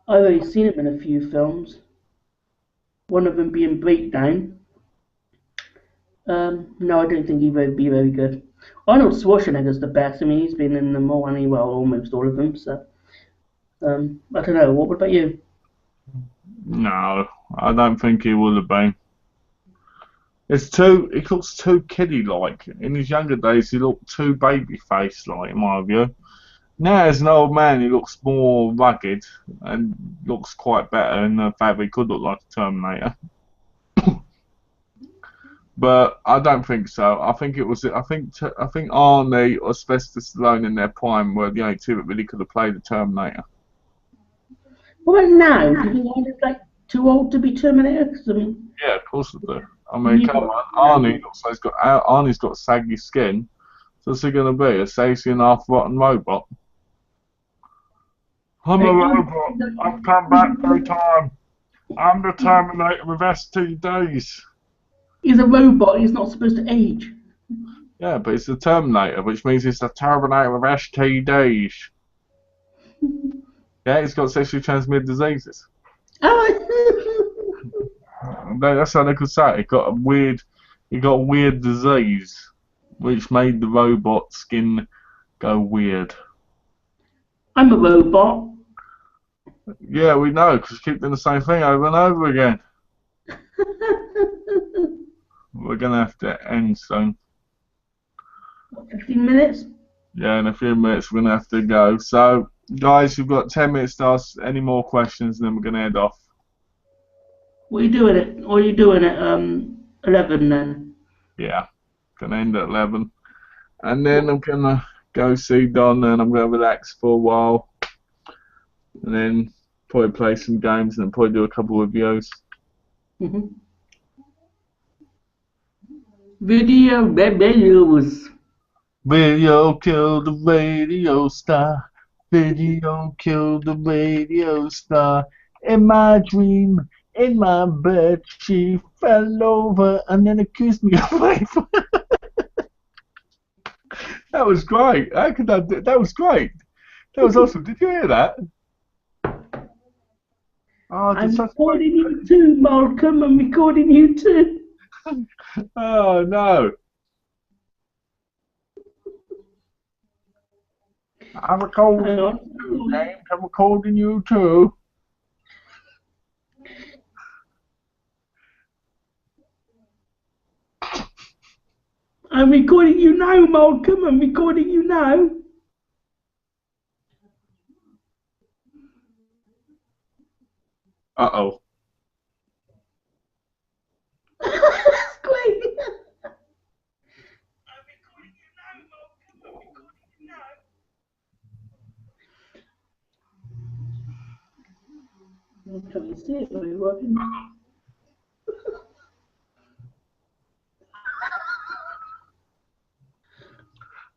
already seen him in a few films. One of them being Breakdown. No, I don't think he would be very good. Arnold Schwarzenegger's the best. I mean, he's been in them all anyway, almost all of them. So, I don't know. What about you? No, I don't think he would have been. He looks too kiddie-like. In his younger days, he looked too baby-faced-like, in my view. Now, as an old man, he looks more rugged and looks quite better in the fact that he could look like a Terminator. But I don't think so. I think Arnie or Sylvester Stallone in their prime were the only two that really could have played the Terminator. What about now? Do you think Arnold's like too old to be Terminator? 'Cause, I mean, Yeah, of course I do. I mean, come on, Arnie's got saggy skin. So what's he gonna be? A saggy and half rotten robot? I'm a robot. I've come back through time. I'm the Terminator with STDs. he's a robot. He's not supposed to age. Yeah, but it's the Terminator, which means it's the Terminator with STDs. Yeah, he's got sexually transmitted diseases. Oh, That's how they could say it. He got a weird disease, which made the robot skin go weird. I'm a robot. Yeah, we know, because you keep doing the same thing over and over again. We're gonna have to end soon. 15 minutes? Yeah, in a few minutes we're gonna have to go. So, guys, you've got 10 minutes to ask any more questions, and then we're gonna head off. What are you doing at 11 then? Yeah, gonna end at 11, and then I'm gonna go see Don, and I'm gonna relax for a while, and then probably play some games, and then probably do a couple of videos. Mm-hmm. Videos. Video killed the radio star. Video killed the radio star. In my dream, in my bed, she fell over and then accused me of rape. That was great. How could I do? That was great. That was awesome. Did you hear that? Oh, I'm recording you too, Malcolm. I'm recording you too. Oh no. I'm recording you too, James. I'm recording you too. I'm recording you now, Malcolm. I'm recording you now. Uh-oh. That's great. Can you see it? Are you working?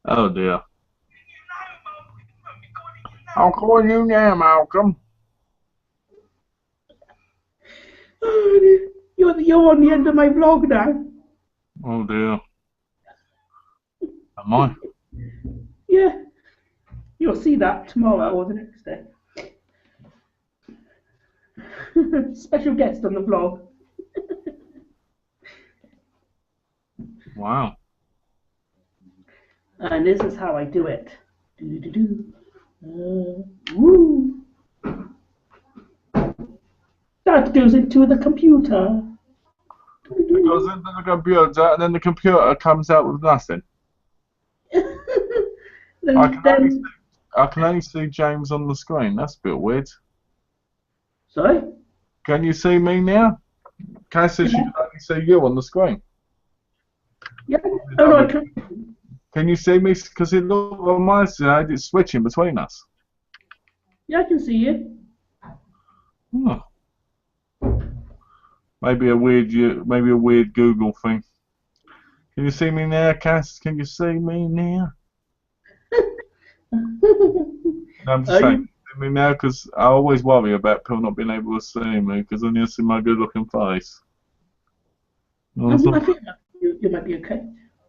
Oh dear. I'll call you now, Malcolm. You're on the end of my vlog now. Oh dear. Am I? Yeah. You'll see that tomorrow or the next day. Special guest on the vlog. Wow. And this is how I do it. Woo. That goes into the computer. It goes into the computer, and then the computer comes out with nothing. then, I can only see James on the screen. That's a bit weird. sorry? Can you see me now? Cass says she can only see you on the screen. Yeah. Oh no, I can. Can you see me? Because it looks on my side, it's switching between us. Yeah, I can see you. Oh. Maybe a weird Google thing. Can you see me now, Cass? Can you see me now? No, I'm just saying, can you see me now? Because I always worry about people not being able to see me because I need to see my good-looking face. I think you might be okay.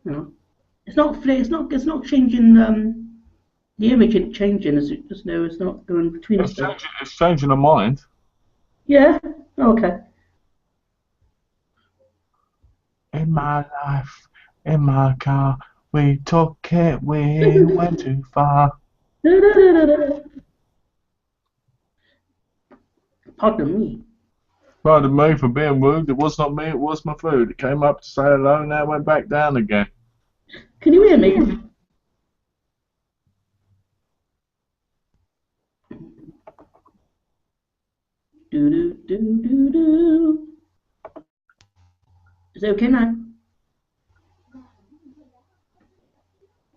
You know, it's not changing. The image isn't changing. It's not going between us. It's changing the mind. Yeah. Okay. In my life, in my car, we took it, we went too far. Pardon me. Pardon me for being rude. It was not me, it was my food. It came up to say hello, now it went back down again. Can you hear me? Do do do do do. Is it okay now?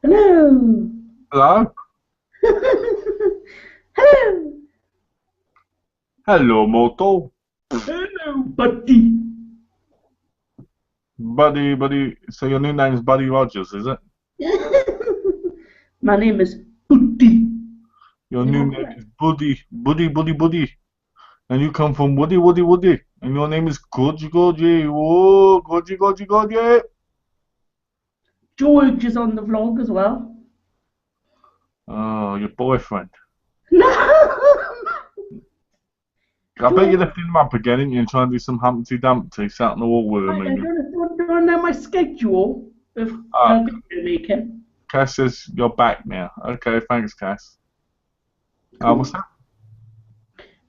Hello. Hello? Hello. Hello, Moto. Hello, buddy. Buddy. So your new name is Buddy Rogers, is it? My name is Buddy. Your new name is Buddy. And you come from Woody. And your name is Goji. Whoa, Goji. George is on the vlog as well. Oh, your boyfriend. No. I bet you're lifting him up again, ain't you, and trying to do some Humpty Dumpty, sat on the wall with him. I don't know my schedule of video making. Cass says you're back now. Okay, thanks, Cass. What's that?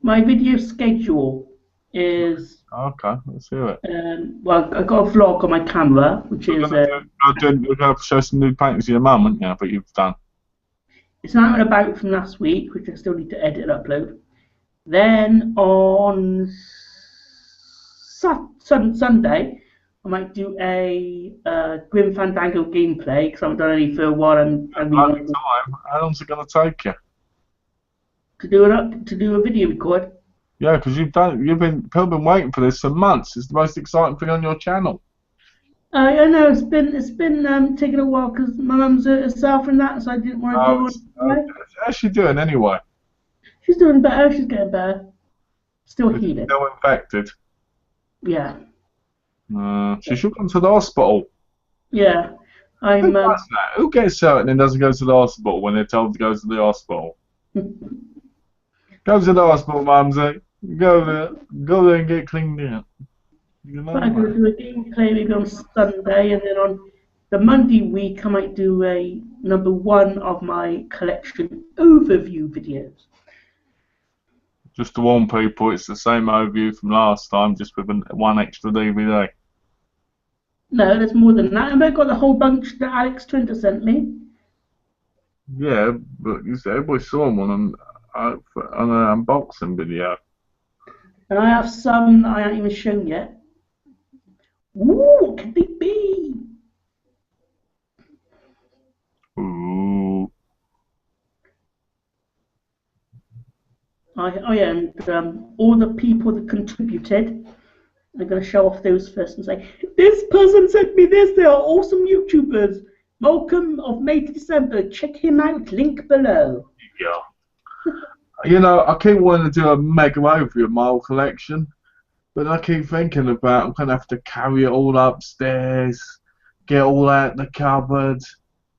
My video schedule is. Okay, let's hear it. Well, I got a vlog on my camera, which is. We're going to show some new paintings of your mum, aren't you? But you've done. It's out and about from last week, which I still need to edit and upload. Then on Sunday, I might do a Grim Fandango gameplay because I haven't done any for a while. How long's it going to take you? To do a video record. Yeah, because people been waiting for this for months. It's the most exciting thing on your channel. I know it's been taking a while because my mum's herself and that, so I didn't want to do it. How's she doing anyway? She's doing better. She's getting better. Still healing. Still infected. Yeah. She should come to the hospital. Yeah. Who does that? Who gets hurt and doesn't go to the hospital when they're told to go to the hospital? Go to the hospital, Mumsy. Go there and get cleaned out. You know, I'm going to do a gameplay maybe on Sunday, and then on the Monday week I might do a number 1 of my collection overview videos. just to warn people, it's the same overview from last time, just with one extra DVD. No, there's more than that. I've got the whole bunch that Alex Twinder sent me. Yeah, but you see, everybody saw them on an unboxing video. And I have some that I haven't even shown yet. Ooh, what could they be? Ooh. Oh yeah, and all the people that contributed, I'm going to show off those first and say, this person sent me this, they are awesome YouTubers. Malcolm of May to December, check him out, link below. Yeah. You know, I keep wanting to do a mega overview of my whole collection, but I keep thinking about I'm going to have to carry it all upstairs, get all out the cupboard,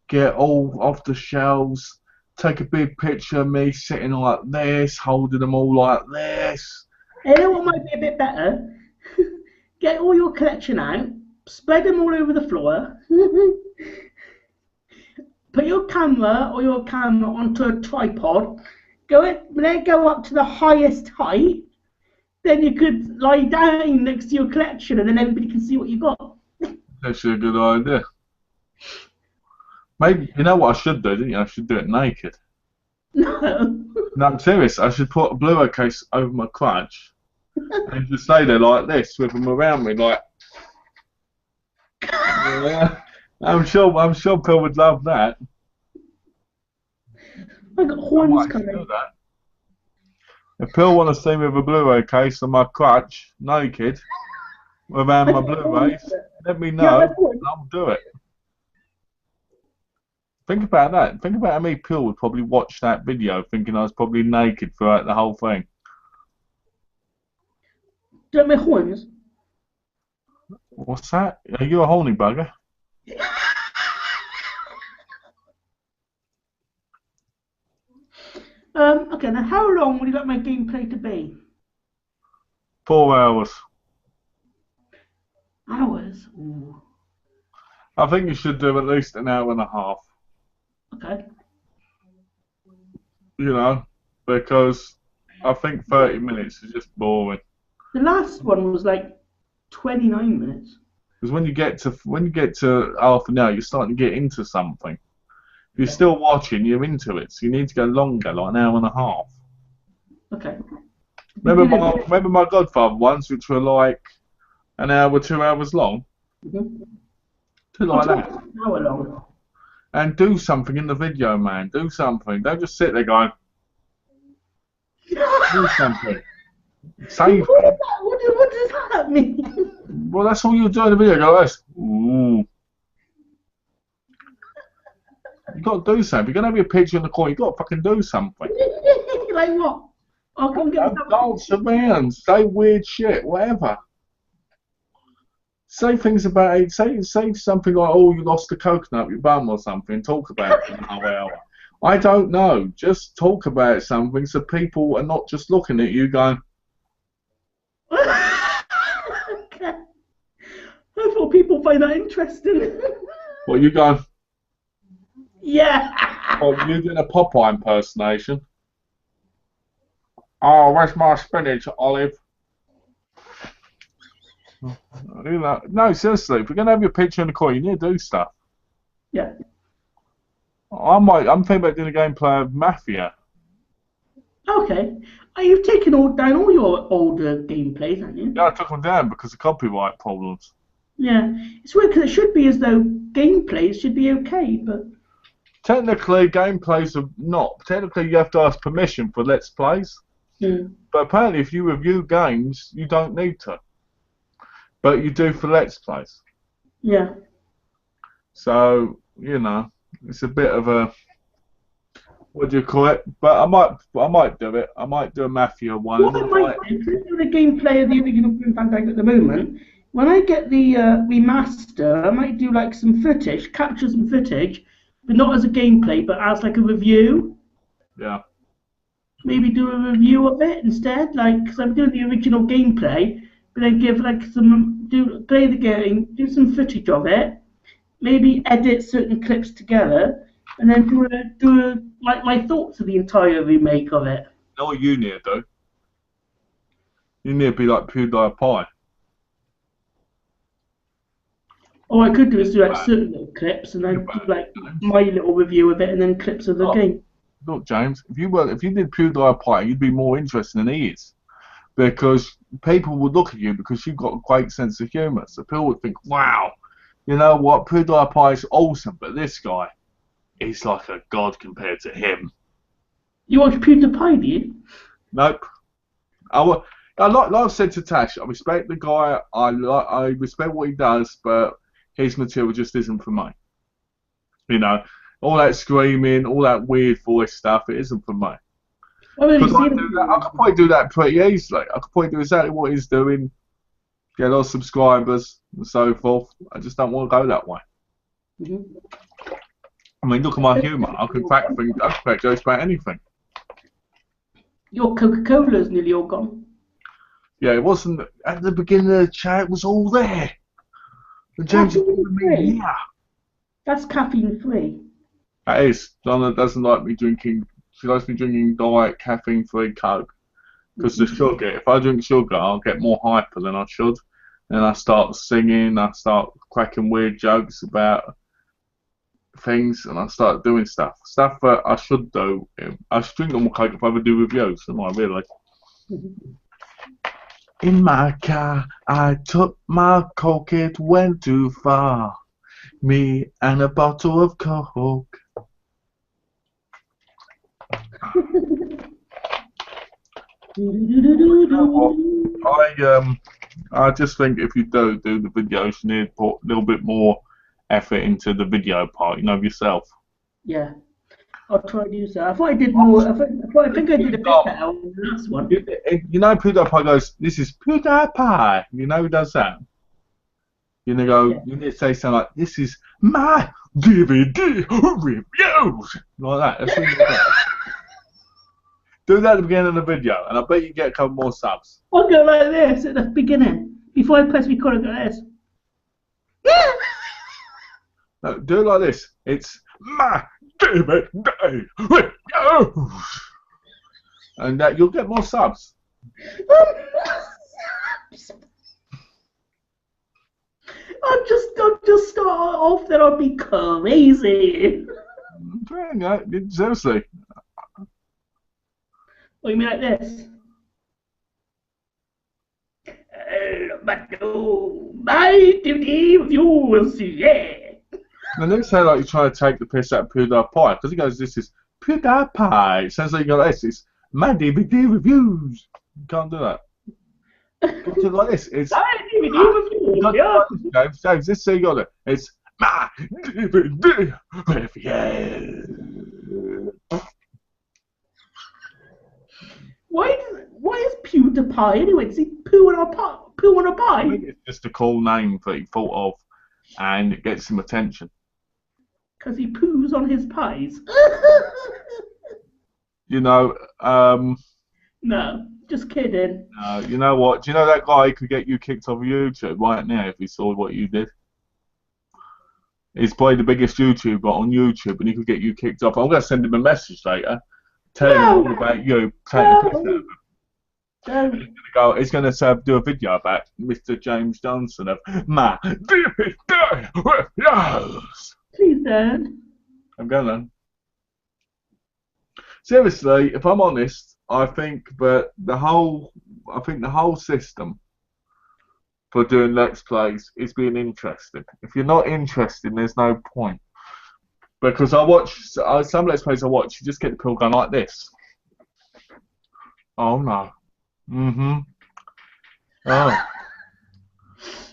get all off the shelves, take a big picture of me sitting like this, holding them all like this. You know what might be a bit better? Get all your collection out, spread them all over the floor, put your camera onto a tripod, then go up to the highest height, then you could lie down next to your collection and then everybody can see what you got. That's a good idea. Maybe, you know what I should do, didn't you? I should do it naked. No. No, I'm serious. I should put a Blu-ray case over my crotch and just stay there like this with them around me, like. Yeah, I'm sure Phil would love that. I got I horns might coming. do that. If Phil want to see me with a Blu-ray case on my crotch, naked, around my Blu-rays, let me know, and I'll do it. Think about that. Think about how many people would probably watch that video thinking I was probably naked throughout the whole thing. Do you like my horns? What's that? Are you a horny bugger? Okay, now how long would you like my gameplay to be? 4 hours. Hours? Ooh. I think you should do at least an hour and a half. Okay. You know, because I think 30 minutes is just boring. The last one was like 29 minutes. Because when you get to half an hour, you're starting to get into something. If you're still watching, you're into it. So you need to go longer, like an hour and a half. Okay. Remember my Godfather ones, which were like an hour, 2 hours long? Mm-hmm. Do like that. An hour long. And do something in the video, man. Do something. Don't just sit there going, do something. Say What does that mean? well, that's all you do in the video. Go, this. Ooh. You got to do something. If you're going to have your picture in the corner, you got to fucking do something. Like what? I'll come get Dance around. Say weird shit. Whatever. Say things about it. Say something like, oh, you lost a coconut up your bum or something. Talk about it for an hour. I don't know. Just talk about something so people are not just looking at you going, Okay. I thought people find that interesting. what, you going, Yeah. oh, you're doing a Popeye impersonation. Oh, where's my spinach, Olive? You know, no, seriously, if you're going to have your picture in the corner, you need to do stuff. Yeah. I'm thinking about doing a gameplay of Mafia. Okay. You've taken down all your older gameplays, haven't you? Yeah, I took them down because of copyright problems. Yeah. It's weird because it should be as though gameplays should be okay, but... Technically, gameplays are not. Technically, you have to ask permission for Let's Plays. But apparently, if you review games, you don't need to. But you do for Let's Plays. Yeah. So, you know, it's a bit of a... What do you call it? But I might do it. I might do a Mafia one. What I might do, because I do the gameplay of the original Grim Fandango at the moment, when I get the remaster, I might do like some footage, capture some footage, but not as a gameplay, but as like a review. Yeah. Maybe do a review of it instead, like, because I'm doing the original gameplay, but then give like play the game, do some footage of it, maybe edit certain clips together, and then do like my thoughts of the entire remake of it. You know what you need to do? You need to be like PewDiePie. Or I could do is do like certain little clips, and then do like my little review of it, and then clips of the game. Look, James, if you did PewDiePie, you'd be more interesting than he is, because people would look at you because you've got a great sense of humour. So people would think, wow, you know what, PewDiePie is awesome, but this guy, he's like a god compared to him. You watch PewDiePie, do you? Nope. Like I said to Tash, I respect the guy. I respect what he does, but his material just isn't for me. You know, all that screaming, all that weird voice stuff, it isn't for me. I could probably do that pretty easily. I could probably do exactly what he's doing, get a lot of subscribers and so forth. I just don't want to go that way. I mean, look at my humour. I can crack jokes about anything. Your Coca-Cola's nearly all gone. Yeah, it wasn't at the beginning of the chat. It was all there. And James is Caffeine calling me, free. yeah. That's caffeine free. That is. Donna doesn't like me drinking. She likes me drinking diet caffeine-free Coke because the sugar. If I drink sugar, I'll get more hyper than I should. And I start singing. I start cracking weird jokes about things, and I start doing stuff that I should do. I should drink normal Coke if I ever do reviews, am I really? In my car, I took my Coke, it went too far. Me and a bottle of Coke. I just think if you do the videos, you need to put a little bit more effort into the video part, of yourself. Yeah, I'll try to do so. I thought I did more. I think I did a bit better on the last one. PewDiePie goes, "This is PewDiePie." You know who does that? You need to say something like, "This is my DVD reviews," like that. That's what you do. Do that at the beginning of the video, and I bet you get a couple more subs. I'll go like this at the beginning. Before I press record, I'll go like this. No, do it like this. It's my DVD reviews. And you'll get more subs. I'll just start off, then I'll be crazy. Seriously. What you mean like this? But no, my DVD reviews, yeah. And then say like you try to take the piss out of PewDiePie because he goes, "This is PewDiePie." It sounds like you go like this. It's my DVD reviews. You can't do that. You do it like this. It's my DVD reviews. Yeah. Like James, this is how you got it. It's my DVD reviews. Why is PewDiePie anyway? Does he poo on a pie? Poo on a pie? I think it's just a cool name that he thought of, and it gets him attention. Because he poos on his pies. No, just kidding. You know what? Do you know that guy could get you kicked off of YouTube right now if he saw what you did? He's probably the biggest YouTuber on YouTube, and he could get you kicked off. I'm going to send him a message later, telling him all about you taking the piss out of him. He's going to do a video about Mr. James Johnson of my DVD reviews. Please don't. I'm going. Seriously, if I'm honest, I think the whole system for doing Let's Plays is being interesting. If you're not interested, there's no point. Because I watch some Let's Plays I watch, you just get the people going like this. Oh no. Oh.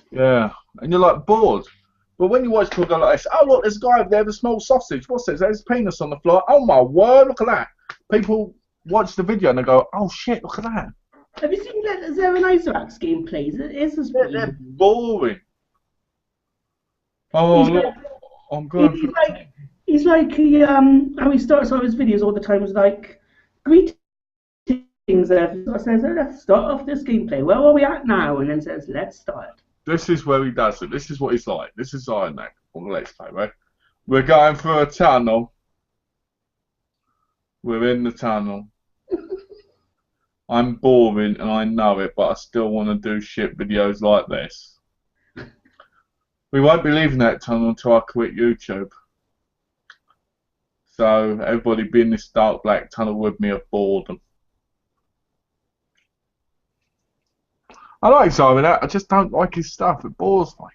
Yeah. And you're like bored. But when you watch people go like this, oh look, there's a guy over there with a small sausage. What's this? There's a penis on the floor. Oh my word, look at that. People watch the video and they go, oh shit, look at that. Have you seen Zero and Isaac's gameplays? It is They're boring. Oh look, I'm going. He's like how he starts all his videos all the time is like, greetings there. So says, let's start off this gameplay. Where are we at now? And then says, let's start. This is where he does it. This is what he's like. This is Iron Man on the Let's Play, right? We're going through a tunnel. We're in the tunnel. I'm boring and I know it, but I still want to do shit videos like this. We won't be leaving that tunnel until I quit YouTube. So everybody be in this dark black tunnel with me of boredom. I like Simon. I just don't like his stuff. It bores me.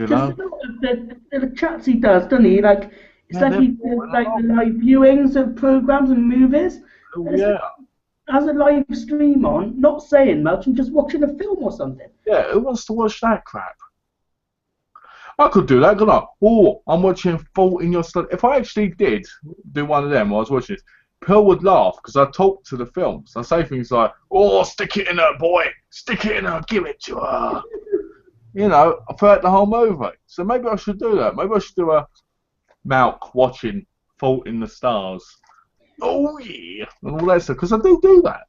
You know? The chats he does, doesn't he? Like it's like he does like the live viewings of programs and movies. Oh, yeah. Has a live stream on, not saying much, and just watching a film or something. Yeah, who wants to watch that crap? I could do that, couldn't I? Oh, I'm watching Fault in Your Style. If I actually did do one of them while I was watching this, Pearl would laugh because I talk to the films. I say things like, oh, stick it in her, boy. Stick it in her, give it to her. You know, throughout the whole movie. So maybe I should do that. Maybe I should do a Malc watching Fault in the Stars. Oh, yeah. And all that stuff. Because I do that.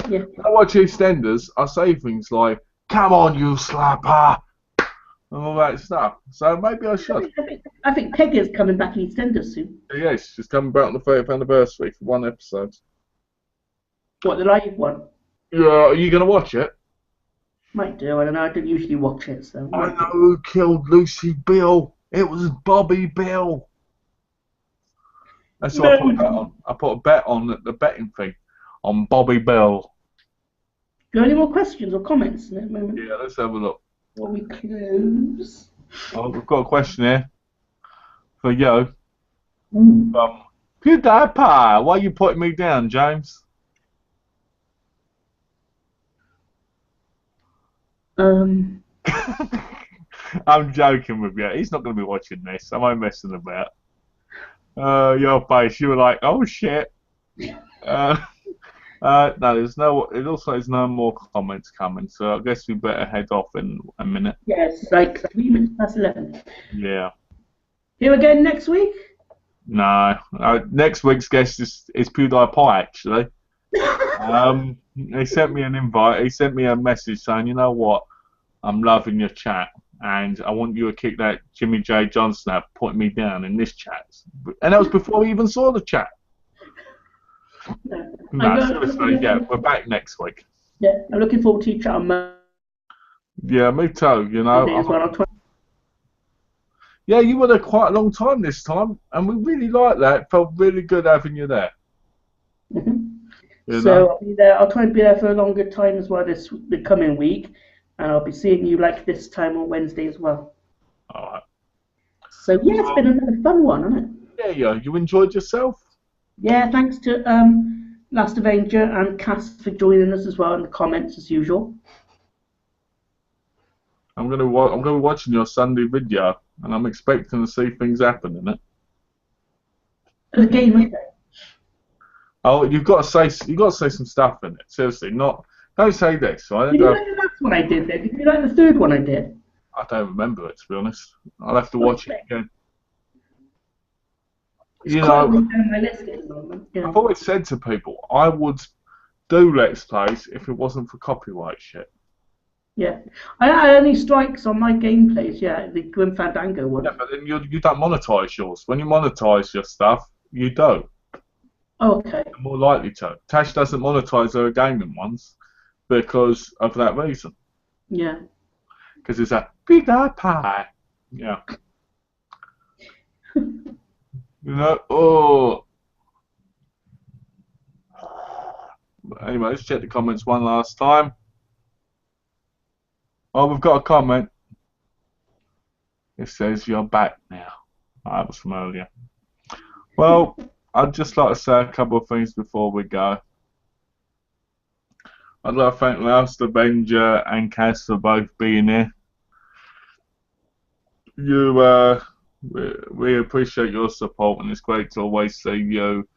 Yeah. When I watch EastEnders, I say things like, "Come on, you slapper," and all that stuff. So maybe I should. I think Peggy is coming back in EastEnders soon. Yes, she's coming back on the 30th anniversary for one episode. What, the live one? Yeah, are you going to watch it? Might do. I don't know. I don't usually watch it, so. I know who killed Lucy Bill. It was Bobby Bill. That's why I put that on. I put a bet on the betting thing on Bobby Bill. Do you have any more questions or comments in that moment? Yeah, let's have a look. Before we close. Oh, we've got a question here for you. Ooh. PewDiePie, why are you putting me down, James? I'm joking with you. He's not going to be watching this. Am I messing about? Your face, you were like, oh shit. No, there's no. It looks like there's no more comments coming, so I guess we better head off in a minute. Yes, like 3 minutes past 11. Yeah. Here again next week? No. Next week's guest is PewDiePie, actually. He sent me an invite. He sent me a message saying, you know what? I'm loving your chat, and I want you to kick that Jimmy J. Johnson out, putting me down in this chat. And that was before we even saw the chat. No, seriously, yeah, we're back next week. Yeah, I'm looking forward to your chat on Yeah, me too, you know. Monday as well. Yeah, you were there quite a long time this time, and we really liked that. It felt really good having you there. Mm-hmm. So I'll be there. I'll try and be there for a longer time as well the coming week, and I'll be seeing you like this time on Wednesday as well. All right. So yeah, it's been another fun one, hasn't it? Yeah, you enjoyed yourself? Yeah, thanks to Last Avenger and Cass for joining us as well in the comments as usual. I'm gonna be watching your Sunday video, and I'm expecting to see things happen in it. The game, isn't it? Oh, you've got to say some stuff in it. Seriously, don't say this. Right? Did you like the last one I did then? Did you like the third one I did? I don't remember it, to be honest. I'll have to watch it again. You know, down my list at the moment. Yeah. I've always said to people, I would do Let's Plays if it wasn't for copyright shit. Yeah, I had any strikes on my gameplays. Yeah, the Grim Fandango one. Yeah, but then you don't monetize yours. When you monetize your stuff, you do. Oh, okay. You're more likely to. Tash doesn't monetize her gaming ones because of that reason. Yeah. Because it's a PewDiePie. Yeah. You know, oh. Anyway, let's check the comments one last time. Oh, we've got a comment. It says you're back now. Oh, that was from earlier. Well, I'd just like to say a couple of things before we go. I'd like to thank Last Avenger and Cass for both being here. We appreciate your support, and it's great to always see you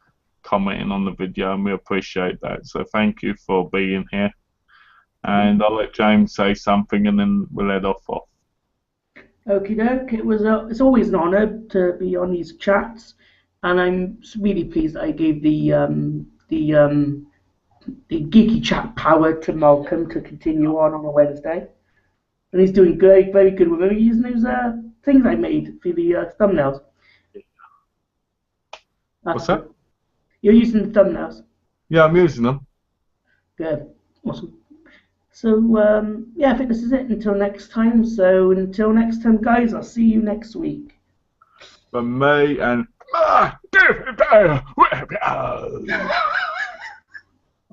commenting on the video, and we appreciate that. So thank you for being here. And I'll let James say something, and then we'll head off. Okie doke. It's always an honour to be on these chats, and I'm really pleased that I gave the Geeky-Chat power to Malcolm to continue on a Wednesday, and he's doing very good with it. He's using those things I made for the thumbnails. What's that? You're using the thumbnails. Yeah, I'm using them. Good. Awesome. So, yeah, I think this is it until next time. So, until next time, guys, I'll see you next week. From me and...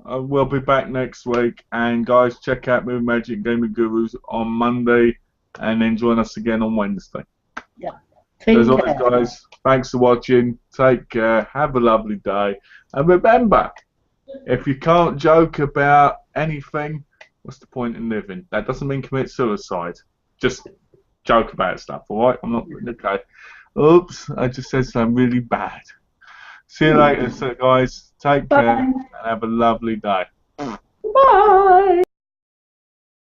we'll be back next week. And, guys, check out Movie Magic Gaming Gurus on Monday. And then join us again on Wednesday. Yeah. Take As care. always, guys, thanks for watching. Take care. Have a lovely day. And remember, if you can't joke about anything, what's the point in living? That doesn't mean commit suicide. Just joke about stuff, alright? I'm not... Okay. Oops, I just said something really bad. See you later, so guys. Take care and have a lovely day. Bye.